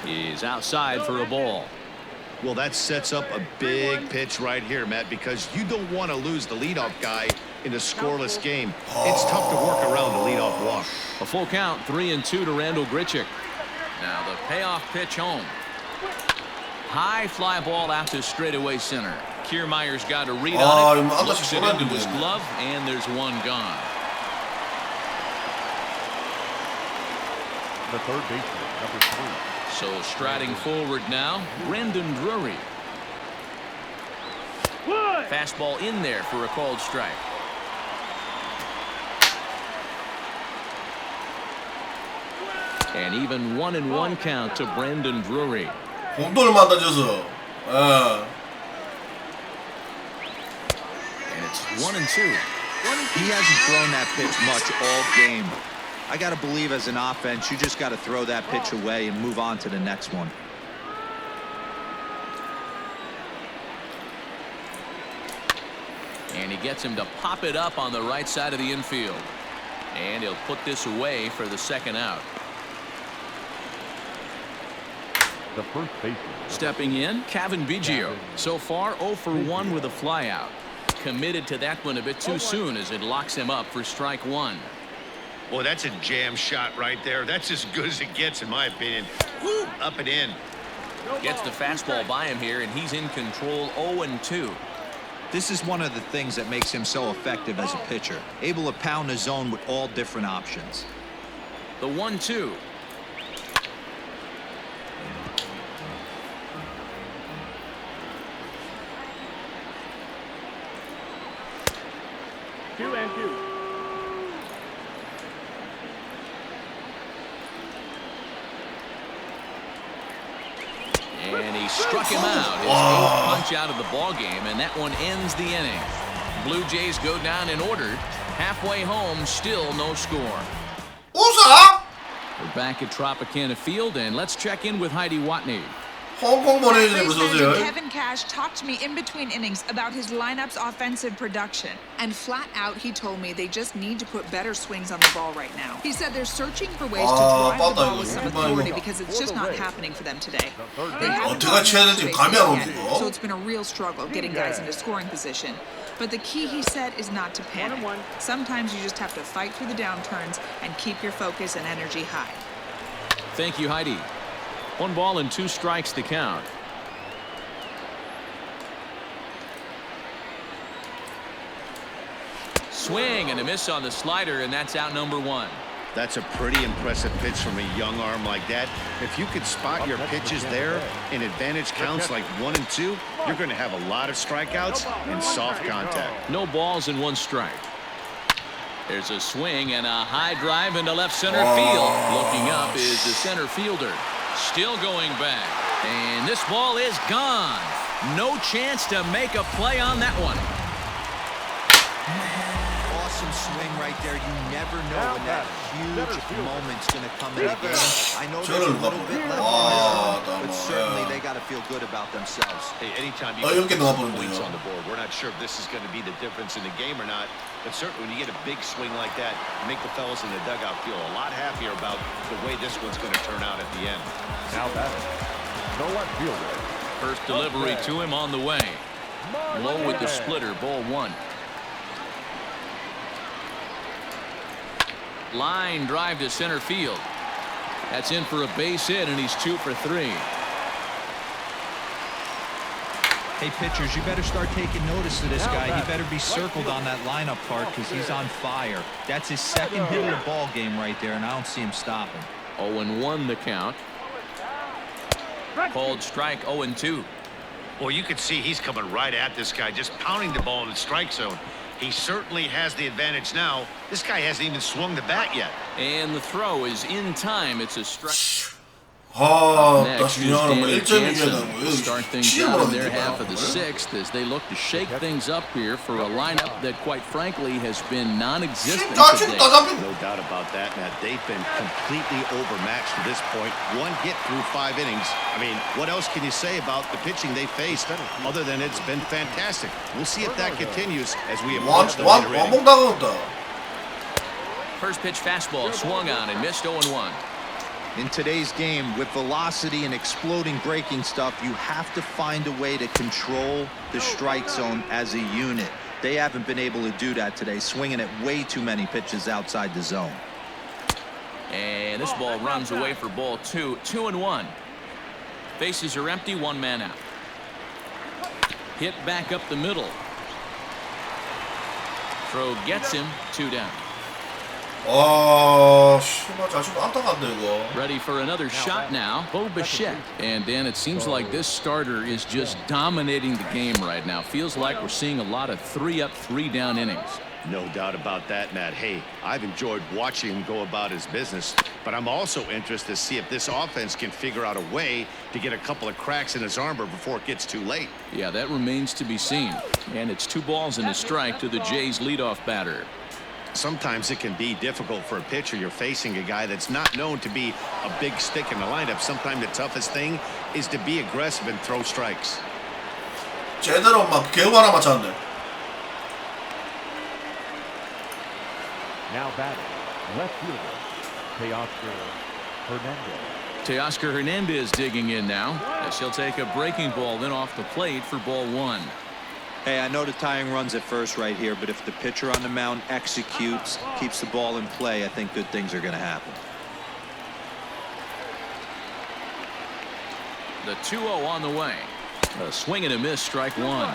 is outside for a ball. Well, that sets up a big pitch right here, Matt, because you don't want to lose the leadoff guy in a scoreless game. It's tough to work around a leadoff walk. A full count, 3-2 to Randall Grichuk. Now the payoff pitch home. High fly ball out to straightaway center. Kiermaier's got a read on it, looks it into his glove, and there's one gone. The third baseman, number 3. So striding forward now, Brendan Drury. Fastball in there for a called strike. And even 1-1 count to Brendan Drury. 공돌을 만들어줘서. And it's 1-2. He hasn't thrown that pitch much all game. I got to believe as an offense, you just got to throw that pitch away and move on to the next one. And he gets him to pop it up on the right side of the infield. And he'll put this away for the second out. The first baseman. Stepping in, Kevin Biggio. So far, 0 for 1 with a flyout. Committed to that one a bit too soon as it locks him up for strike 1. Boy, that's a jam shot right there. That's as good as it gets, in my opinion. Woo, up and in. Gets the fastball by him here, and he's in control 0-2. This is one of the things that makes him so effective as a pitcher, able to pound the zone with all different options. The 1-2. Two and two. And he struck him out. His 8th punch out of the ball game, and that one ends the inning. Blue Jays go down in order. Halfway home, still no score. 우사? We're back at Tropicana Field, and let's check in with Heidi Watney. 홍콩 보내주세요. Rays 어서 manager 오세요. Kevin Cash talked to me in between innings about his lineup's offensive production. And flat out, he told me they just need to put better swings on the ball right now. He said they're searching for ways to drive the ball with some authority because it's just not happening for them today. They haven't 어떻게 쳐야 될지 감이 안 오는 yet, 거. so it's been a real struggle getting guys into scoring position. But the key, he said, is not to panic. Sometimes you just have to fight through the downturns and keep your focus and energy high. Thank you, Heidi. 1 ball and 2 strikes to count. Swing and a miss on the slider, and that's out number 1. That's a pretty impressive pitch from a young arm like that. If you could spot your pitches there in advantage counts like 1 and 2, you're going to have a lot of strikeouts and soft contact. No balls and 1 strike. There's a swing and a high drive into left center field. Looking up is the center fielder. Still going back. And this ball is gone. No chance to make a play on that one. Awesome swing right there. You never know when that huge moment's going to come in a game. I know there's a little bit left on this one, but certainly they got to feel good about themselves. Hey, anytime you 이렇게 get 나와버렸네요. points on the board, we're not sure if this is going to be the difference in the game or not, but certainly when you get a big swing like that, make the fellas in the dugout feel a lot happier about the way this one's going to turn out at the end. Now batting, the left fielder. First delivery to him on the way. Low with the splitter, ball 1. Line drive to center field. That's in for a base hit, and he's 2 for 3. Hey, pitchers, you better start taking notice of this guy. He better be circled on that lineup card because he's on fire. That's his second hit of the ball game right there, and I don't see him stopping. 0-1 the count. Called strike 0-2. Well, you can see he's coming right at this guy, just pounding the ball in the strike zone. He certainly has the advantage now. This guy hasn't even swung the bat yet. And the throw is in time. It's a strike. 나 Next is 중요한 건 Danny 1점 Jansen 이겨야 to start things 되는 out in 거야. their half of the 6th as they look to shake things up here for a lineup that, quite frankly, has been non-existent today. No doubt about that, Matt. They've been completely overmatched to this point. One hit through 5 innings. I mean, what else can you say about the pitching they faced other than it's been fantastic? We'll see if that continues as we approach the later innings. 왕봉 당했다. First pitch fastball swung on and missed 0-1. In today's game, with velocity and exploding breaking stuff, you have to find a way to control the strike zone as a unit. They haven't been able to do that today, swinging at way too many pitches outside the zone. And this ball runs away for ball 2. 2-1. Bases are empty, 1 man out. Hit back up the middle. Throw gets him, 2 down. 씨발 자식 안타깝네 이거. Ready for another shot now, Bo Bichette. And Dan, it seems like this starter is just dominating the game right now. Feels like we're seeing a lot of 3-up, 3-down innings. No doubt about that, Matt. Hey, I've enjoyed watching him go about his business, but I'm also interested to see if this offense can figure out a way to get a couple of cracks in his armor before it gets too late. Yeah, that remains to be seen. And it's 2 balls and a strike to the Jays' leadoff batter. Sometimes it can be difficult for a pitcher. You're facing a guy that's not known to be a big stick in the lineup. Sometimes the toughest thing is to be aggressive and throw strikes. 제대로 막 개우 하나 맞췄네. Now batting, left fielder, Teoscar Hernandez. Teoscar Hernandez digging in now as he'll take a breaking ball then off the plate for ball 1. Hey, I know the tying run's at first right here, but if the pitcher on the mound executes, keeps the ball in play, I think good things are going to happen. The 2-0 on the way. A swing and a miss, strike 1.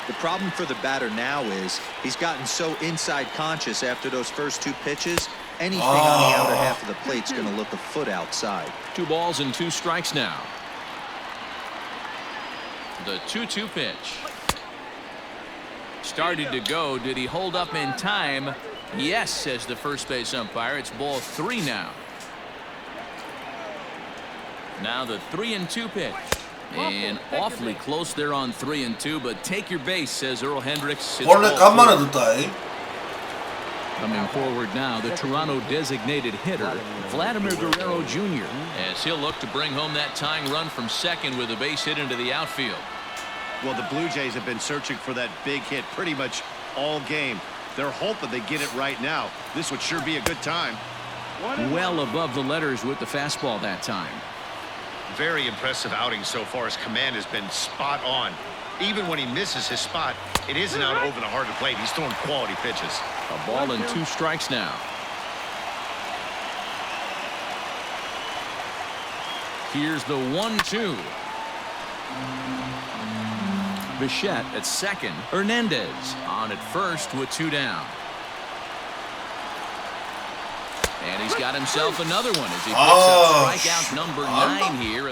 The problem for the batter now is he's gotten so inside conscious after those first 2 pitches, anything on the outer half of the plate's going to look a foot outside. 2 balls and 2 strikes now. The 2-2 pitch. Started to go. Did he hold up in time? Yes, says the first base umpire. It's ball 3 now. Now the 3-2 pitch. And awfully close there on 3-2, but take your base, says Earl Hendricks. It's 원래 ball 간만에 4. 듣다. Coming forward now, the Toronto designated hitter, Vladimir Guerrero Jr., as he'll look to bring home that tying run from second with a base hit into the outfield. Well, the Blue Jays have been searching for that big hit pretty much all game. They're hoping they get it right now. This would sure be a good time. Well above the letters with the fastball that time. Very impressive outing so far. His command has been spot on. Even when he misses his spot, it isn't out over the heart of the plate. He's throwing quality pitches. A ball and 2 strikes now. Here's the 1-2. Bichette at second. Hernandez on at first with 2 down. And he's got himself another one as he picks up strikeout number 9 here.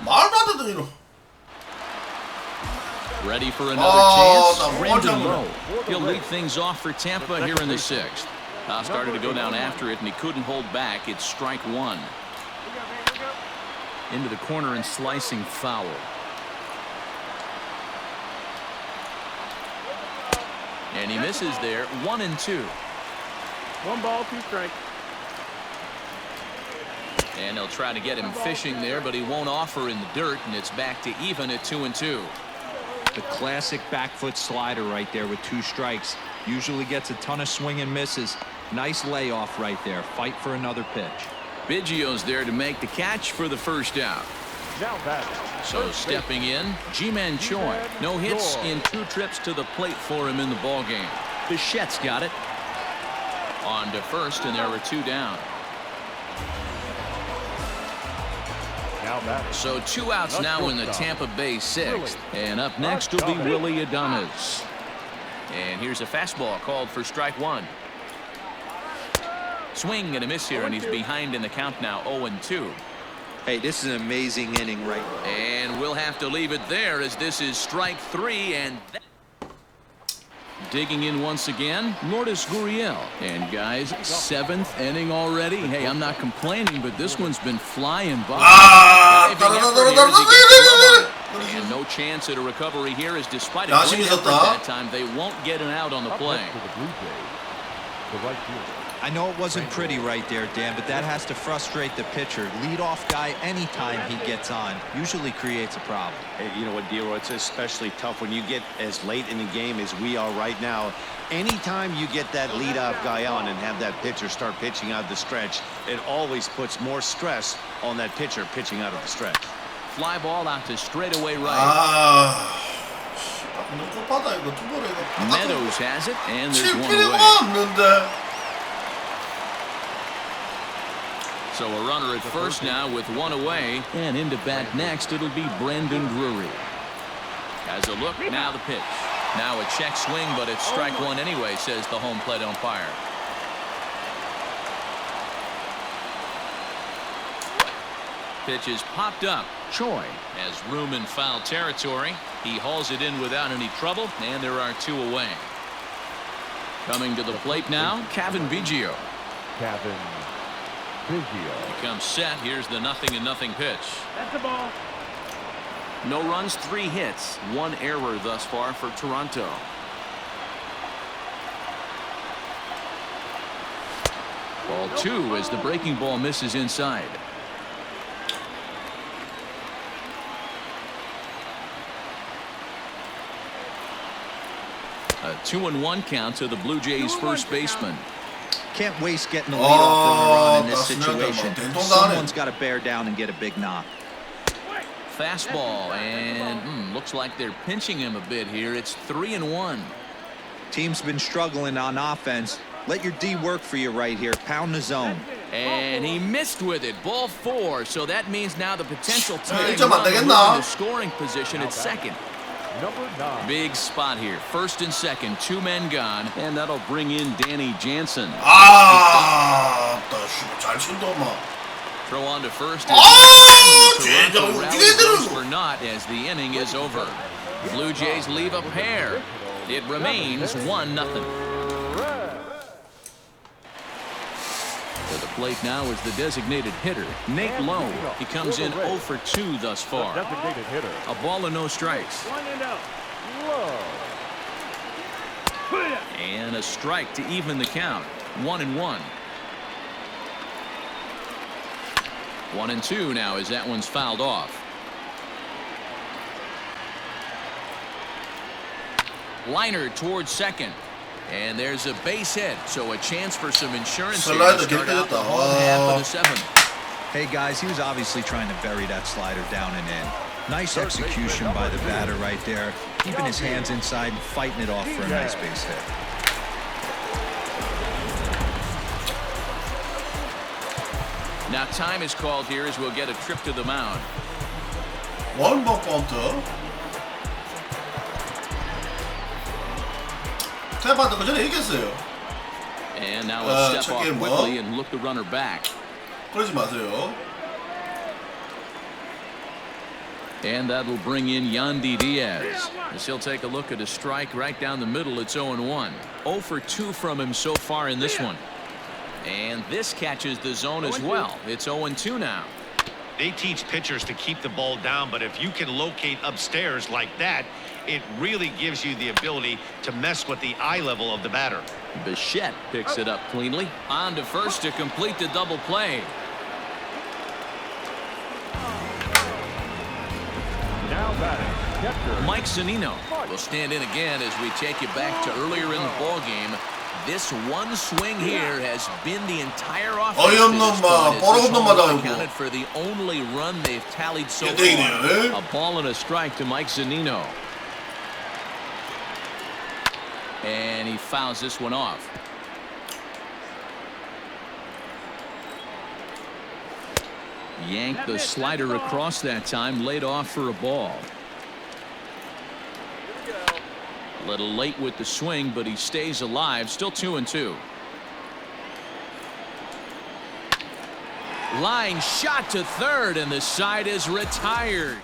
Ready for another chance. Brandon Lowe. He'll lead things off for Tampa here in the 6th. Started to go down after it, and he couldn't hold back. It's strike 1. Into the corner and slicing foul. And he misses there. 1-2. 1 ball, 2 strikes. And they'll try to get him fishing there, but he won't offer in the dirt, and it's back to even at 2-2. The classic back foot slider right there with 2 strikes. Usually gets a ton of swing and misses. Nice layoff right there. Fight for another pitch. Biggio's there to make the catch for the first out. Now batting. So stepping in, Ji-Man Choi. No hits in 2 trips to the plate for him in the ballgame. Bichette's got it. On to first, and there were 2 down. Now batting. So 2 outs now in the Tampa Bay 6th. And up next will be Willie Adames. And here's a fastball called for strike 1. Swing and a miss here, and he's behind in the count now, 0-2. Hey, this is an amazing inning right now. And we'll have to leave it there as this is strike 3. And digging in once again, Lourdes Gurriel. And guys, 7th inning already. Hey, I'm not complaining, but this one's been flying by. And no chance at a recovery here, as despite a great effort that time, they won't get an out on the play. I know it wasn't pretty right there, Dan, but that has to frustrate the pitcher. Leadoff guy, anytime he gets on, usually creates a problem. Hey, you know what, Dero, it's especially tough when you get as late in the game as we are right now. Anytime you get that leadoff guy on and have that pitcher start pitching out the stretch, it always puts more stress on that pitcher pitching out of the stretch. Fly ball out to straightaway right. Meadows has it, and there's 1 away. So a runner at first now with 1 away, and into bat next it'll be Brandon Drury. Has a look, now the pitch. Now a check swing, but it's strike 1 anyway, says the home plate umpire. Pitch is popped up. Choi has room in foul territory. He hauls it in without any trouble, and there are 2 away. Coming to the plate now, Cavan Biggio. Cavan Biggio. He comes set. Here's the 0-0 pitch. That's the ball. No runs, 3 hits, 1 error thus far for Toronto. Ball 2 as the breaking ball misses inside. A 2-1 count to the Blue Jays first baseman. Can't waste getting the leadoff runner on in this situation. Someone's got to bear down and get a big knock. Fastball, and looks like they're pinching him a bit here. It's 3-1. Team's been struggling on offense. Let your D work for you right here. Pound the zone. And he missed with it. Ball 4. So that means now the potential tying 좀 안 run 되겠나? in the scoring position at second. Number 9. Big spot here. First and second, 2 men gone, and that'll bring in Danny Jansen. 잘 친다, Throw on to first. 쟤들 For not as the inning is over. Blue Jays leave a pair. It remains 1-0. To the plate now is the designated hitter, Nate Lowe. He comes in 0 for 2 thus far. Designated hitter. A ball and no strikes. 1-0. And a strike to even the count. 1-1. 1-2 now as that one's fouled off. Liner towards second. And there's a base hit, so a chance for some insurance here to start out the home half of the 7th. Hey guys, he was obviously trying to bury that slider down and in. Nice execution by the batter right there, keeping his hands inside and fighting it off for a nice base hit. Now time is called here as we'll get a trip to the mound. 원번 카운트. 태반도 그 전에 이겼어요. And now a step off check in, quickly and look the runner back. 그러지 마세요. And that'll bring in Yandy Diaz. As he'll take a look at a strike right down the middle. It's 0-1. 0 for 2 from him so far in this one. And this catches the zone as well. It's 0-2 now. They teach pitchers to keep the ball down, but if you can locate upstairs like that, it really gives you the ability to mess with the eye level of the batter. Bichette picks it up cleanly. On to first to complete the double play. batting, catcher. Mike Zunino will stand in again as we take you back to earlier in the ball game. This one swing here has been the entire offense. Accounted for the only run they've tallied so far. A ball and a strike to Mike Zunino. And he fouls this one off. Yanked the slider across that time, laid off for a ball. A little late with the swing, but he stays alive. Still 2-2. Line shot to third, and the side is retired.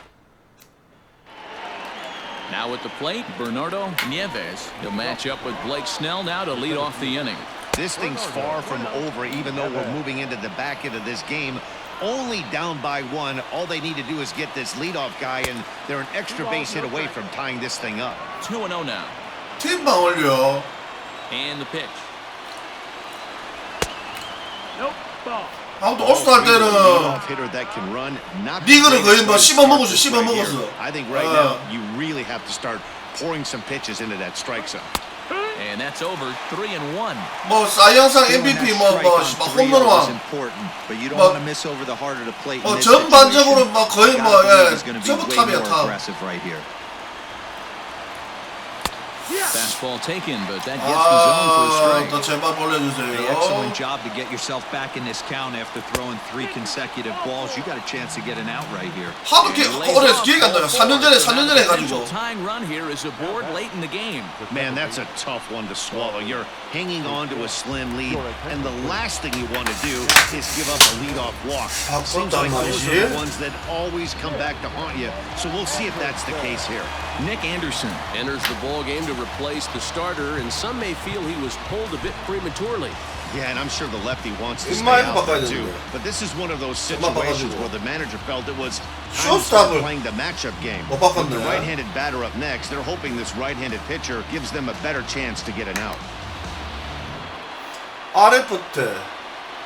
Now at the plate, Bernardo Nieves. He'll match up with Blake Snell now to lead off the inning. This thing's far from over, even though we're moving into the back end of this game. Only down by one. All they need to do is get this leadoff guy, and they're an extra base hit away from tying this thing up. 2-0 now. 팀방 올려. And the pitch. Nope, ball. 아무튼 올스타 할 때는 리그를 거의 뭐 씹어먹었어. I think right now you really have to start pouring some pitches into that strike zone. And that's over. 3-1. 뭐 사이영상 MVP 뭐 홈런왕. 뭐 전반적으로 막 거의 뭐 전부 탑이야 탑. Fastball taken, but that gets the zone for a strike. 더 제발 보내주세요. Excellent job to get yourself back in this count after throwing 3 consecutive balls. You got a chance to get an out right here. 하도 올해 기회가 안 나요. 4년 전에 해가지고. Tying run here is aboard late in the game. Man, that's a tough one to swallow. You're hanging on to a slim lead, and the last thing you want to do is give up a leadoff walk. Seems like those are the ones that always come back to haunt you. So we'll see if that's the case here. Nick Anderson enters the ball game to replace the starter, and some may feel he was pulled a bit prematurely. Yeah, and I'm sure the lefty wants to stay out there too. But this is one of those situations where the manager felt it was time to start playing the matchup game. With the right-handed batter up next, they're hoping this right-handed pitcher gives them a better chance to get an out. 아래부터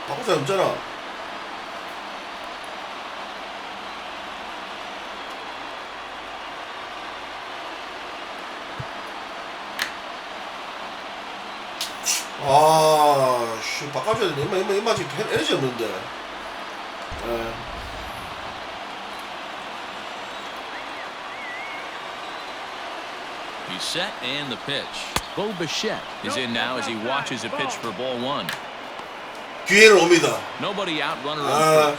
바꾸자 없잖아. 씨, 바꿔줘야 돼. 이마 지금 에너지 없는데. He's set and the pitch. Bo Bichette is in now as he watches a pitch for ball 1. 기회는 옵니다. Nobody out, runner on first.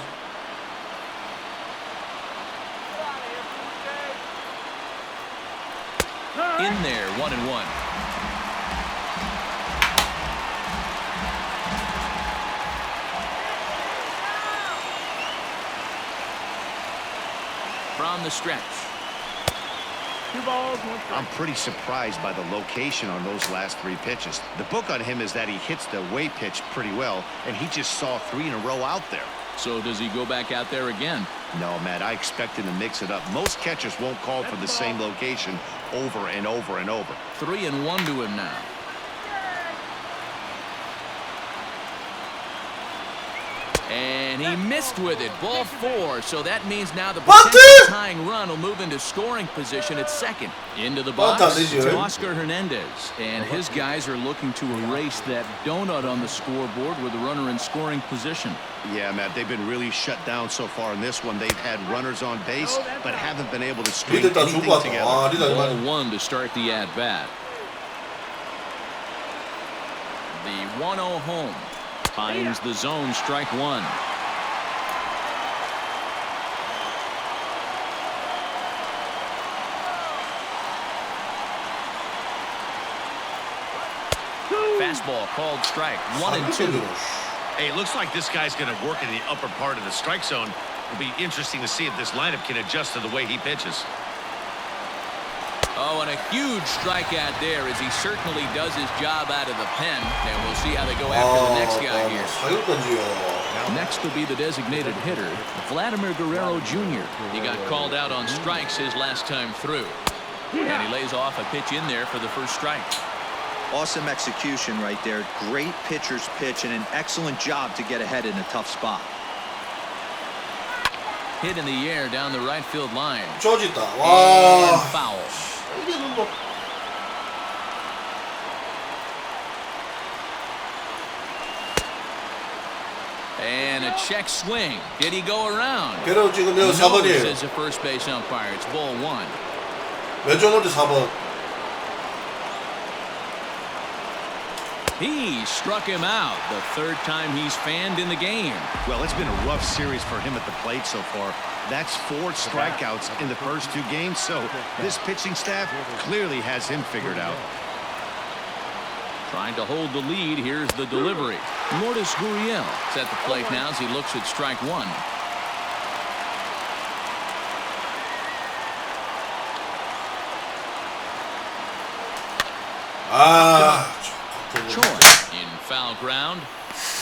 In there, 1-1. From the stretch. 2 balls, 1 strike. I'm pretty surprised by the location on those last 3 pitches. The book on him is that he hits the way pitch pretty well, and he just saw 3 in a row out there. So does he go back out there again? No, Matt, I expect him to mix it up. Most catchers won't call for the same location over and over and over. 3-1 to him now. And he missed with it. Ball 4. So that means now the potential tying run will move into scoring position at second. Into the box to Oscar Hernandez. And his guys are looking to erase that donut on the scoreboard with a runner in scoring position. Yeah, Matt, they've been really shut down so far in this one. They've had runners on base, but haven't been able to string anything together. Ball 1 to start the at-bat. The 1-0 home. Finds the zone, strike 1. Fastball called strike. 1-2. Hey, it looks like this guy's going to work in the upper part of the strike zone. It'll be interesting to see if this lineup can adjust to the way he pitches. Oh, and a huge strikeout there as he certainly does his job out of the pen. And we'll see how they go after the next guy here. Next will be the designated hitter, Vladimir Guerrero Jr. He got called out on strikes his last time through. And he lays off a pitch in there for the first strike. Awesome execution right there. Great pitcher's pitch and an excellent job to get ahead in a tough spot. hit in the air down the right field line. 좋아졌다. And 와. foul. 이게 뭐. And a check swing. Did he go around? 걔는 지금 여기 No, 4번이에요. says the first base umpire. It's ball one. 왼쪽 놓을 때 4번. He struck him out. The third time he's fanned in the game. Well, it's been a rough series for him at the plate so far. That's 4 strikeouts in the first 2 games, so this pitching staff clearly has him figured out. Trying to hold the lead. Here's the delivery. Lourdes Gurriel is at the plate now as he looks at strike one. 아. Choi in foul ground.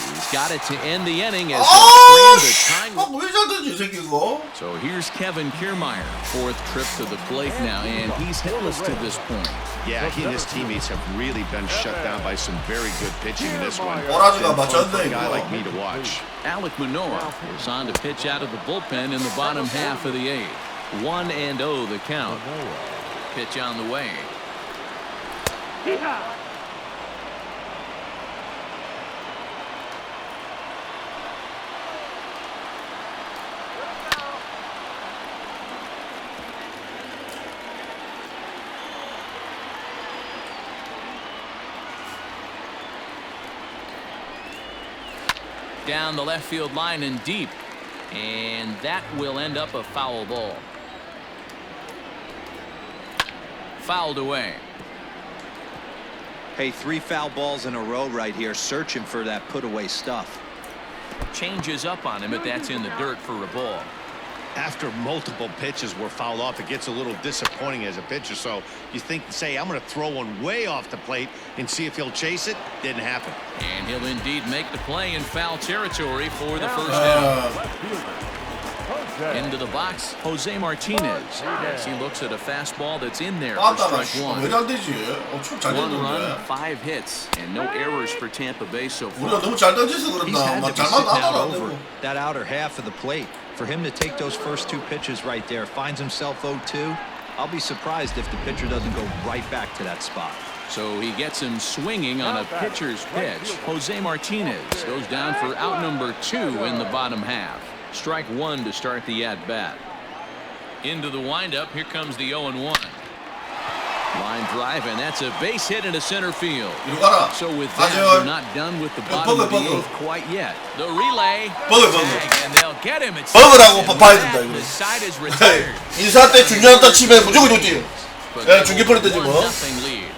He's got it to end the inning as 아, 왜 잡든지 이 새끼 이거. So here's Kevin Kiermaier, 4th trip to the plate now, and he's hitless to this point. Yeah, he and his teammates have really been shut down by some very good pitching in this one. 호라지가 Been fun for 맞췄네 a guy 이거. like me to watch. Alec Manoah is on to pitch out of the bullpen in the bottom half of the 8th. 1-0 the count. Pitch on the way. Down the left field line and deep, and that will end up a foul ball. Fouled away. Hey, 3 foul balls in a row right here, searching for that put away stuff. Changes up on him, but that's in the dirt for a ball. After multiple pitches were fouled off, it gets a little disappointing as a pitcher. So you think, say, I'm going to throw one way off the plate and see if he'll chase it. Didn't happen. And he'll indeed make the play in foul territory for the first down. Into the box, Jose Martinez, as he looks at a fastball that's in there for 빠따가 strike one. 왜안 되지? 엄청 잘 1 run, 던졌는데. 5 hits, and no errors for Tampa Bay so far. 우리가 너무 잘 던져서 He's 그런다. had to 막 be 잘만 sitting out 나더라. over that outer half of the plate. For him to take those first 2 pitches right there, finds himself 0-2. I'll be surprised if the pitcher doesn't go right back to that spot. So he gets him swinging on a pitcher's pitch. Jose Martinez goes down for out number 2 in the bottom half. Strike 1 to start the at-bat. Into the windup, here comes the 0-1. Line drive, and that's a base hit into center field. 이리 가라. So with that, 가죠. we're not done with the bottom of the 8th quite yet. The relay, 버그. tag, and they'll get him. It's 버그라고 봐야 된다 이거. the side is retired. 인사 때 중요하다 치면 무조건 이렇게. But 야, 중계poli 때지 뭐. 1-0 lead.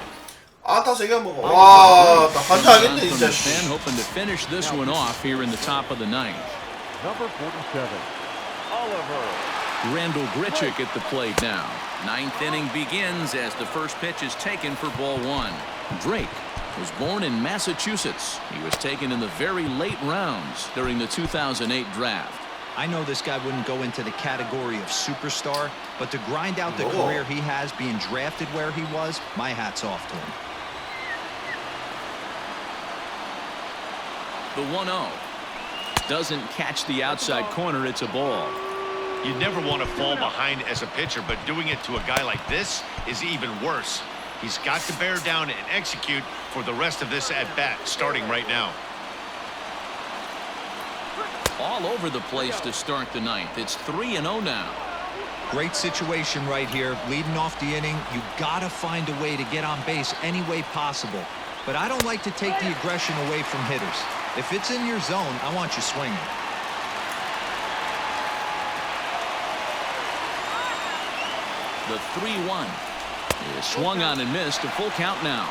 아따 세게 먹어. 와, 나 환장하겠네 From 진짜. the pen, hoping to finish this one off here in the top of the 9th. Number 47, Oliver. Randall Grichuk at the plate now. 9th inning begins as the first pitch is taken for ball 1. Drake was born in Massachusetts. He was taken in the very late rounds during the 2008 draft. I know this guy wouldn't go into the category of superstar, but to grind out the career he has being drafted where he was, my hat's off to him. The 1-0 doesn't catch the outside corner. It's a ball. You never want to fall behind as a pitcher, but doing it to a guy like this is even worse. He's got to bear down and execute for the rest of this at-bat, starting right now. All over the place to start the 9th. It's 3-0 now. Great situation right here. Leading off the inning, you gotta find a way to get on base any way possible. But I don't like to take the aggression away from hitters. If it's in your zone, I want you swinging. The 3-1 is swung on and missed. A full count now.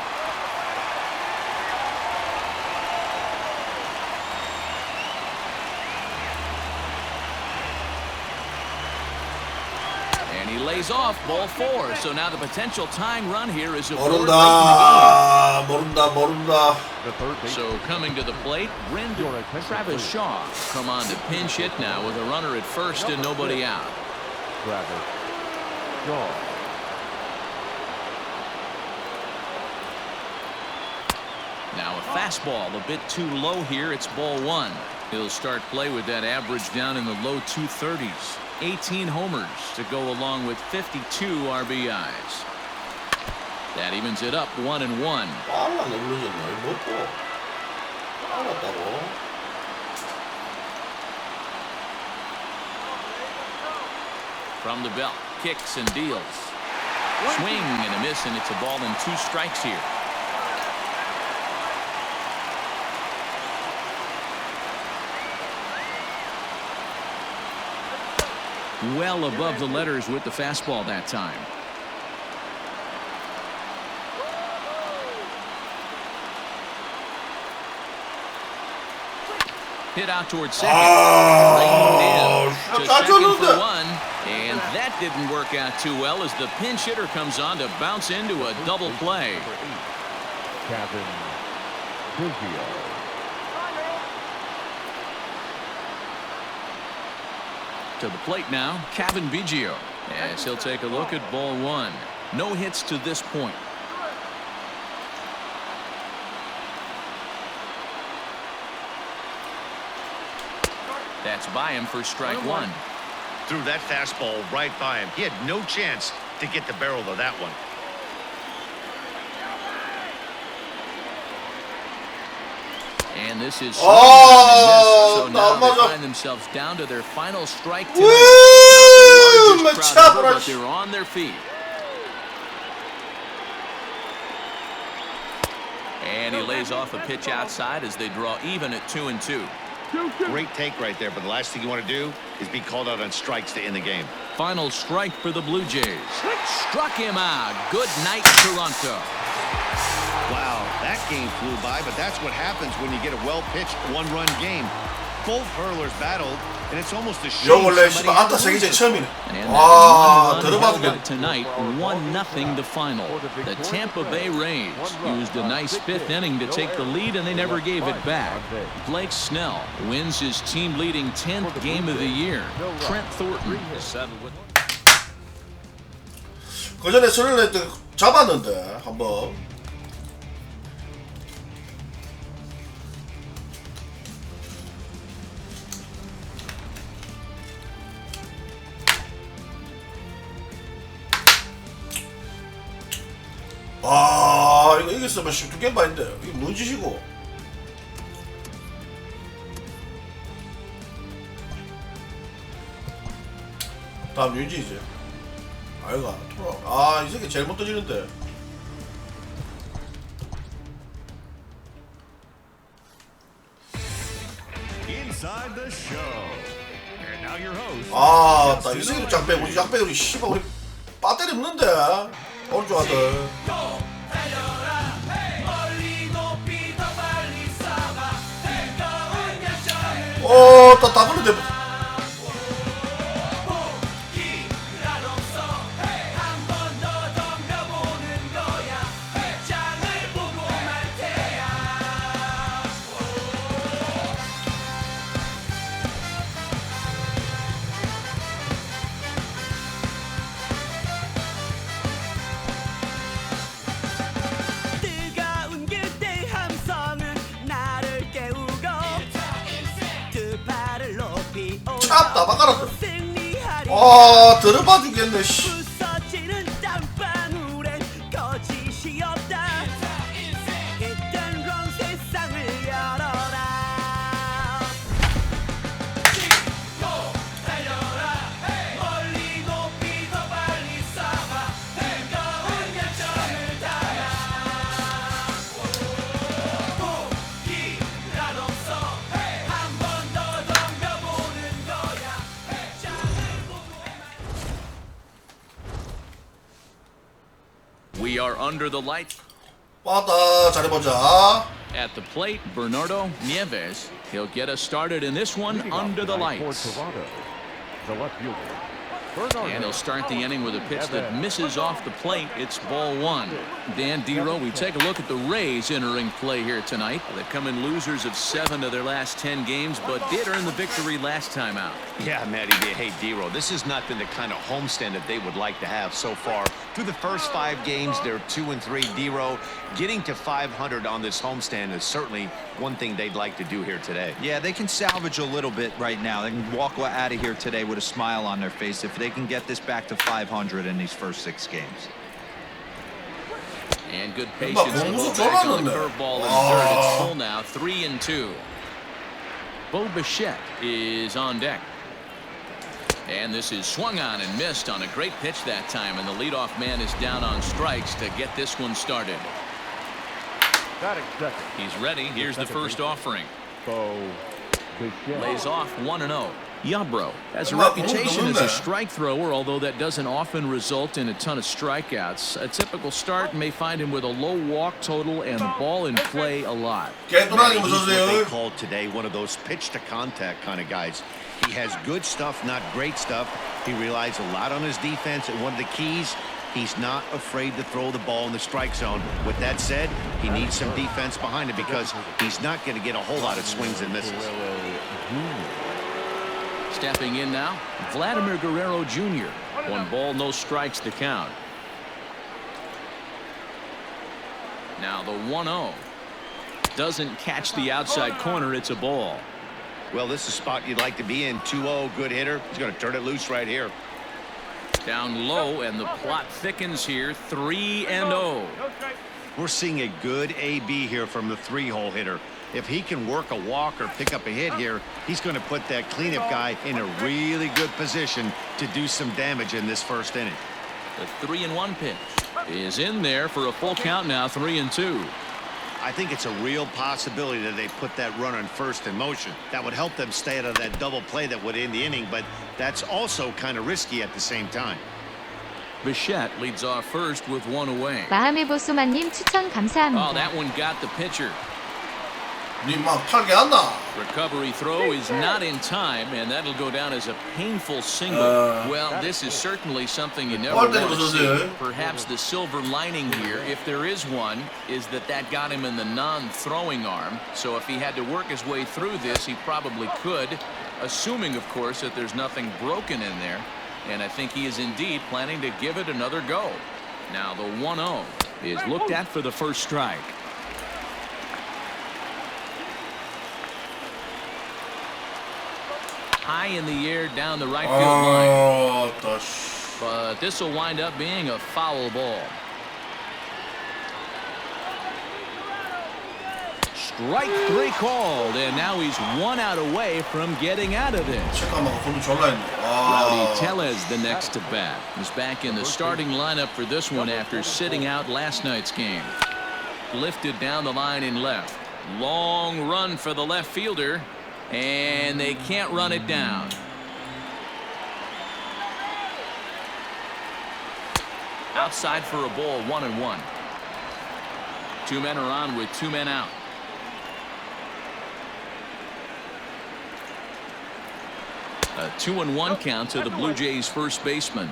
And he lays off ball 4. So now the potential tying run here is aboard late in the 모른다. The third game. base. So coming to the plate, Travis Shaw come on to pinch hit now with a runner at first and nobody out. Travis Shaw. Now a fastball a bit too low here. It's ball 1. He'll start play with that average down in the low 230s. 18 homers to go along with 52 RBIs. That evens it up 1-1. 빨라 눌러졌나? 뭐고? 빨랐다고? From the belt, kicks and deals. Swing and a miss, and it's a ball and 2 strikes here. Well above the letters with the fastball that time. Hit out towards second. Reined in to second for 1. And that didn't work out too well as the pinch hitter comes on to bounce into a double play. Kevin Biggio. To the plate now, Kevin Biggio, as he'll take a look at ball 1. No hits to this point. That's by him for strike 1. Threw that fastball right by him. He had no chance to get the barrel of that one. And this is Oh, so now they 맞아. find themselves down to their final strike Woo! tonight. Not the largest crowd ever, 맞아. but they're on their feet. And he lays off a pitch outside as they draw even at 2-2. Great take right there, but the last thing you want to do is be called out on strikes to end the game. Final strike for the Blue Jays. Struck him out. Good night, Toronto. Wow, that game flew by, but that's what happens when you get a well-pitched one-run game. Both hurlers battled, and it's almost a shame. 요 원래 씨발 안타 3개째 처음이네. And 와, that 들어봐도 tonight, 1-0 the final. The Tampa Bay Rays used a nice 5th inning to take the lead, and they never gave it back. Blake Snell wins his team-leading 10th game of the year. Trent Thornton is settled with. 그 전에 스릴레 때 잡았는데 한번. 아, 이거 이겼으면 12게임 반인데 이게 뭔 짓이고. 다음 윤지 이제. 아이가 돌아. 아, 이 새끼 제일 못 떠지는데. Inside the show. And now your host. 아, 나 이 새끼도 짝배 우리 짝배 우리 씨발 우리 배터리 없는데. 오른쪽 아들. 다 그런데. 다 바꿔놨어. 아, 들어봐 주겠네, 씨. We are under the lights. 왔다, 잘해보자. At the plate, Bernardo Nieves. He'll get us started in this one under the lights. Toronto, the left fielder, And he'll start the inning with a pitch that misses off the plate. It's ball one. Dan Dero, we take a look at the Rays entering play here tonight. They come in losers of 7 of their last 10 games, but did earn the victory last time out. Yeah, Matty, hey, Dero, this has not been the kind of homestand that they would like to have so far. Through the first 5 games, they're 2-3. Dero, getting to 500 on this homestand is certainly one thing they'd like to do here today. Yeah, they can salvage a little bit right now. They can walk out of here today with a smile on their face if they can get this back to 500 in these first 6 games. And good patience back on the curveball in the third. It's full now, 3-2. Bo Bichette is on deck. And this is swung on and missed on a great pitch that time, and the leadoff man is down on strikes to get this one started. He's ready. Here's the first offering. Lays off 1-0. Yabro has a reputation as a strike thrower, although that doesn't often result in a ton of strikeouts. A typical start may find him with a low walk total and the ball in play a lot. He's what they called today one of those pitch to contact kind of guys. He has good stuff, not great stuff. He relies a lot on his defense, and one of the keys, he's not afraid to throw the ball in the strike zone. With that said, he needs some defense behind him because he's not going to get a whole lot of swings and misses. Stepping in now, Vladimir Guerrero Jr. 1 ball, no strikes to count. Now the 1-0 doesn't catch the outside corner. It's a ball. Well, this is a spot you'd like to be in. 2-0, good hitter. He's going to turn it loose right here. Down low, and the plot thickens here. 3-0. We're seeing a good AB here from the 3-hole hitter. If he can work a walk or pick up a hit here, he's going to put that cleanup guy in a really good position to do some damage in this first inning. The 3-1 pitch is in there for a full count now. 3-2. I think it's a real possibility that they put that runner in first in motion. That would help them stay out of that double play that would end the inning, but that's also kind of risky at the same time. Bichette leads off first with 1 away. 마음의 보소마님 추천 감사합니다. Oh, that one got the pitcher. 한다. Recovery throw is not in time, and that'll go down as a painful single. Well, this is certainly something you never want to see. Perhaps the silver lining here, if there is one, is that got him in the non-throwing arm. So if he had to work his way through this, he probably could, assuming, of course, that there's nothing broken in there. And I think he is indeed planning to give it another go. Now the 1-0 is looked at for the first strike. High in the air down the right field line. But this will wind up being a foul ball. Strike 3 called, and now he's 1 out away from getting out of this. Rowdy Tellez the next to bat. He's back in the starting lineup for this one after sitting out last night's game. Lifted down the line in left. Long run for the left fielder. And they can't run it down. Outside for a ball, 1-1. 2 men are on with 2 men out. A 2-1 count to the Blue Jays first baseman.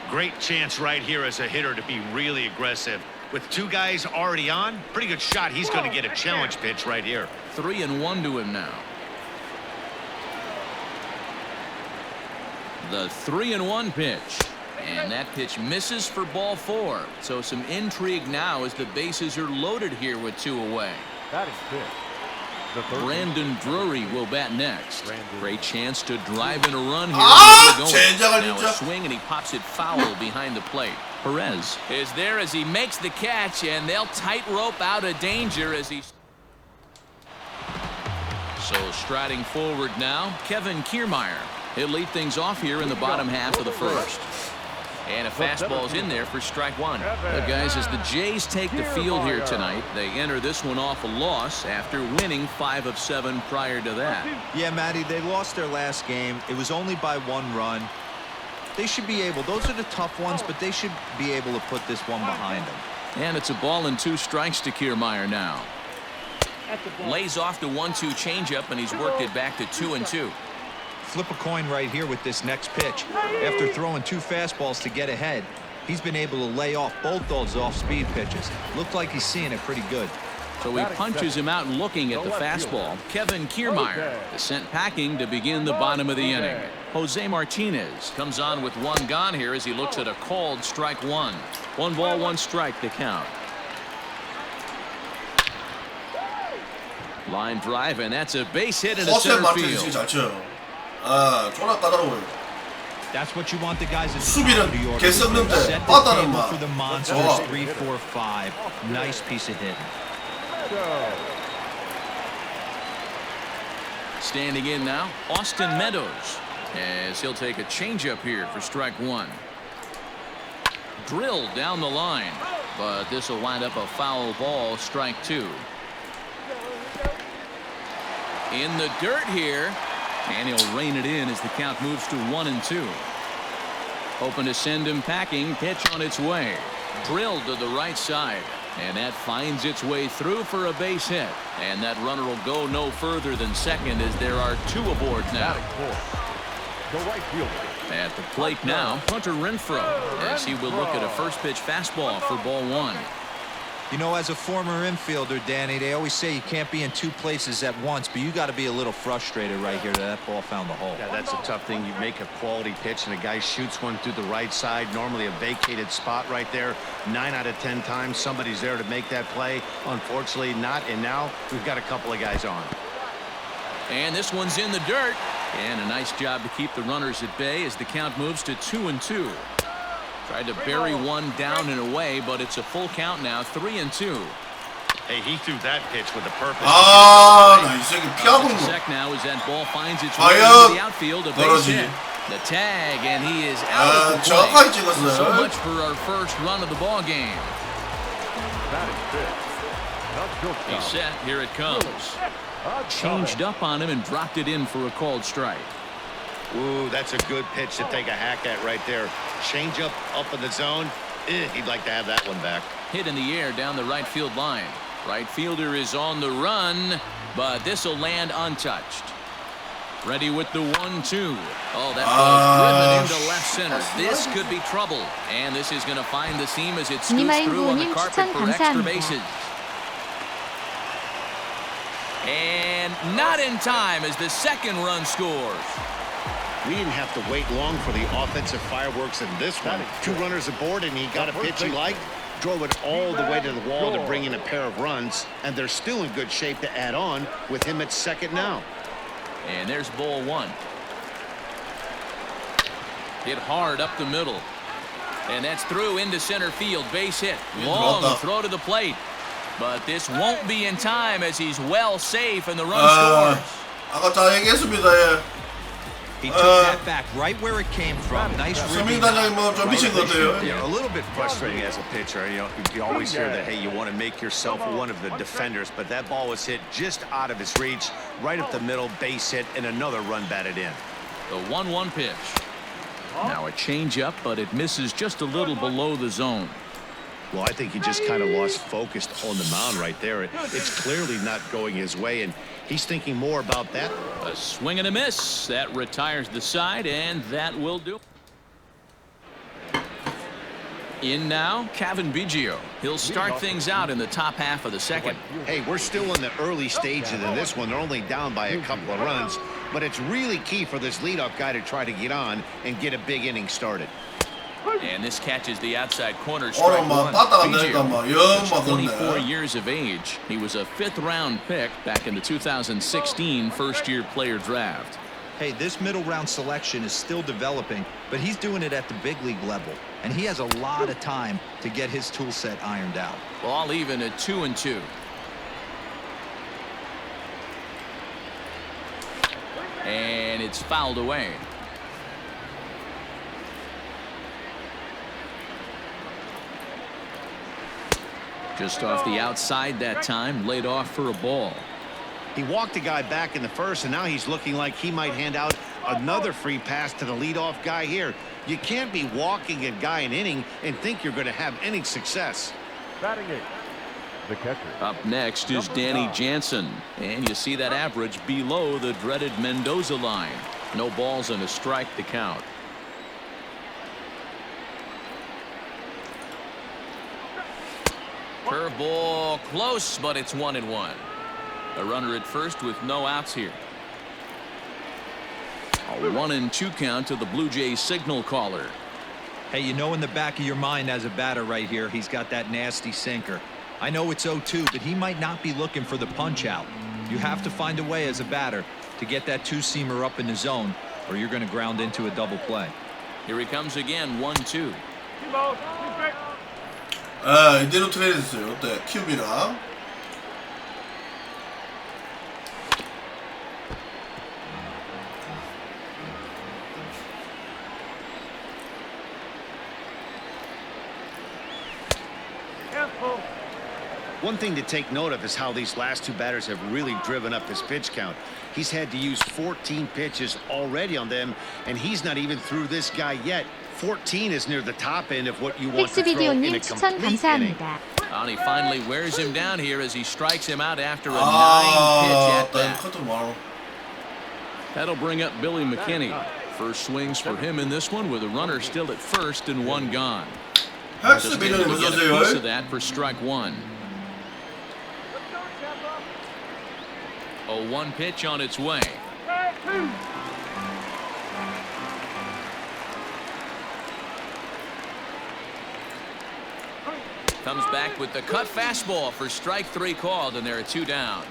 Great chance right here as a hitter to be really aggressive. With 2 guys already on, pretty good shot. He's going to get a challenge pitch right here. 3-1 to him now. The 3-1 pitch, and that pitch misses for ball 4. So some intrigue now as the bases are loaded here with 2 away. That is pitch. Brandon Drury will bat next. Great chance to drive in a run here. Now a swing, and he pops it foul behind the plate. Perez is there as he makes the catch, and they'll tightrope out of danger as he. So striding forward now, Kevin Kiermaier. He'll lead things off here in the bottom half of the first. And a fastball's in there for strike 1. But guys, as the Jays take the field here tonight, they enter this one off a loss after winning 5 of 7 prior to that. Yeah, Matty, they lost their last game. It was only by 1 run. They should be able, those are the tough ones, but they should be able to put this one behind them. And it's a ball and 2 strikes to Kiermaier now. Lays off the 1-2 changeup, and he's worked it back to 2-2. Flip a coin right here with this next pitch. After throwing 2 fastballs to get ahead, he's been able to lay off both those off-speed pitches. Looked like he's seeing it pretty good. So he punches him out looking at the fastball. Kevin Kiermaier is sent packing to begin the bottom of the inning. Jose Martinez comes on with 1 gone here as he looks at a called strike 1. 1 ball, 1 strike to count. Line drive, and that's a base hit into 허세 center 마틴 지금 field. 잘 쳐요. 아, 졸라 까다로워요. That's what you want the guys at 수비는 개 썩는데 set the 빠따는 table 막 for the monsters. 좋아. 3, 4, 5. Nice piece of hitting. Standing in now, Austin Meadows, as he'll take a changeup here for strike 1. Drilled down the line, but this will wind up a foul ball, strike 2. In the dirt here, and he'll rein it in as the count moves to 1-2. Hoping to send him packing. Pitch on its way. Drilled to the right side, and that finds its way through for a base hit. And that runner will go no further than second as there are 2 aboard now. The right fielder. At the plate now, Hunter Renfroe, as he will look at a first pitch fastball for ball 1. You know, as a former infielder, Danny, they always say you can't be in 2 places at once, but you got to be a little frustrated right here that ball found the hole. Yeah, that's a tough thing. You make a quality pitch and a guy shoots one through the right side, normally a vacated spot right there. 9 out of 10 times somebody's there to make that play. Unfortunately not, and now we've got a couple of guys on. And this one's in the dirt, and a nice job to keep the runners at bay as the count moves to 2-2. Tried to bury one down and away, but it's a full count now, 3-2. Hey, he threw that pitch with a purpose. 아, 나 이 새끼 피하고 있는 거. Sec now as that ball finds its way into the outfield, a base 떨어지네. hit. The tag, and he is out of the 정확하게 play. 찍었어요. So much for our first run of the ball game. That is fifth. Not shortstop. He's set. Here it comes. Changed up on him and dropped it in for a called strike. Ooh, that's a good pitch to take a hack at right there. Change up in the zone. He'd like to have that one back. Hit in the air down the right field line. Right fielder is on the run, but this will land untouched. Ready with the 1-2. Oh, that ball's driven into left center. This could be trouble. And this is going to find the seam as it scoots through on the carpet for extra bases. And not in time as the second run scores. We didn't have to wait long for the offensive fireworks in this one. 2 runners aboard, and he got a pitch he liked, drove it all the way to the wall to bring in a pair of runs, and they're still in good shape to add on with him at second now. And there's ball 1. Hit hard up the middle. And that's through into center field. Base hit. Long throw to the plate. But this won't be in time as he's well safe and the run scores. 아까 다 얘기했습니다. 예. He took that back right where it came from. Nice ribbing. 선민단장님 뭐좀 미친 것 같아요. Yeah, a little bit frustrating as a pitcher. You always hear that, hey, you want to make yourself one of the defenders, but that ball was hit just out of his reach, right up the middle, base hit, and another run batted in. The 1-1 pitch. Now a changeup, but it misses just a little below the zone. Well, I think he just kind of lost focus on the mound right there. It's clearly not going his way, and he's thinking more about that. A swing and a miss. That retires the side, and that will do. In now, Kevin Biggio. He'll start things out in the top half of the second. Hey, we're still in the early stages of this one. They're only down by a couple of runs, but it's really key for this leadoff guy to try to get on and get a big inning started. And this catches the outside corner, strike 1. Biggio, 24 years of age. He was a 5th round pick back in the 2016 first-year player draft. Hey, this middle round selection is still developing, but he's doing it at the big league level, and he has a lot of time to get his tool set ironed out. Ball even at 2-2. And it's fouled away. Just off the outside that time, laid off for a ball. He walked a guy back in the first, and now he's looking like he might hand out another free pass to the leadoff guy here. You can't be walking a guy an inning and think you're going to have any success. Batting 8. The catcher. Up next is Danny Jansen, and you see that average below the dreaded Mendoza line. No balls and a strike to count. Curveball close, but it's 1-1. A runner at first with no outs here. A 1-2 count to the Blue Jays signal caller. Hey, you know in the back of your mind as a batter right here, he's got that nasty sinker. I know it's 0-2, but he might not be looking for the punch out. You have to find a way as a batter to get that two-seamer up in the zone, or you're going to ground into a double play. Here he comes again, 1-2. 이대로 트레이드 했어요. 어때? 큐비랑. One thing to take note of is how these last two batters have really driven up his pitch count. He's had to use 14 pitches already on them, and he's not even through this guy yet. 14 is near the top end of what you want to throw in a 픽스비디오님 추천 complete inning. 감사합니다. And he finally wears him down here as he strikes him out after a 9-pitch at bat. That'll bring up Billy McKinney. First swings for him in this one with a runner still at first and one gone. Just able to get a piece of that for strike one. 0-1 pitch on its way. Comes back with the cut fastball for strike three called, and there are two down.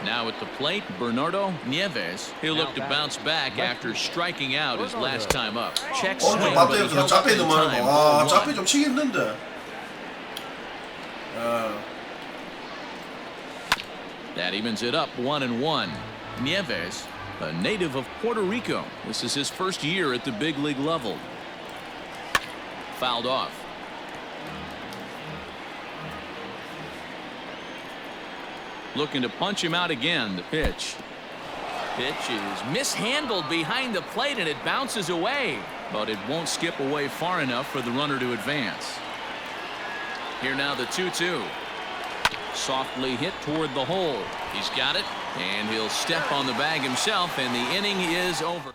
Now at the plate, Bernardo Nieves. He'll look to bounce back after striking out his last time up. Check swing, but he held up in time. 아, 짜페 좀 치기 힘든데. That evens it up 1-1. Nieves, a native of Puerto Rico. This is his first year at the big league level. Fouled off. Looking to punch him out again. The pitch. Pitch is mishandled behind the plate and it bounces away, but it won't skip away far enough for the runner to advance. Here now the 2-2. Softly hit toward the hole. He's got it, and he'll step on the bag himself, and the inning is over.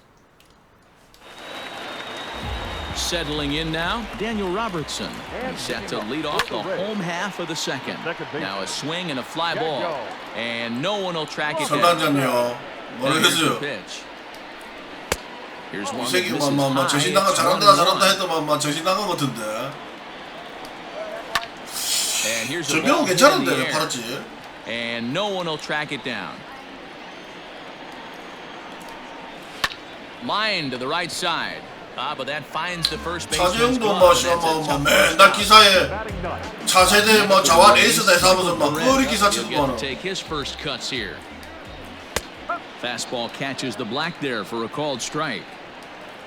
Settling in now, Daniel Robertson. He's set to lead off the home half of the second. Now a swing and a fly ball, and no one will track it down. 선단장요. 모르겠어요. Pitch. Here's 이 one 새끼 that misses 막 정신 나가 잘한다 했더만 막 정신 나간 것 같은데. And here's 저 병은 괜찮은데 왜 팔았지? And no one will track it down. Line to the right side. But that finds the first baseman's glove. 차재영도 맨날 기사에 차세대 자완 에이스다 해서 하면서 막 끄리 기사 치더만. Take his first cuts here. Fastball catches the black there for a called strike.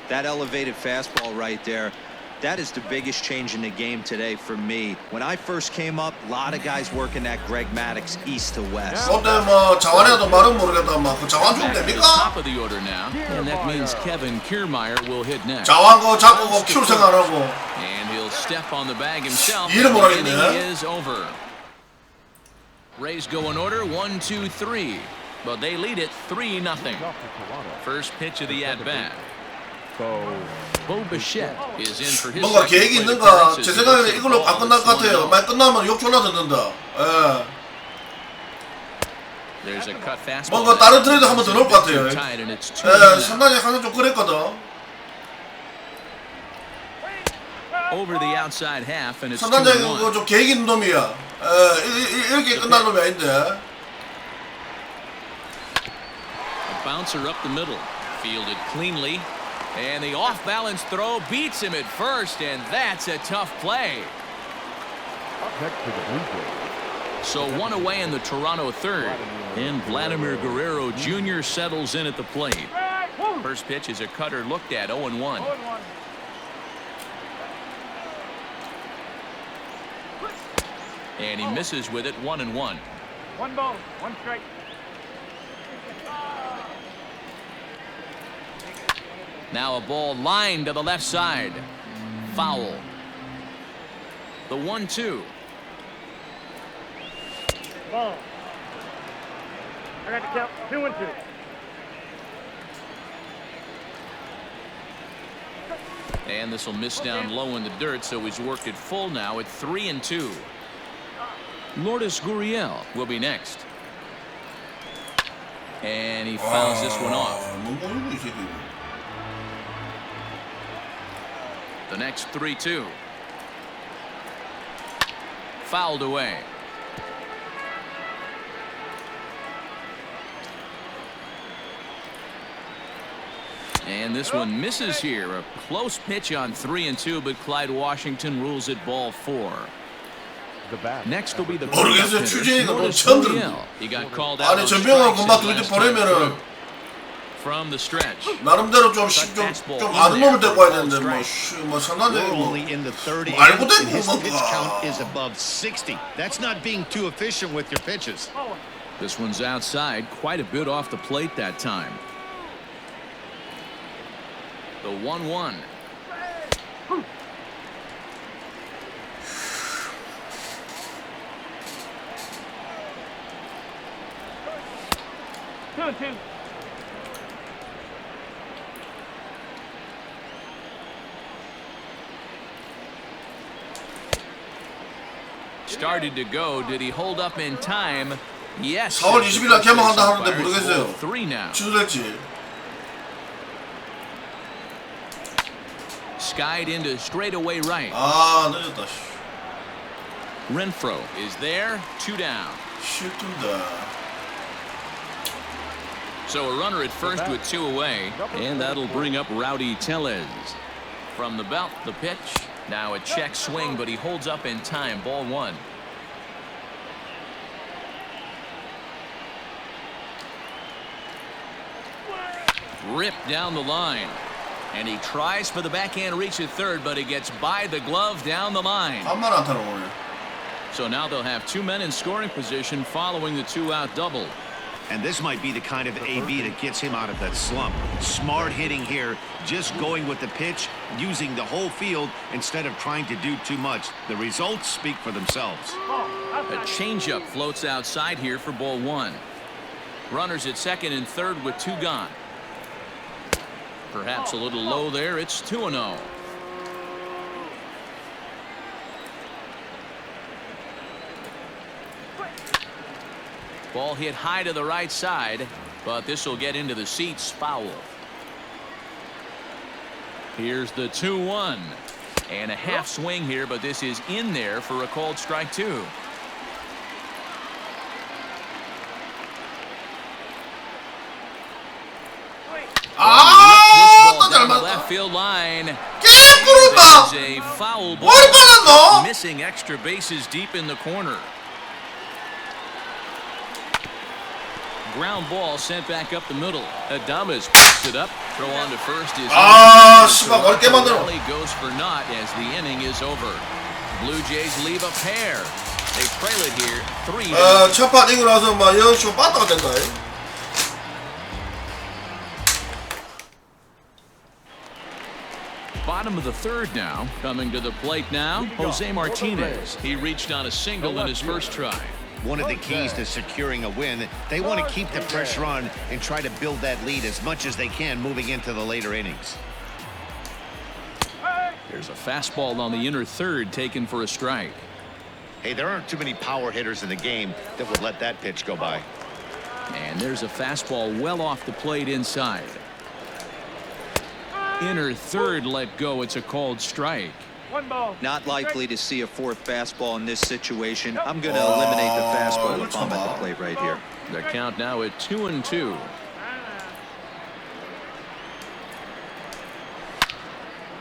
That elevated fastball right there, that is the biggest change in the game today for me. When I first came up, a lot of guys working that Greg Maddux east to west. 근데 자완이라도 말은 모르겠다. 그 자완 좀 됩니까? Top of the order now, and that means Kevin Kiermaier will hit next. 자완 거 잡고 큐 생각하고. And he'll step on the bag himself. 이름 The 모르겠네. inning is over. Rays go in order 1-2-3, but they lead it 3-0. First pitch of the at bat. Bo Bichette is in for his 뭔가 계획이 있는가? 제 생각에는 이걸로 안 끝날 것 같아요. 만약 끝나면 욕 졸라 듣는다. 예. There's a cut fastball. 뭔가 다른 트레이드 한번 더 넣을 것 같아요. 예, 상당히 항상 좀 그랬거든. Over the outside half, and it's 상당히 2-1. 그거 좀 계획 있는 놈이야. 이렇게 끝날 놈이 아닌데. A bouncer up the middle, fielded cleanly. And the off-balance throw beats him at first, and that's a tough play. So one away in the Toronto third, and Vladimir Guerrero Jr. settles in at the plate. First pitch is a cutter looked at 0-1. And he misses with it 1-1. One ball, one strike. Now a ball lined to the left side. Foul. The 1-2. Ball. I got the count. 2-2. And this will miss down low in the dirt, so he's worked it full now at 3-2. Lourdes Gurriel will be next. And he fouls this one off. The next 3-2. Fouled away. And this one misses here. A close pitch on 3-2, but Clyde Washington rules it ball 4. Next will be the 모르겠어요. 추재이가 뭐 처음 들은. He got called out. 아니 전병헌 금방 둘이 보내면은 from the stretch. 나름대로 좀 아는 놈을 데리고 와야 되는데 뭐 상관적인 뭐 알고 데리고 his 온 pitch 건가. count is above 60. That's not being too efficient with your pitches. This one's outside, quite a bit off the plate that time. The 1-1. Two. Started to go. Did he hold up in time? Yes. 4월 20일날 개막한다 하는데 모르겠어요. 3 now. 취소될지. Skied into straightaway right. 아 늦었다. Renfroe is there. 2 down. 실tun다. So a runner at first with 2 away, and that'll bring up Rowdy Tellez. From the belt, the pitch. Now a check swing, but he holds up in time. Ball 1. Ripped down the line. And he tries for the backhand reach at third, but he gets by the glove down the line. 한말 안 타는 오늘. So now they'll have 2 men in scoring position following the 2-out double. And this might be the kind of AB that gets him out of that slump. Smart hitting here, just going with the pitch, using the whole field instead of trying to do too much. The results speak for themselves. A changeup floats outside here for ball 1. Runners at second and third with 2 gone. Perhaps a little low there. It's 2-0. Ball hit high to the right side, but this will get into the seats. Foul. Here's the 2-1. And a half swing here, but this is in there for a called strike 2. Left field line. This is a foul ball. Missing extra bases deep in the corner. Ground ball sent back up the middle. Adames picks it up. Throw on to first is 씨발 어렵게 만들어. goes for naught as the inning is over. Blue Jays leave a pair. They trail it here 3. 첫판 이기고 나서 막 연쇼 빠따가 된다. Bottom of the third now. Coming to the plate now, Jose Martinez. He reached on a single in his first try. One of the keys to securing a win, they want to keep the pressure on and try to build that lead as much as they can moving into the later innings. There's a fastball on the inner third taken for a strike. Hey, there aren't too many power hitters in the game that would let that pitch go by. And there's a fastball well off the plate inside. Inner third let go. It's a called strike. Not likely to see a fourth fastball in this situation. I'm going to eliminate the fastball if I'm at the plate right here. The count now at 2-2.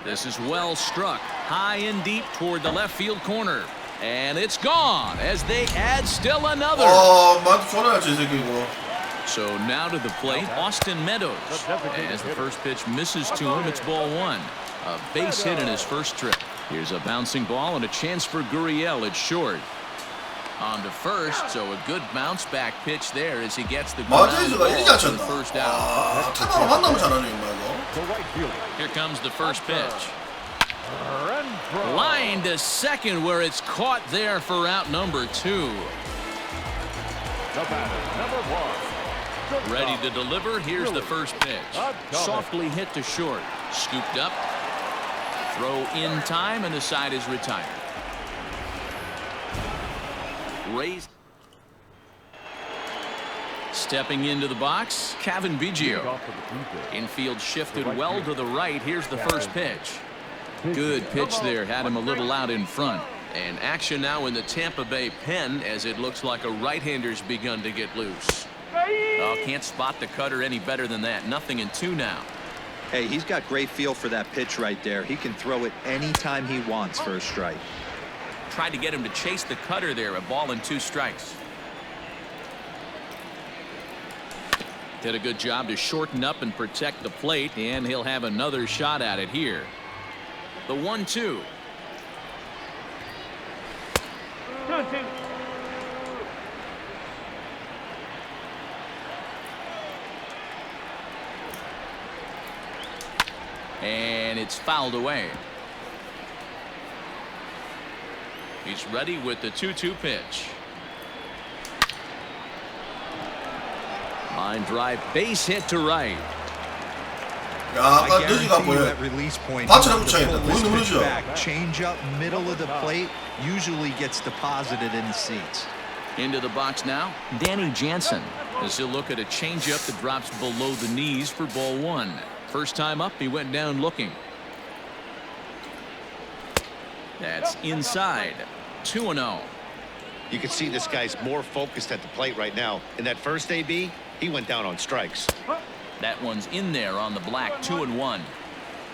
This is well struck high and deep toward the left field corner, and it's gone as they add still another. So now to the plate, Austin Meadows. As the first pitch misses to him, it's ball 1. A base hit in his first trip. Here's a bouncing ball and a chance for Gurriel at short. On to first, so a good bounce back pitch there as he gets the ground ball for the first out. Here comes the first pitch. Line to second where it's caught there for out number 2. Ready to deliver. Here's the first pitch. Softly hit to short. Scooped up. Throw in time, and the side is retired. Raised. Stepping into the box, Kevin Biggio. Infield shifted well to the right. Here's the first pitch. Good pitch there. Had him a little out in front. And action now in the Tampa Bay pen as it looks like a right-hander's begun to get loose. Oh, can't spot the cutter any better than that. 0-2 now. Hey, he's got great feel for that pitch right there. He can throw it anytime he wants for a strike. Tried to get him to chase the cutter there. A ball and 2 strikes. Did a good job to shorten up and protect the plate, and he'll have another shot at it here. The 1-2. 2-2. And it's fouled away. He's ready with the 2-2 pitch. Line drive, base hit to right. 야, 아까 느지가 보여. 받쳐라 붙여야겠다. 보이는 거죠. Change up middle of the plate usually gets deposited in the seats. Into the box now, Danny Jansen, as he'll look at a changeup that drops below the knees for ball 1. First time up, he went down looking. That's inside. 2-0. You can see this guy's more focused at the plate right now. In that first AB, he went down on strikes. That one's in there on the black. 2-1.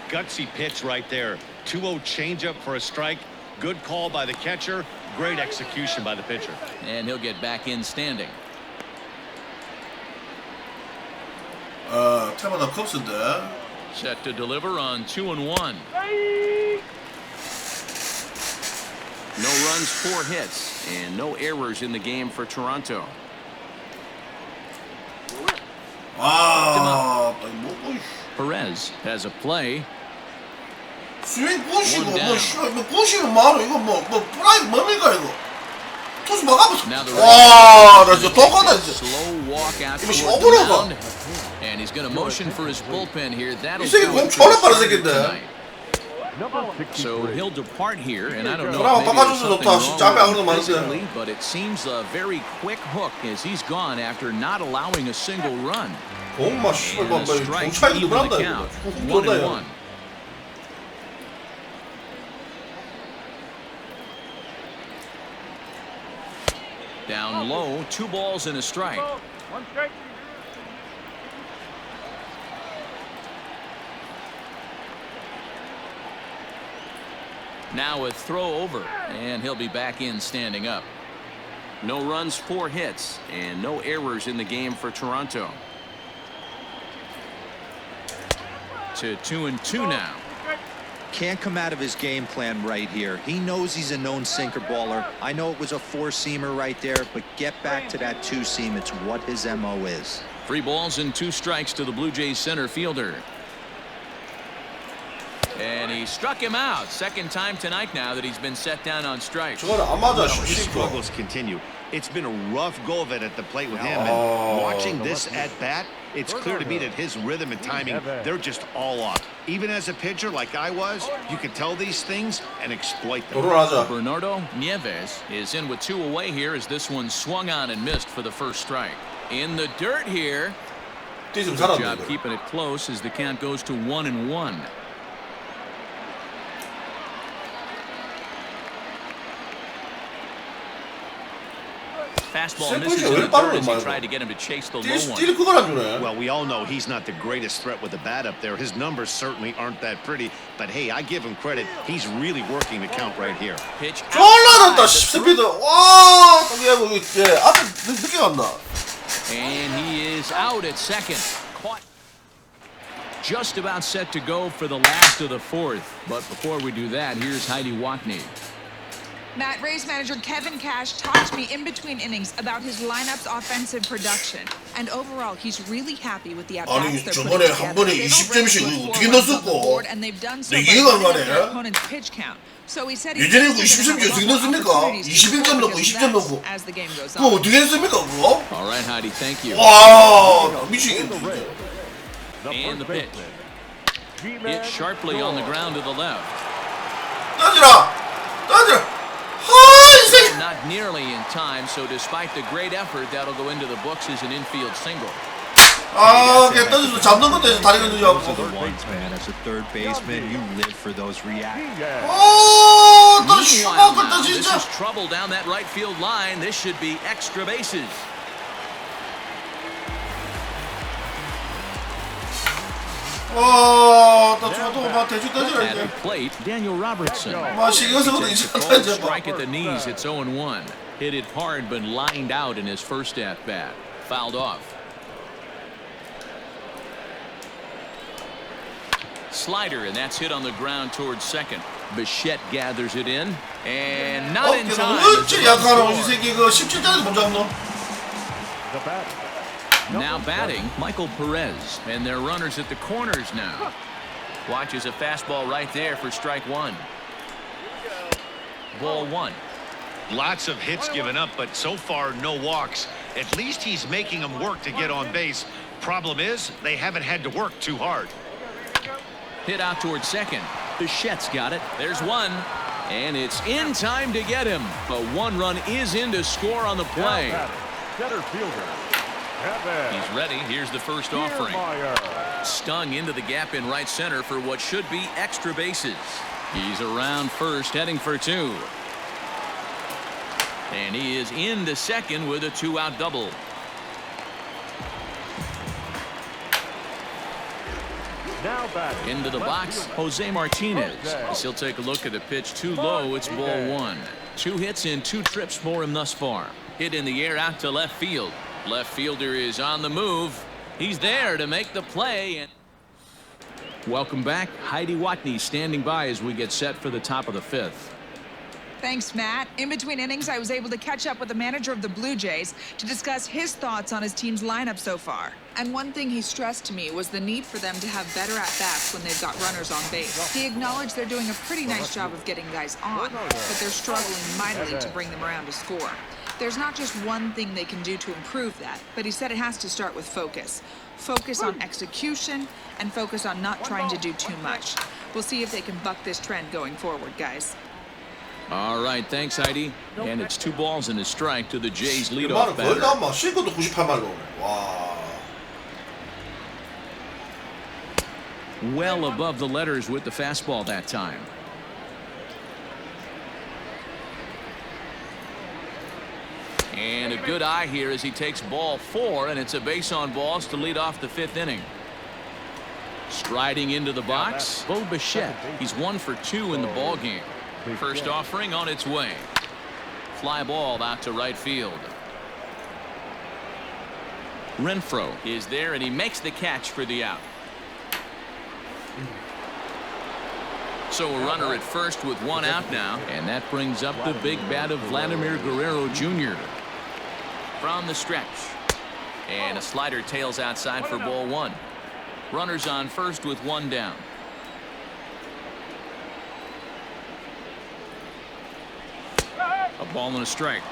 Gutsy pitch right there. 2-0 changeup for a strike. Good call by the catcher. Great execution by the pitcher. And he'll get back in standing. 테마다 컵스인데. Set to deliver on 2-1. No runs, 4 hits, and no errors in the game for Toronto. 아, Perez has a play. 스윙 부시고 뭐 씨발 뭐 부시면 말어 이거 뭐 프라이 뭡니까 이거? 투수 막아보자. 와, 나 진짜 똑같다 진짜. Slow walk out 이거 씨 toward the 오버로가. mound. And he's going to motion for his bullpen here. That'll 이 새끼 공 졸라 빠른 새끼인데. So he'll depart here, and I don't know 그럼 if maybe 바꿔줘서 there's 좋다. something 짬이 안 wrong 그러면 안 돼. physically, but it seems a very quick hook as he's gone after not allowing a single run. 공마 씨발 And a 공 strike 차이도 even 그런다 the 이거. count. 훅 1-1. Down low, 2 balls and a strike. 1 strike. Now a throw over, and he'll be back in standing up. No runs, 4 hits, and no errors in the game for Toronto. To 2-2 now. Can't come out of his game plan right here. He knows he's a known sinker baller. I know it was a 4-seamer right there, but get back to that 2-seam. It's what his MO is. 3 balls and 2 strikes to the Blue Jays center fielder. And he struck him out. Second time tonight now that he's been set down on strikes. 저거는 안 맞아. His struggles continue. It's been a rough go of it at the plate with him. And watching this at bat, it's clear to me that his rhythm and timing, they're just all off. Even as a pitcher like I was, you can tell these things and exploit them. 돌아가자. Bernardo Nieves is in with 2 away here as this one swung on and missed for the first strike. In the dirt here. 뛰좀 Good 살았네. job 이거. keeping it close as the count goes to 1-1. Fastball misses in the dirt as he tried to get him to chase the low one. 뛸 그걸 안 주네. Well, we all know he's not the greatest threat with the bat up there. His numbers certainly aren't that pretty. But hey, I give him credit. He's really working the count right here. Pitch 졸라 outside 났다. the 스피드. throat. 와, 이거 예, 앞에 늦게 갔나? And he is out at second. Caught. Just about set to go for the last of the 4th. But before we do that, here's Heidi Watney. Matt, Rays manager Kevin Cash talked to me in between innings about his lineup's offensive production. And overall, he's really happy with the 아니 at-bats they're 저번에 putting 한 번에 together. 20점씩 They've already 어떻게 put 4 runs on the 넣었었고 board, and they've done so 내 by 이해가 안 limiting their 가네. opponent's pitch count. So he said he's 20점씩 어떻게 넣습니까? 21점 넣고 20점 넣고 as the game goes 그거 on. 어떻게 했습니까 그거? All right, Heidi, thank you. 와, 미치겠네. And the pitch. Hit sharply on the ground to the left. 던지라. 이 새끼. Not nearly in time, so despite the great effort, that'll go into the books as an infield single. 걔 던져서 잡는 것도 해서 다리가 늦어. Man, as a third baseman, you live for those reactions. 또 슈퍼 This 진짜. is trouble down that right field line. This should be extra bases. 또 저도 막 대충 던지라 At the 이제. plate, Daniel Robertson. 막 신경 쓰고도 이제 Cold 던져. strike at the knees. It's 0-1. Hit it hard, but lined out in his first at bat. Fouled off. Slider, and that's hit on the ground towards second. Bichette gathers it in, and not in time. 어찌 약하노 이 새끼 그 17짜리 못 잡노? Now batting, Michael Perez, and they're runners at the corners now. Watches a fastball right there for strike one. Ball one. Lots of hits given up, but so far no walks. At least he's making them work to get on base. Problem is, they haven't had to work too hard. Hit out towards second. Bichette's got it. There's one. And it's in time to get him. But one run is in to score on the play. Center fielder. He's ready. Here's the first offering. Stung into the gap in right center for what should be extra bases. He's around first, heading for two. And he is into second with a two-out double. Now batting. Into the box, Jose Martinez. As he'll take a look at the pitch too low, it's ball one. 2 hits in 2 trips for him thus far. Hit in the air out to left field. Left fielder is on the move. He's there to make the play. And welcome back. Heidi Watney standing by as we get set for the top of the 5th. Thanks, Matt. In between innings, I was able to catch up with the manager of the Blue Jays to discuss his thoughts on his team's lineup so far. And one thing he stressed to me was the need for them to have better at-bats when they've got runners on base. He acknowledged they're doing a pretty nice job of getting guys on, but they're struggling mightily to bring them around to score. There's not just one thing they can do to improve that, but he said it has to start with focus. Focus on execution and focus on not trying to do too much. We'll see if they can buck this trend going forward, guys. All right, thanks, Heidi. And it's 2 balls and a strike to the Jays' 말은 leadoff 거의 batter. 나마 쉴것도 98마리가 오네. 와. Well above the letters with the fastball that time. And a good eye here as he takes ball 4, and it's a base on balls to lead off the 5th inning. Striding into the box, Bo Bichette. He's 1 for 2 in the ball game. First offering on its way. Fly ball out to right field. Renfroe is there, and he makes the catch for the out. So a runner at first with 1 out now, and that brings up the big bat of Vladimir Guerrero Jr. From the stretch, and a slider tails outside for ball 1. Runners on first with 1 down. A ball and a strike.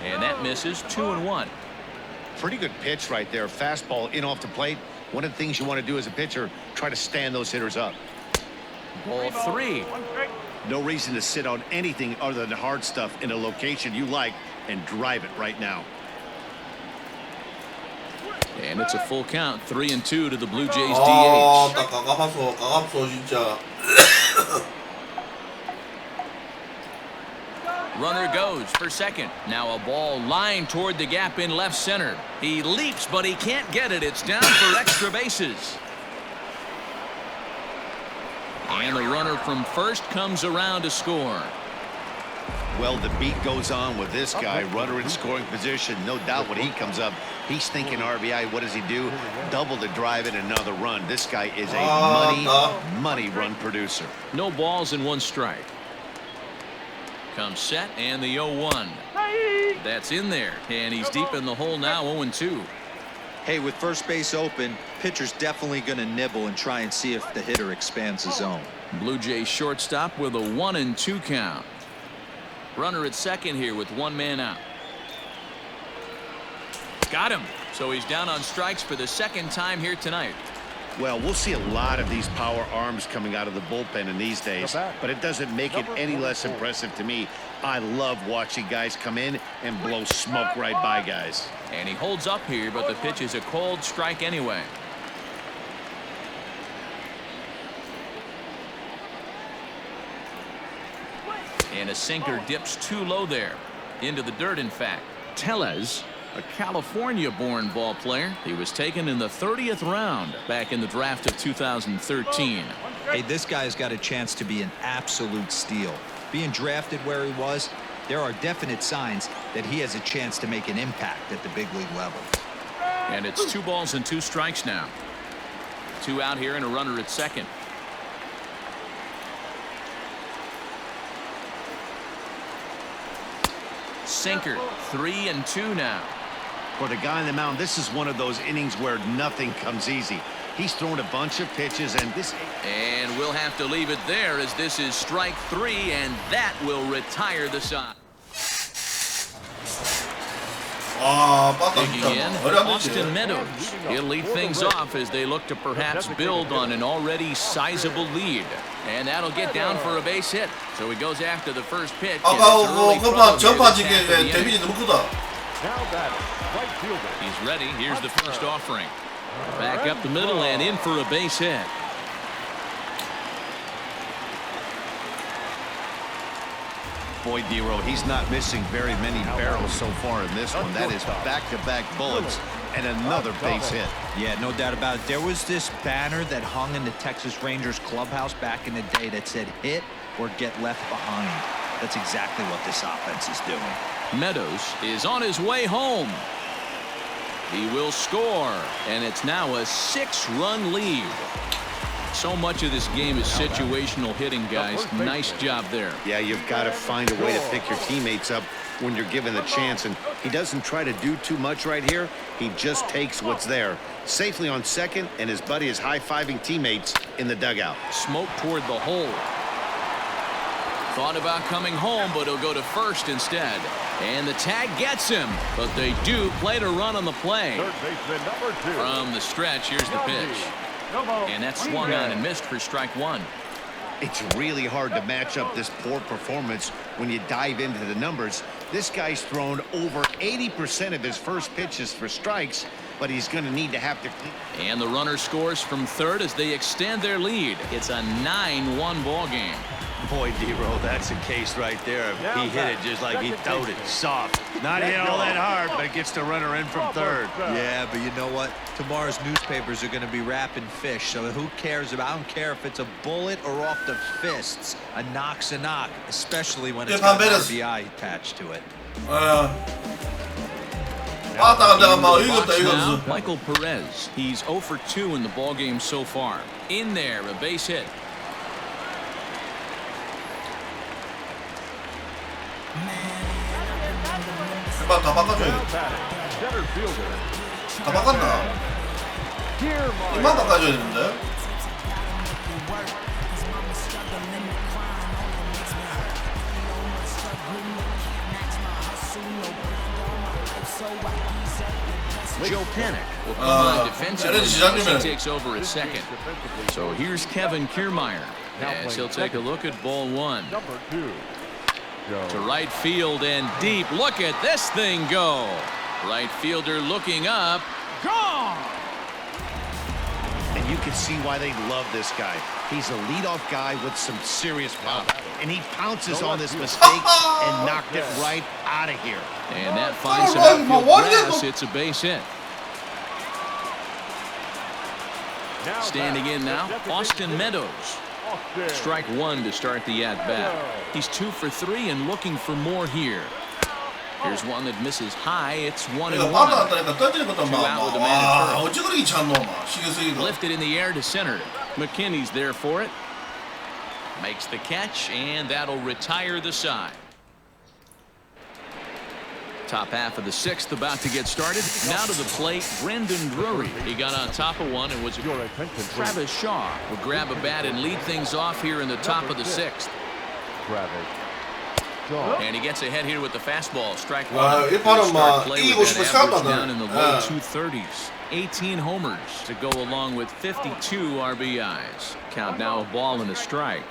And that misses. 2-1. Pretty good pitch right there. Fastball in off the plate. One of the things you want to do as a pitcher, try to stand those hitters up. Ball 3. No reason to sit on anything other than hard stuff in a location you like and drive it right now. And it's a full count. 3-2 to the Blue Jays 아, DH. 딱 가깝소 진짜. Runner goes for second. Now a ball lined toward the gap in left center. He leaps, but he can't get it. It's down for extra bases. And the runner from first comes around to score. Well, the beat goes on with this guy. Runner in scoring position. No doubt when he comes up, he's thinking RBI. What does he do? Double to drive in another run. This guy is a money run producer. No balls and 1 strike. Comes set, and the 0-1. That's in there, and he's deep in the hole now. 0-2. Hey, with first base open, pitcher's definitely going to nibble and try and see if the hitter expands the zone. Blue Jays shortstop with a 1-2 count. Runner at second here with 1 man out. Got him. So he's down on strikes for the second time here tonight. Well, we'll see a lot of these power arms coming out of the bullpen in these days, but it doesn't make it any less impressive to me. I love watching guys come in and blow smoke right by guys. And he holds up here, but the pitch is a cold strike anyway. And a sinker dips too low there. Into the dirt, in fact. Tellez, a California-born ball player. He was taken in the 30th round back in the draft of 2013. Hey, this guy's got a chance to be an absolute steal. Being drafted where he was, there are definite signs that he has a chance to make an impact at the big league level. And it's 2 balls and 2 strikes now. 2 out here and a runner at second. Sinker, 3-2 now. For the guy on the mound, this is one of those innings where nothing comes easy. He's thrown a bunch of pitches, and we'll have to leave it there as this is strike 3, and that will retire the side. Digging in, Austin Meadows. He'll lead things off as they look to perhaps build on an already sizable lead. And that'll get down for a base hit. So he goes after the first pitch. He's ready. Here's the first offering. Back up the middle and in for a base hit. Boy, D-Row, he's not missing very many barrels so far in this one. That is back-to-back bullets and another base hit. Yeah, no doubt about it. There was this banner that hung in the Texas Rangers clubhouse back in the day that said hit or get left behind. That's exactly what this offense is doing. Meadows is on his way home. He will score, and it's now a 6-run lead. So much of this game is situational hitting, guys. Nice job there. Yeah, you've got to find a way to pick your teammates up when you're given the chance, and he doesn't try to do too much right here. He just takes what's there. Safely on second, and his buddy is high-fiving teammates in the dugout. Smoke toward the hole. Thought about coming home, but he'll go to first instead. And the tag gets him, but they do play to run on the play. From the stretch, here's the pitch. And that swung on and missed for strike 1. It's really hard to match up this poor performance when you dive into the numbers. This guy's thrown over 80% of his first pitches for strikes, but he's going to need to have to. And the runner scores from third as they extend their lead. It's a 9-1 ball game. Boy, D-Row, that's a case right there. He hit it just like he throwed it, soft. Not hit all that hard, but it gets the runner in from third. Yeah, but you know what? Tomorrow's newspapers are going to be wrapping fish, so who cares about? I don't care if it's a bullet or off the fists. A knock's a knock, especially when it's got an RBI attached to it. Now, Michael Perez. He's 0 for 2 in the ball game so far. In there, a base hit. 다 바꿔줘야겠다. 다 바꿨나? 이만 바꿔줘야 되는데. Joe Panic will come on defensively as he takes over at second. So here's Kevin Kiermaier as he'll take a look at ball 1. To right field and deep. Look at this thing go. Right fielder looking up. Gone. And you can see why they love this guy. He's a leadoff guy with some serious power. And he pounces on this mistake and knocked it right out of here. And that finds some outfield grass. It's a base hit. Standing in now, Austin Meadows. Strike 1 to start the at-bat. He's 2 for 3 and looking for more here. Here's one that misses high. It's 1-1. 2 out with a man at first. Lifted in the air to center. McKinney's there for it. Makes the catch, and that'll retire the side. Top half of the 6th about to get started. Now to the plate, Brendan Drury. He got on top of one and was Travis Shaw will grab a bat and lead things off here in the top of the 6th. off. And he gets ahead here with the fastball. Strike 와, one. 일판은 막 Play 이기고 with 싶어 that average 생각보다. down in the low 예. 230s. 18 homers to go along with 52 RBIs. Count now a ball and a strike.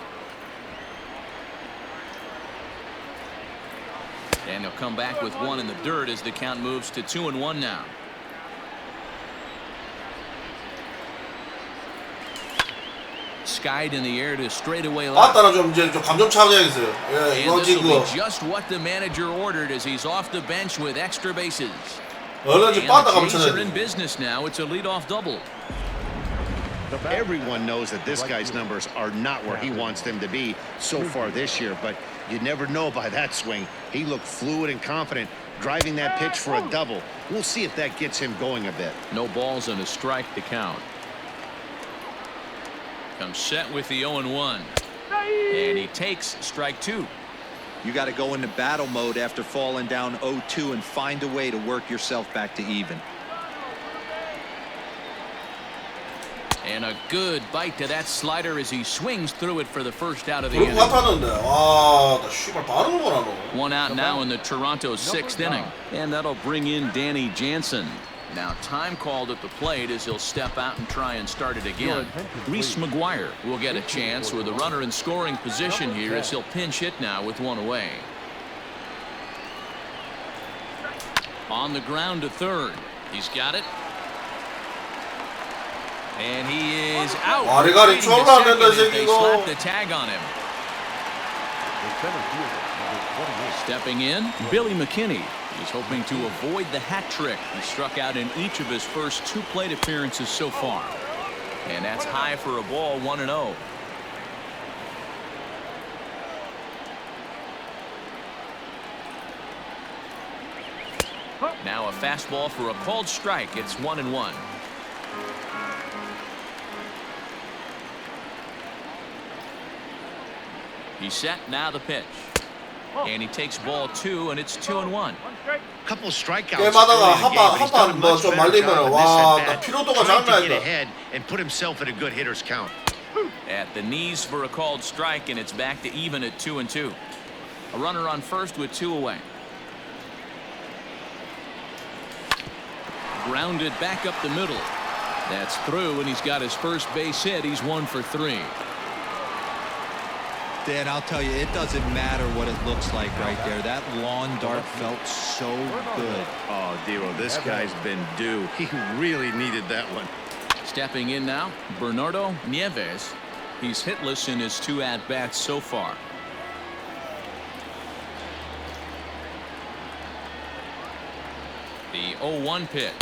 And he'll come back with one in the dirt as the count moves to 2-1 now. Skied in the air to straightaway left. 맞다나 좀 이제 좀 감정 차가야겠어요. 예, And 이거 this will 지금 be just what the manager ordered as he's off the bench with extra bases. 얼른 And 좀 빠다 the 가면 Jays are in 쳐야 돼. business now. It's a leadoff double. Everyone knows that this guy's numbers are not where he wants them to be so far this year, but you never know by that swing. He looked fluid and confident, driving that pitch for a double. We'll see if that gets him going a bit. No balls and a strike to count. Comes set with the 0-1. And he takes strike two. You got to go into battle mode after falling down 0-2 and find a way to work yourself back to even. And a good bite to that slider as he swings through it for the first out of the 그런 inning. 것 같았는데. 와, 나 씨발 빠른 거라 너. One out now in the Toronto sixth inning. And that'll bring in Danny Jansen. Now time called at the plate as he'll step out and try and start it again. Reese McGuire will get a chance with a runner in scoring position here as he'll pinch hit now with one away. On the ground to third. He's got it. And he is out. 와리가리 Waiting to 쫄라 안 second 된다, 이 as they 새끼, 이거. slap the tag on him. The center fielder, number 28. Stepping in, Billy McKinney. He's hoping to avoid the hat trick. He struck out in each of his first two plate appearances so far. And that's high for a ball, 1-0. Now a fastball for a called strike. It's 1-1. He's set, now the pitch. And he takes ball two, and it's 2-1. Couple strikeouts. 게임하다가 early in the game, but he's done a 한판 much 좀 better job 말리면 in this 와, at-bat, 나 피로도가 trying 장난 to get 아니다. ahead and put himself at a good hitter's count. At the knees for a called strike, and it's back to even at 2-2. A runner on first with two away. Grounded back up the middle. That's through, and he's got his first base hit. He's 1 for 3. Dan, I'll tell you, it doesn't matter what it looks like right there. That lawn dart felt so good. Oh, Dero, this guy's been due. He really needed that one. Stepping in now, Bernardo Nieves. He's hitless in his two at-bats so far. The 0-1 pitch.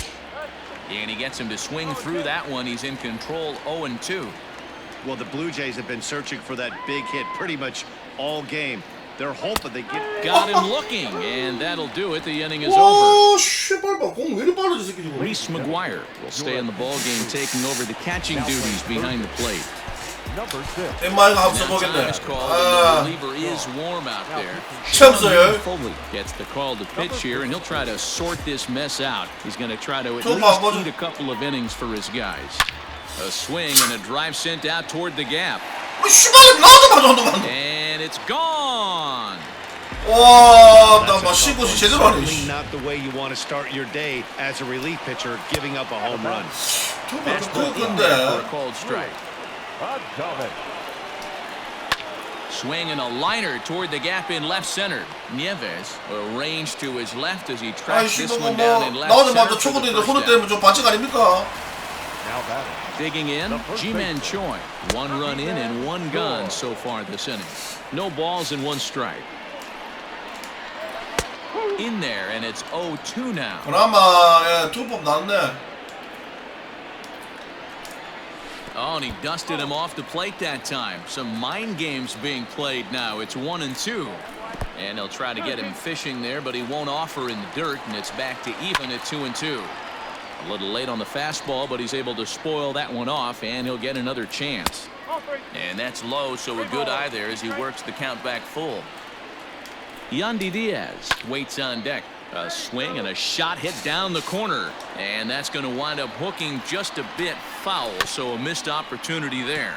And he gets him to swing through that one. He's in control, 0-2. Well, the Blue Jays have been searching for that big hit pretty much all game. They're hoping they get... Got him looking, and that'll do it. The inning is over. 와, 씨발 봐. 공 왜 이리 빠르지, 새끼 지금. Reese McGuire will stay in the ballgame, taking over the catching duties behind the plate. Number 6. 엠마이가 Now 합쳐 time 보겠네. is called, 아, and the reliever is warm out there. 쳤어요. Foley gets the call to pitch here, and he'll try to sort this mess out. He's going to try to at 좀 least 봐보자. eat a couple of innings for his guys. A swing and a drive sent out toward the gap. 씨발 나도 맞아, 너. And it's gone. 와, That's 나막 a 신고시 tough 제대로 one. 하네. Certainly not the way you want to start your day as a relief pitcher, giving up a home run. That's 좀 put in 근데. there for a called strike. Atomic. Swing and a liner toward the gap in left center. Nieves arranged to his left as he 아이 tracks this 씨발 one down in 뭐 left 나오자마자 center for the 초구대인데 first 손을 out. 때리면 좀 반칙 아닙니까? Now batting. Digging in, Ji-Man Choi. One run in and one gone so far this inning. No balls and one strike. In there, and it's 0-2 now. 그나마 예, 투법 났네. Oh, and he dusted him off the plate that time. Some mind games being played now. It's 1-2. And he'll try to get him fishing there, but he won't offer in the dirt, and it's back to even at 2-2. A little late on the fastball, but he's able to spoil that one off, and he'll get another chance. And that's low, so a good eye there as he works the count back full. Yandy Diaz waits on deck. A swing and a shot hit down the corner, and that's going to wind up hooking just a bit foul, so a missed opportunity there.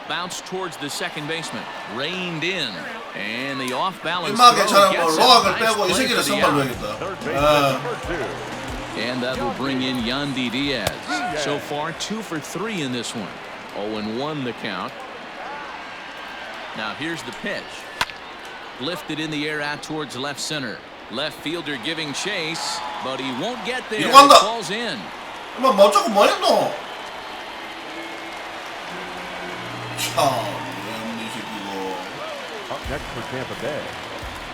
Bounced towards the second baseman. Reined in. And the off-balance 이마 throw 괜찮아. gets 로악을 a 빼고 이 nice play 새끼를 for the 선발로 out. 해야겠다. Third baseman number 2. And that will bring in Yandy Diaz. So far, 2 for 3 in this one. 0-1 the count. Now here's the pitch. Lifted in the air out towards left center. Left fielder giving chase, but he won't get there. It falls in. 이마 뭐 자꾸 뭐 했노? 참. Up next for Tampa Bay.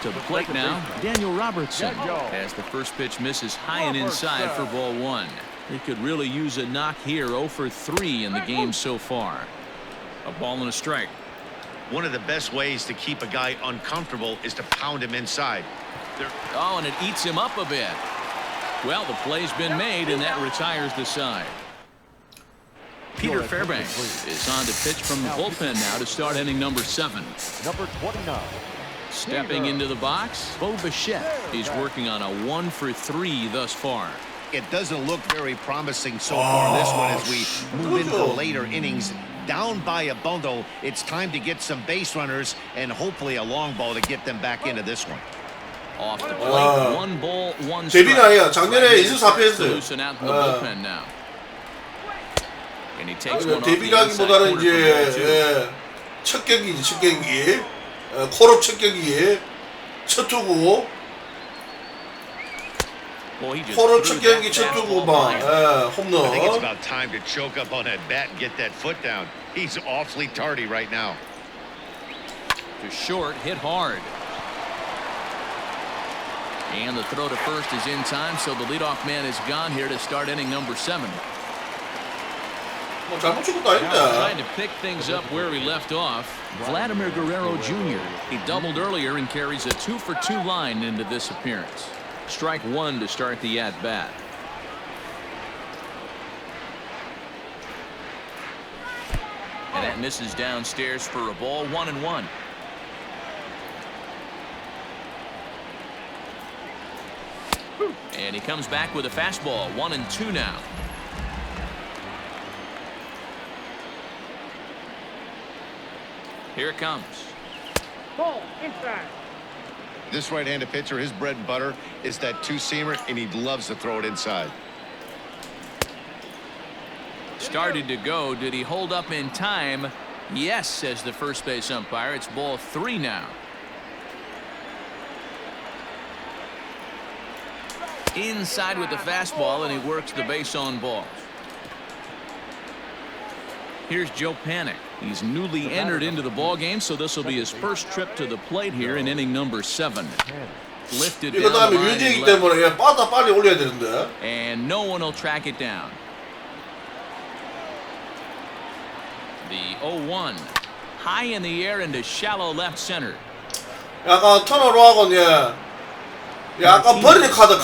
To the plate now, Daniel Robertson. As the first pitch misses high and inside for ball 1. They could really use a knock here. 0 for 3 in the game so far. A ball and a strike. One of the best ways to keep a guy uncomfortable is to pound him inside. Oh, and it eats him up a bit. Well, the play's been made, and that retires the side. Peter Fairbanks is on to pitch from the bullpen now to start inning number 7. Number 29. Stepping into the box, Bo Bichette. He's working on a 1 for 3 thus far. It doesn't look very promising so far this one as we move into the later innings. Down by a bundle, it's time to get some base runners and hopefully a long ball to get them back into this one. Off the plate, 1 ball, 1 데뷔가 strike. 아니야. 작년에 24패 했어요. Loosen out in the bullpen now. And he takes one off the 데뷔라기보다는 inside corner for 이제 첫 경기지, 첫 경기. 콜업 첫 경기. 첫 투구. 콜업 첫 경기 첫 투구 막 홈런. I think it's about time to choke up on that bat and get that foot down. He's awfully tardy right now. To short, hit hard. And the throw to first is in time, so the leadoff man is gone here to start inning number 7. 잘못 친 것도 아닌데. Trying to pick things up where he left off, Vladimir Guerrero Jr. He doubled earlier and carries a 2 for 2 line into this appearance. Strike 1 to start the at-bat. And that misses downstairs for a ball. 1-1. And he comes back with a fastball. 1-2 now. Here it comes. Ball inside. This right-handed pitcher, his bread and butter is that two-seamer, and he loves to throw it inside. Started to go. Did he hold up in time? Yes, says the first base umpire. It's ball 3 now. Inside with the fastball, and he works the base on balls. Here's Joe Panik. He's newly entered into the ball game, so this will be his first trip to the plate here in inning number 7. Lifted 이거 down the 다음에 line 뮤직이기 and 때문에 그냥 빠다 빨리 올려야 되는데. and no one will track it down. The 0-1 high in the air into shallow left center. 약간 터너로하고 약간 버리는 카드.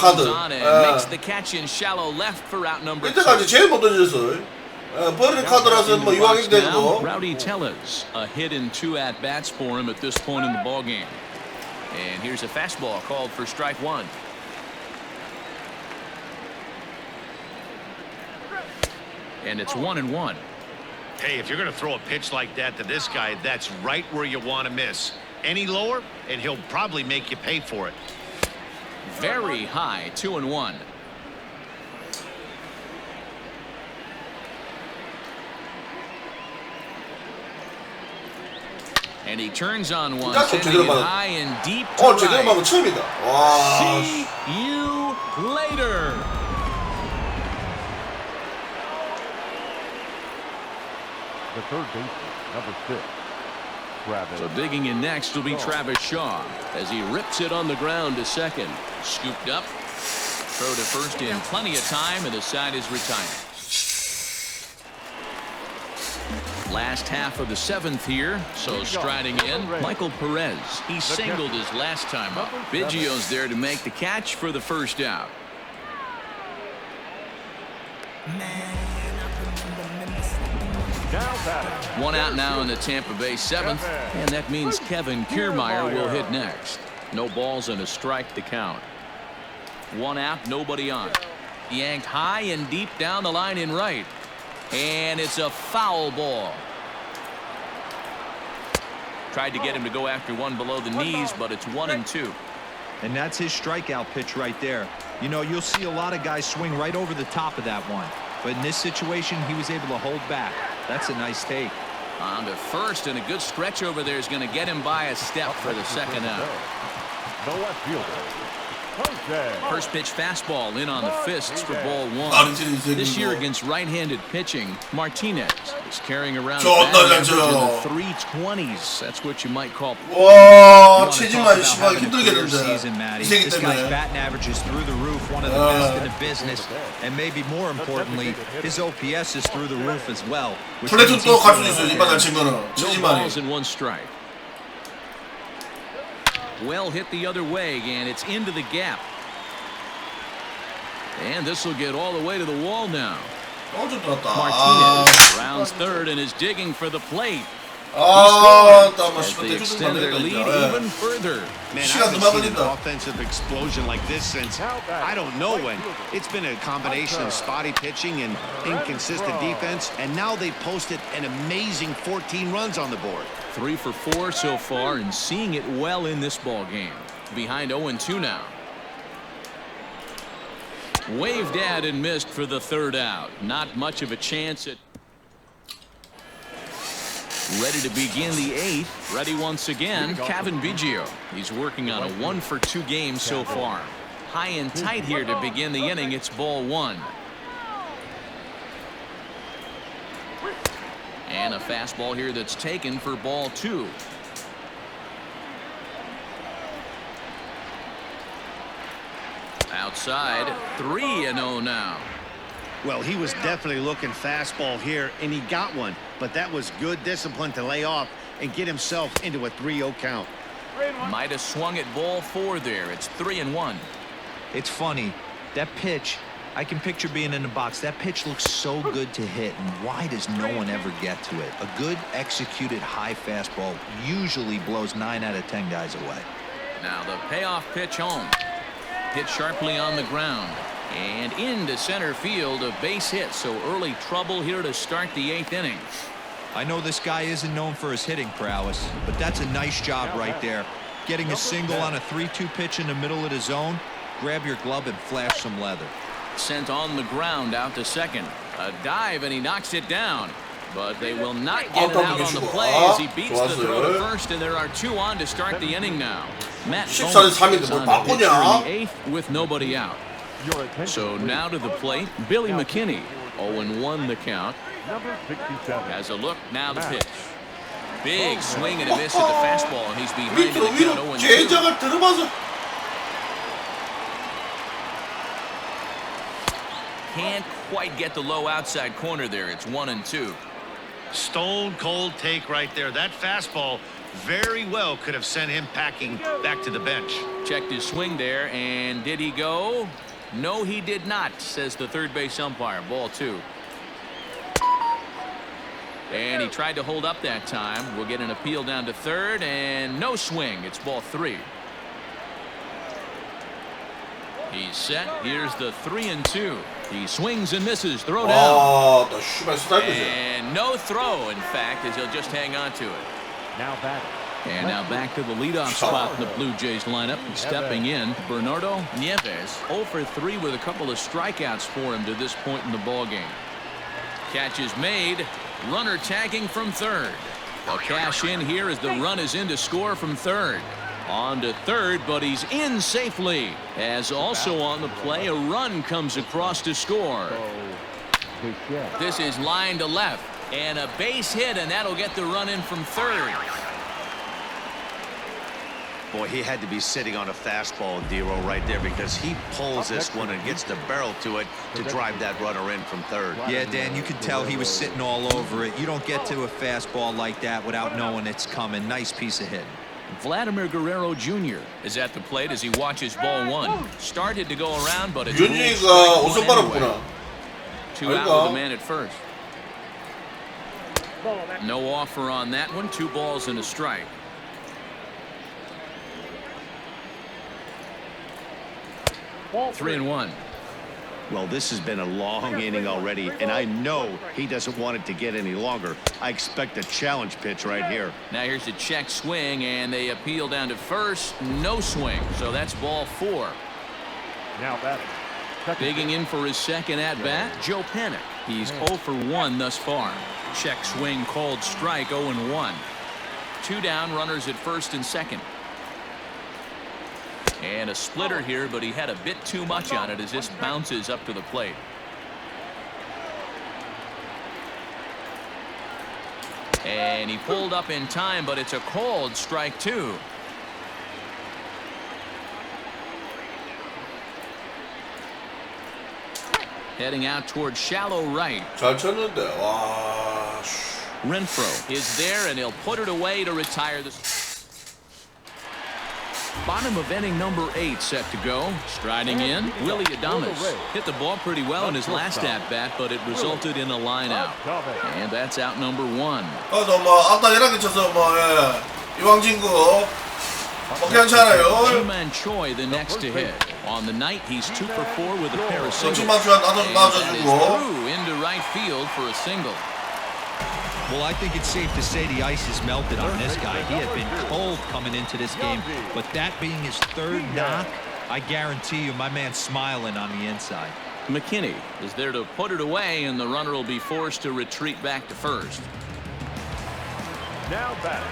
Makes the catch in shallow left for out number 2. 이때까지 제일 못 던졌어. 버리는 카드라서 뭐 이왕이 되고. Rowdy Tellez, a hit in 2 at-bats for him at this point in the ball game. And here's a fastball called for strike 1. And it's 1-1. Hey, if you're going to throw a pitch like that to this guy, that's right where you want to miss. Any lower, and he'll probably make you pay for it. Very high, 2-1. And he turns on one, sending it high and deep to 제대로 right. 막은 처음이다. 와. See you later. The third baseman, number 6. Travis. So digging in next will be Travis Shaw as he rips it on the ground to second. Scooped up. Throw to first in plenty of time, and the side is retired. Last half of the 7th here, so striding in, Michael Perez. He singled his last time up. Biggio's there to make the catch for the first out. One out now in the Tampa Bay 7th, and that means Kevin Kiermaier will hit next. No balls and a strike to count. 1 out, nobody on. Yanked high and deep down the line in right. And it's a foul ball. Tried to get him to go after one below the knees, but it's 1-2. And that's his strikeout pitch right there. You know, you'll see a lot of guys swing right over the top of that one. But in this situation, he was able to hold back. That's a nice take. On to first, and a good stretch over there is going to get him by a step for the second out. The left fielder, Jose. First pitch fastball in on the fists for ball one. This year against right-handed pitching, Martinez is carrying around a batting average in the 320s. That's what you might call. 와, 체질만 심하게 힘들겠는데. 이 새끼 This guy's 때문에. batting average is through the roof, one of the best in the business, and maybe more importantly, his OPS is through the roof as well. 플레이트 또 갈 수 있어요. 이번 잘 친 거는. No 체질만이. balls and one strike. Well hit the other way, and it's into the gap. And this will get all the way to the wall now. 좀 들었다. Martinez rounds third and is digging for the plate. 땀아, As they extend their lead even further. Man, 시간 I haven't 그만 seen an 걸린다. offensive explosion like this since I don't know when. It's been a combination of spotty pitching and inconsistent defense, and now they posted an amazing 14 runs on the board. 3 for 4 so far and seeing it well in this ball game. Behind 0-2 now. Waved at and missed for the third out. Not much of a chance at. Ready to begin the 8th. Ready once again, Kevin Biggio. He's working on a 1 for 2 game so far. High and tight here to begin the inning. It's ball 1. And a fastball here that's taken for ball 2. Outside, 3-0 now. Well, he was definitely looking fastball here, and he got one. But that was good discipline to lay off and get himself into a 3-0 count. Might have swung at ball 4 there. It's 3-1. It's funny, that pitch, I can picture being in the box. That pitch looks so good to hit, and why does no one ever get to it? A good executed high fastball usually blows 9 out of 10 guys away. Now the payoff pitch home. Hit sharply on the ground. And into center field, a base hit. So early trouble here to start the 8th inning. I know this guy isn't known for his hitting prowess, but that's a nice job right there. Getting a single on a 3-2 pitch in the middle of the zone. Grab your glove and flash some leather. Sent on the ground out to second. A dive and he knocks it down. But they will not get it out on the play as he beats the throw to first, and there are 2 on to start the inning now. Matt Bowman is on the pitcher in the 8th with nobody out. So now to the plate, Billy McKinney. 0-1 the count. Number 67. Has a look, now the pitch. Big swing and a miss at the fastball, and he's behind the count 0-2. 젠장을 들어봐서. Can't quite get the low outside corner there. It's 1-2. Stone cold take right there. That fastball very well could have sent him packing back to the bench. Checked his swing there, and did he go? No, he did not, says the third base umpire. Ball 2. And he tried to hold up that time. We'll get an appeal down to third, and no swing. It's ball 3. He's set. Here's the 3-2. He swings and misses. Throw down. 와, 나 씨발 스타일이지. And no throw, in fact, as he'll just hang on to it. Now back. And now back to the leadoff spot in the Blue Jays lineup. Stepping in, Bernardo Nieves. 0 for 3 with a couple of strikeouts for him to this point in the ballgame. Catch is made. Runner tagging from third. They'll cash in here as the run is in to score from third. On to third, but he's in safely. As also on the play, a run comes across to score. This is line to left. And a base hit, and that'll get the run in from third. Boy, he had to be sitting on a fastball, D-Roll, right there, because he pulls this one and gets the barrel to it to drive that runner in from third. Yeah, Dan, you could tell he was sitting all over it. You don't get to a fastball like that without knowing it's coming. Nice piece of hitting. Vladimir Guerrero Jr. is at the plate as he watches ball 1. Started to go around, but it's 윤중이가 우선 받았구나. 2 out with the man at first. No offer on that one. 2 balls and a strike. Ball 3-1. Well, this has been a long inning already, and I know he doesn't want it to get any longer. I expect a challenge pitch right here. Now here's a check swing, and they appeal down to first. No swing, so that's ball 4. Now batting. Digging in for his second at-bat, Joe Panic. He's 0 for 1 thus far. Check swing called strike, 0-1. 2 down, runners at first and second. And a splitter here, but he had a bit too much on it as this bounces up to the plate. And he pulled up in time, but it's a called strike 2. Heading out towards shallow right. 잘 쳤는데. 와. Renfroe is there, and he'll put it away to retire this. Bottom of inning number 8 set to go. Striding in, Willie Adames. Hit the ball pretty well in his last at-bat, but it resulted in a line out. And that's out number 1. 그래도 뭐 아까 11개 쳐서 뭐 이왕진구 괜찮아요. Ji-Man Choi the next to hit. On the night, he's 2 for 4 with a pair of singles. And that is through into right field for a single. Well, I think it's safe to say the ice is melted on this guy. He had been cold coming into this game, but that being his 3rd knock, I guarantee you my man's smiling on the inside. McKinney is there to put it away, and the runner will be forced to retreat back to first. Now batting.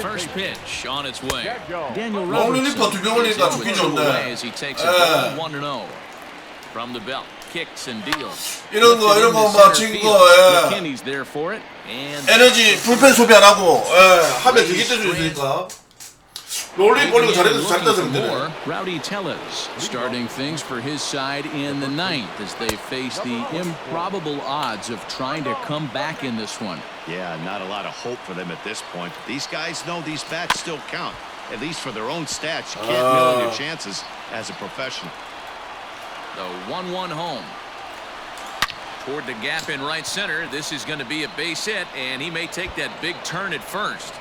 First pitch on its way. Daniel Robertson away as he takes a ball 1-0 from the belt. Kicks and deals. 이런 거 맞힌 거. McKinney's there for it. And 에너지 불펜 소비 안 하고 하면 되기 때문이니까. 롤링 볼링 잘했다서 그래. Rowdy Tellez starting things for his side in the 9th as they face the improbable odds of trying to come back in this one. Yeah, not a lot of hope for them at this point. These guys know these bats still count, at least for their own stats. You can't mill your chances as a professional. The 1-1 home. Toward the gap in right center. This is going to be a base hit, and he may take that big turn at first.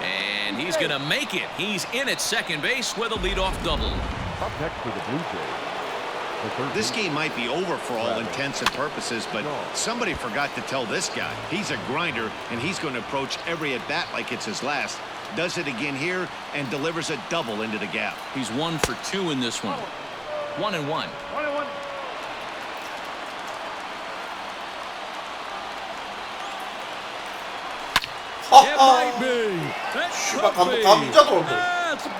And he's going to make it. He's in at second base with a leadoff double. Up next for the Blue Jays. This game might be over for all intents and purposes, but somebody forgot to tell this guy. He's a grinder, and he's going to approach every at-bat like it's his last. Does it again here and delivers a double into the gap. He's 1 for 2 in this one. 1-1. 1-1. It might be. That's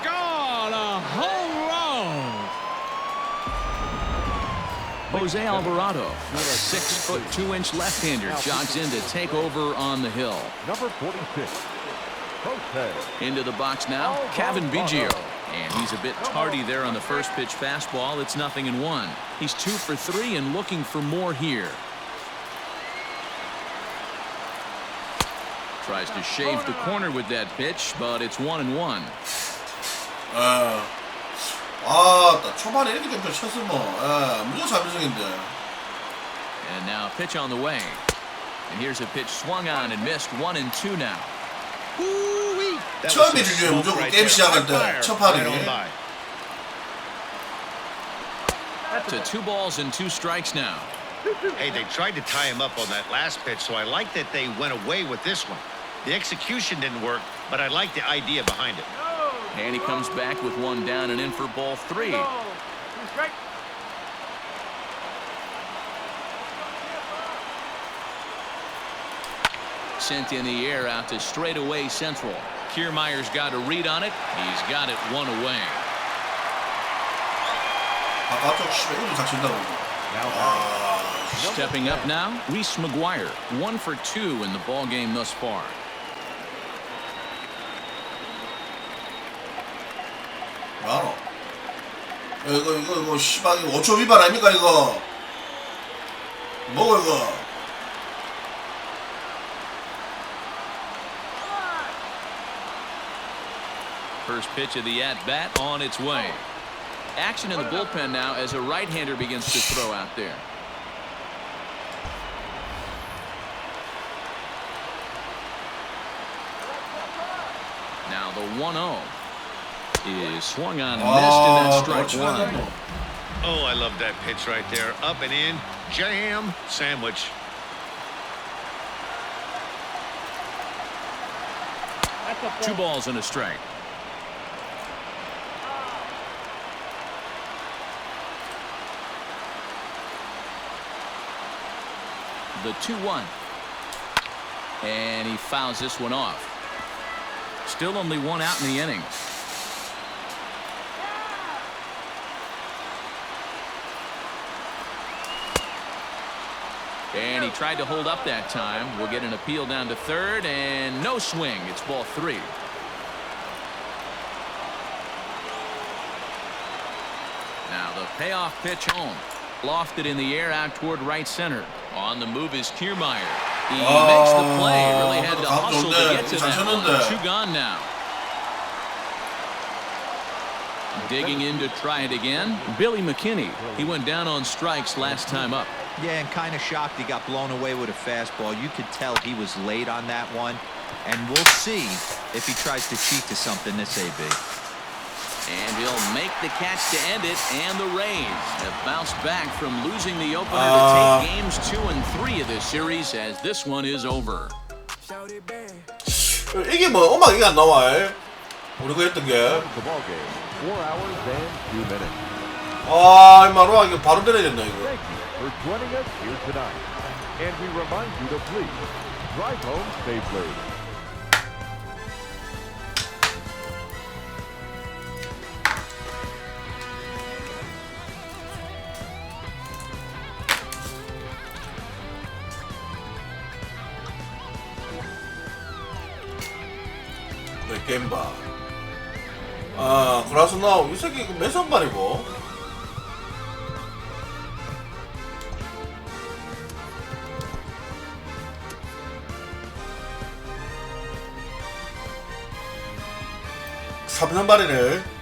gone. A home run. Jose Alvarado, a 6'2" left-hander, jogs in to take over on the hill. Number 46. Into the box now, Kevin Biggio. And he's a bit tardy there on the first pitch fastball. It's 0-1. He's 2 for 3 and looking for more here. Tries to shave the corner with that pitch, but it's 1-1. 초반에 이렇게 좀 쳤으면 무조건 삼성인데. And now pitch on the way. And here's a pitch swung on and missed. 1-2 now. 처음에 중요해. 무조건 게임 시작할 때 첫 판이. To 2 balls and 2 strikes now. Hey, they tried to tie him up on that last pitch, so I like that they went away with this one. The execution didn't work, but I like the idea behind it. And he comes back with 1 down and in for ball 3. Sent in the air out to straightaway central. Kiermaier's got a read on it. He's got it 1 away. Stepping up now, Reese McGuire. 1 for 2 in the ball game thus far. 이거 씨발 이거 5초 위반 아닙니까 이거? 뭐고 이거? First pitch of the at-bat on its way. Action in the bullpen now as a right-hander begins to throw out there. Now the 1-0. is swung on and missed in that strike one. Oh, I love that pitch right there. Up and in, jam, sandwich. Two balls and a strike. The 2-1. And he fouls this one off. Still only one out in the inning. And he tried to hold up that time. We'll get an appeal down to third, and no swing. It's ball 3. Now the payoff pitch home. Lofted in the air out toward right center. On the move is Kiermaier. He makes the play. Really had to hustle to get to that one. 2 gone now. Digging in to try it again. Billy McKinney. He went down on strikes last time up. Yeah, and kind of shocked he got blown away with a fastball. You could tell he was late on that one. And we'll see if he tries to cheat to something this AB. And he'll make the catch to end it. And the Rays have bounced back from losing the opener to take games 2 and 3 of this series as this one is over. 이게 뭐 음악이 안 나와. 우리가 했던 게. The ball game. 4 hours and 2 minutes. 아, 이마로 이거 바로 때려야겠네 이거. Thank you for joining us here tonight. And we remind you to please drive home safely. 네, 겜바. 아, 그라스나 이 새끼 몇 선발이고? 삼선발이네.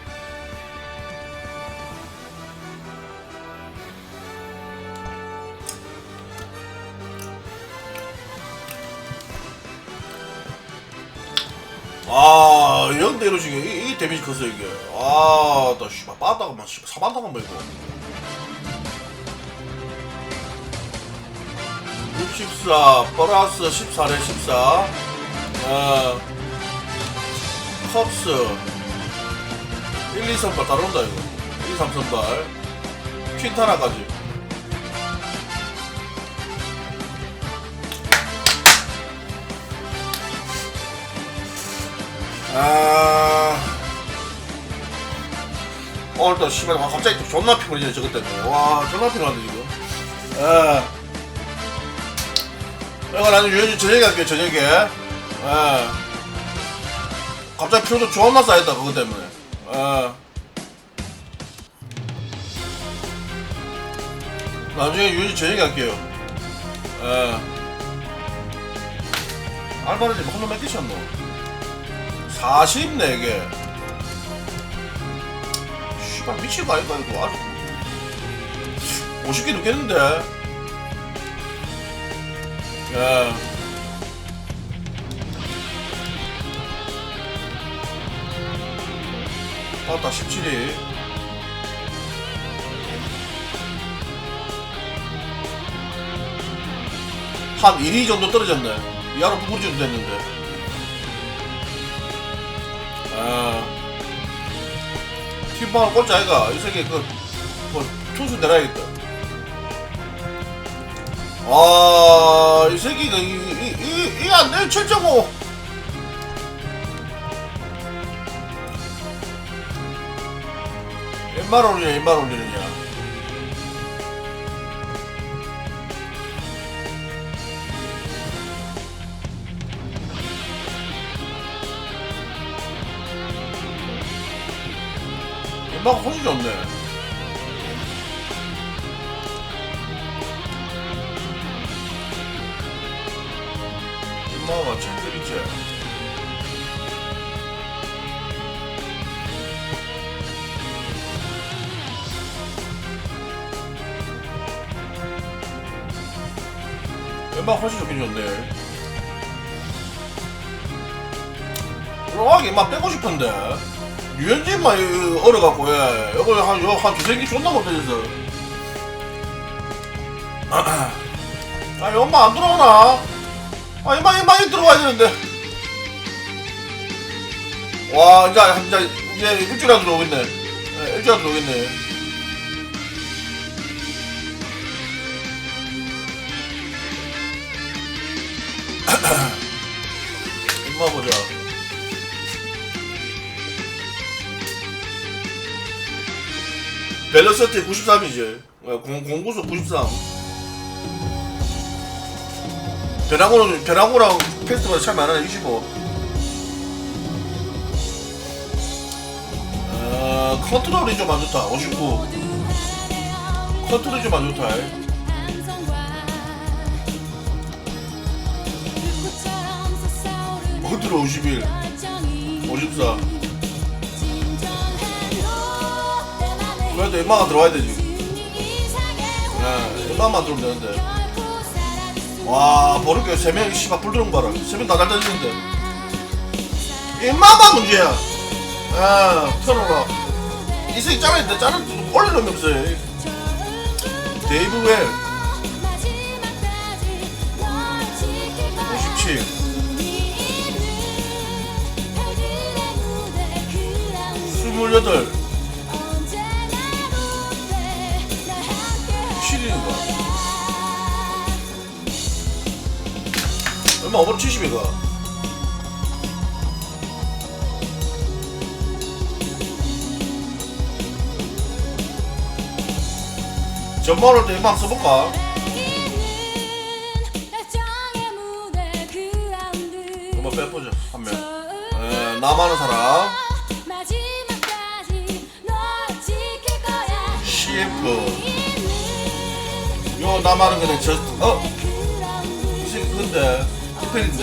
아, 0대로 지금 이 데미지 컸어 이게. 아, 나 씨발 빠다가만 씨발 사반다만 뭐 이거. 64 플러스 14에 14. 컵스 1, 2, 3발 다 온다 이거. 1, 2, 3 선발. 퀸타나까지. 오늘도 씨발 갑자기 또 존나 피곤해지네 저것 때문에. 와, 존나 피곤한데 지금. 이거 나는 유현진 저녁에 갈게요 저녁에. 갑자기 피로도 존나 쌓였다 그것 때문에. 나중에 유현진 저녁에 갈게요. 알바르지 홈런 몇 개 쳤노? 44개. 씨발 미친 거 아닌가 이거. 아주 50개 넣겠는데. 맞다 17위. 한 1위 정도 떨어졌네. 이하로 부부리 정도 됐는데. 팀방을 꽂자 아이가. 이 새끼 뭐 투수 내놔야겠다. 아, 이 새끼가 이 안돼 7.5. 웬말 올리냐 웬말 올리느냐. 웬마가 훨씬 좋네. 웬마가 챔피언이지. 웬마가 훨씬 좋긴 좋네. 그러하게 막 빼고 싶은데. 유현진만 얼어갖고, 예. 이거 한 두세 개 존나 못해져서. 아니, 엄마 안 들어오나? 아, 이만 들어와야 되는데. 와, 이제 일주일 안 들어오겠네. 예, 일주일 안 들어오겠네. 임마 보자. 밸런스트 93이지. 공구수 93. 변화구랑 패스트보다 차이 많아. 25. 컨트롤이 좀 안 좋다. 59. 컨트롤이 좀 안 좋다. 컨트롤 51. 54. 그래도 엠마가 들어와야 되지. 네, 엠마만 들어오면 되는데. 와, 버릇게 3명이 씨발 불 들어온 거 봐라. 3명 다 달달리는데. 엠마만 문제야. 털어라. 이 새끼 짜는데, 올릴 놈이 없어요. 데이브 웰. 57. 28. 7인가? 얼마 오버 70이가? 전반을 때 한번 써볼까? 한번 빼보자. 한 명. 나만한 사람. CF. 요 나만한 거는 이 새끼 그건데. 디펠인데.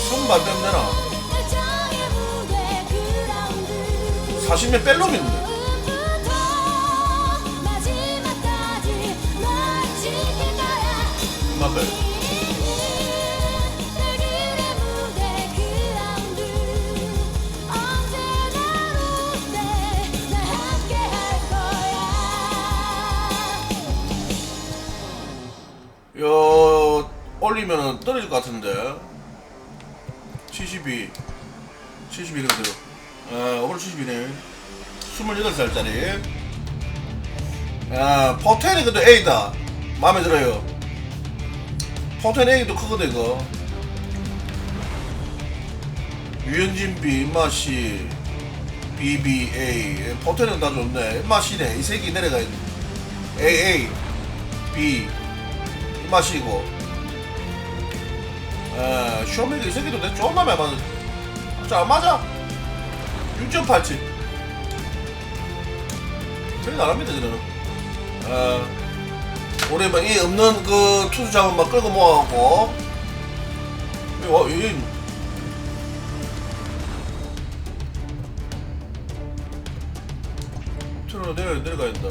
손발 빼면 되나? 40명 뺄 놈이 있는데. 맞다. 요 올리면은 떨어질 것 같은데. 72. 72거든. 오늘 72네. 28살짜리. 포텐이 근데 A다. 마음에 들어요. 포텐 A도 크거든, 이거. 유현진 B, 임마 C, BBA. 포텐은 다 좋네. 임마 C네. 이 새끼 내려가 있네. AA, B, 임마 C고. 쇼메이크 이 새끼도 내 존나 많이 맞아. 자, 맞아. 6.87. 저리 나갑니다, 저는. 우리 막 이 없는 그 투수 잡은 막 끌고 모아갖고. 트로 내려가야 된다.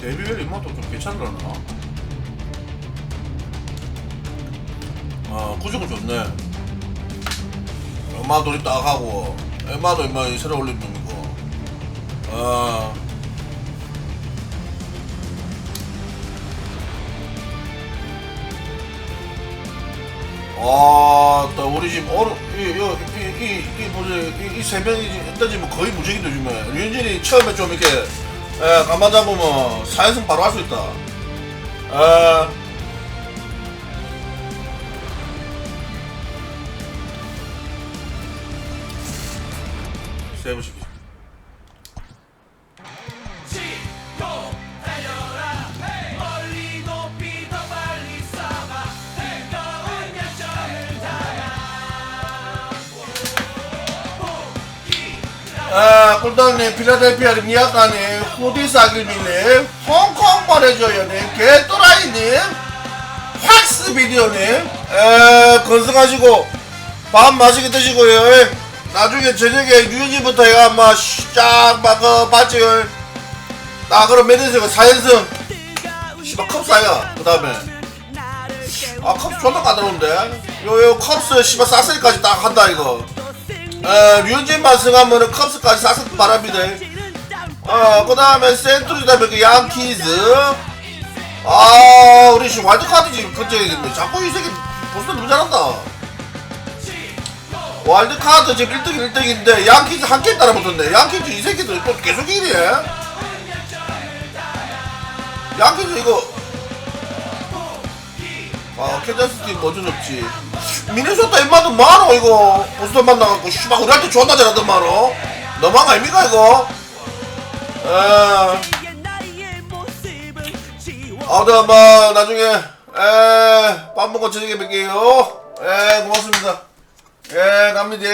데뷔웰 입맛도 좀 괜찮으려나? 구조가 좋네. 엄마 돈이 딱 하고, 엄마도 임마 새로 올린 놈이고. 또 우리 집 이 세 명이 일단 지금 거의 무적인데 요즘에 류현진이 처음에 좀 이렇게 간만 잡으면 4연승 바로 할 수 있다. 세부시키. 꿀떡님, 필라델피아님, 미약가님, 후디사길미님, 홍콩 보내줘요님, 개또라이님, 확스 비디오님, 건승하시고 밥 맛있게 드시고요. 나중에 저녁에 유연진부터 해가 아마 쫙막 봤지요. 나 그럼 메디스가 4연승 씨발 컵스 아이가. 그 다음에 컵스 존나 까다로운데 요 컵스 씨발 사슬까지 딱 한다 이거. 유연진만 승하면은 컵스까지 사슬 바랍니다. 그 다음에 센트루즈 다음에 그 양키즈. 우리 씨 와일드카드 지금 그때 자꾸 이 새끼 벌써 너무 잘한다. 와일드카드 지금 1등 1등인데 양키즈 한 게임 따라붙었네. 양키즈 이 새끼들 또 계속 이래. 양키즈 이거 캔자스티 뭐좀 없지. 미네소타 인마도 많어 이거. 보스턴 만나갖고 씨발 우리한테 존나 잘하더만어. 너무한 거 아닙니까 이거? 뭐 나중에 밥 먹고 저녁에 뵐게요. 고맙습니다. 갑니다.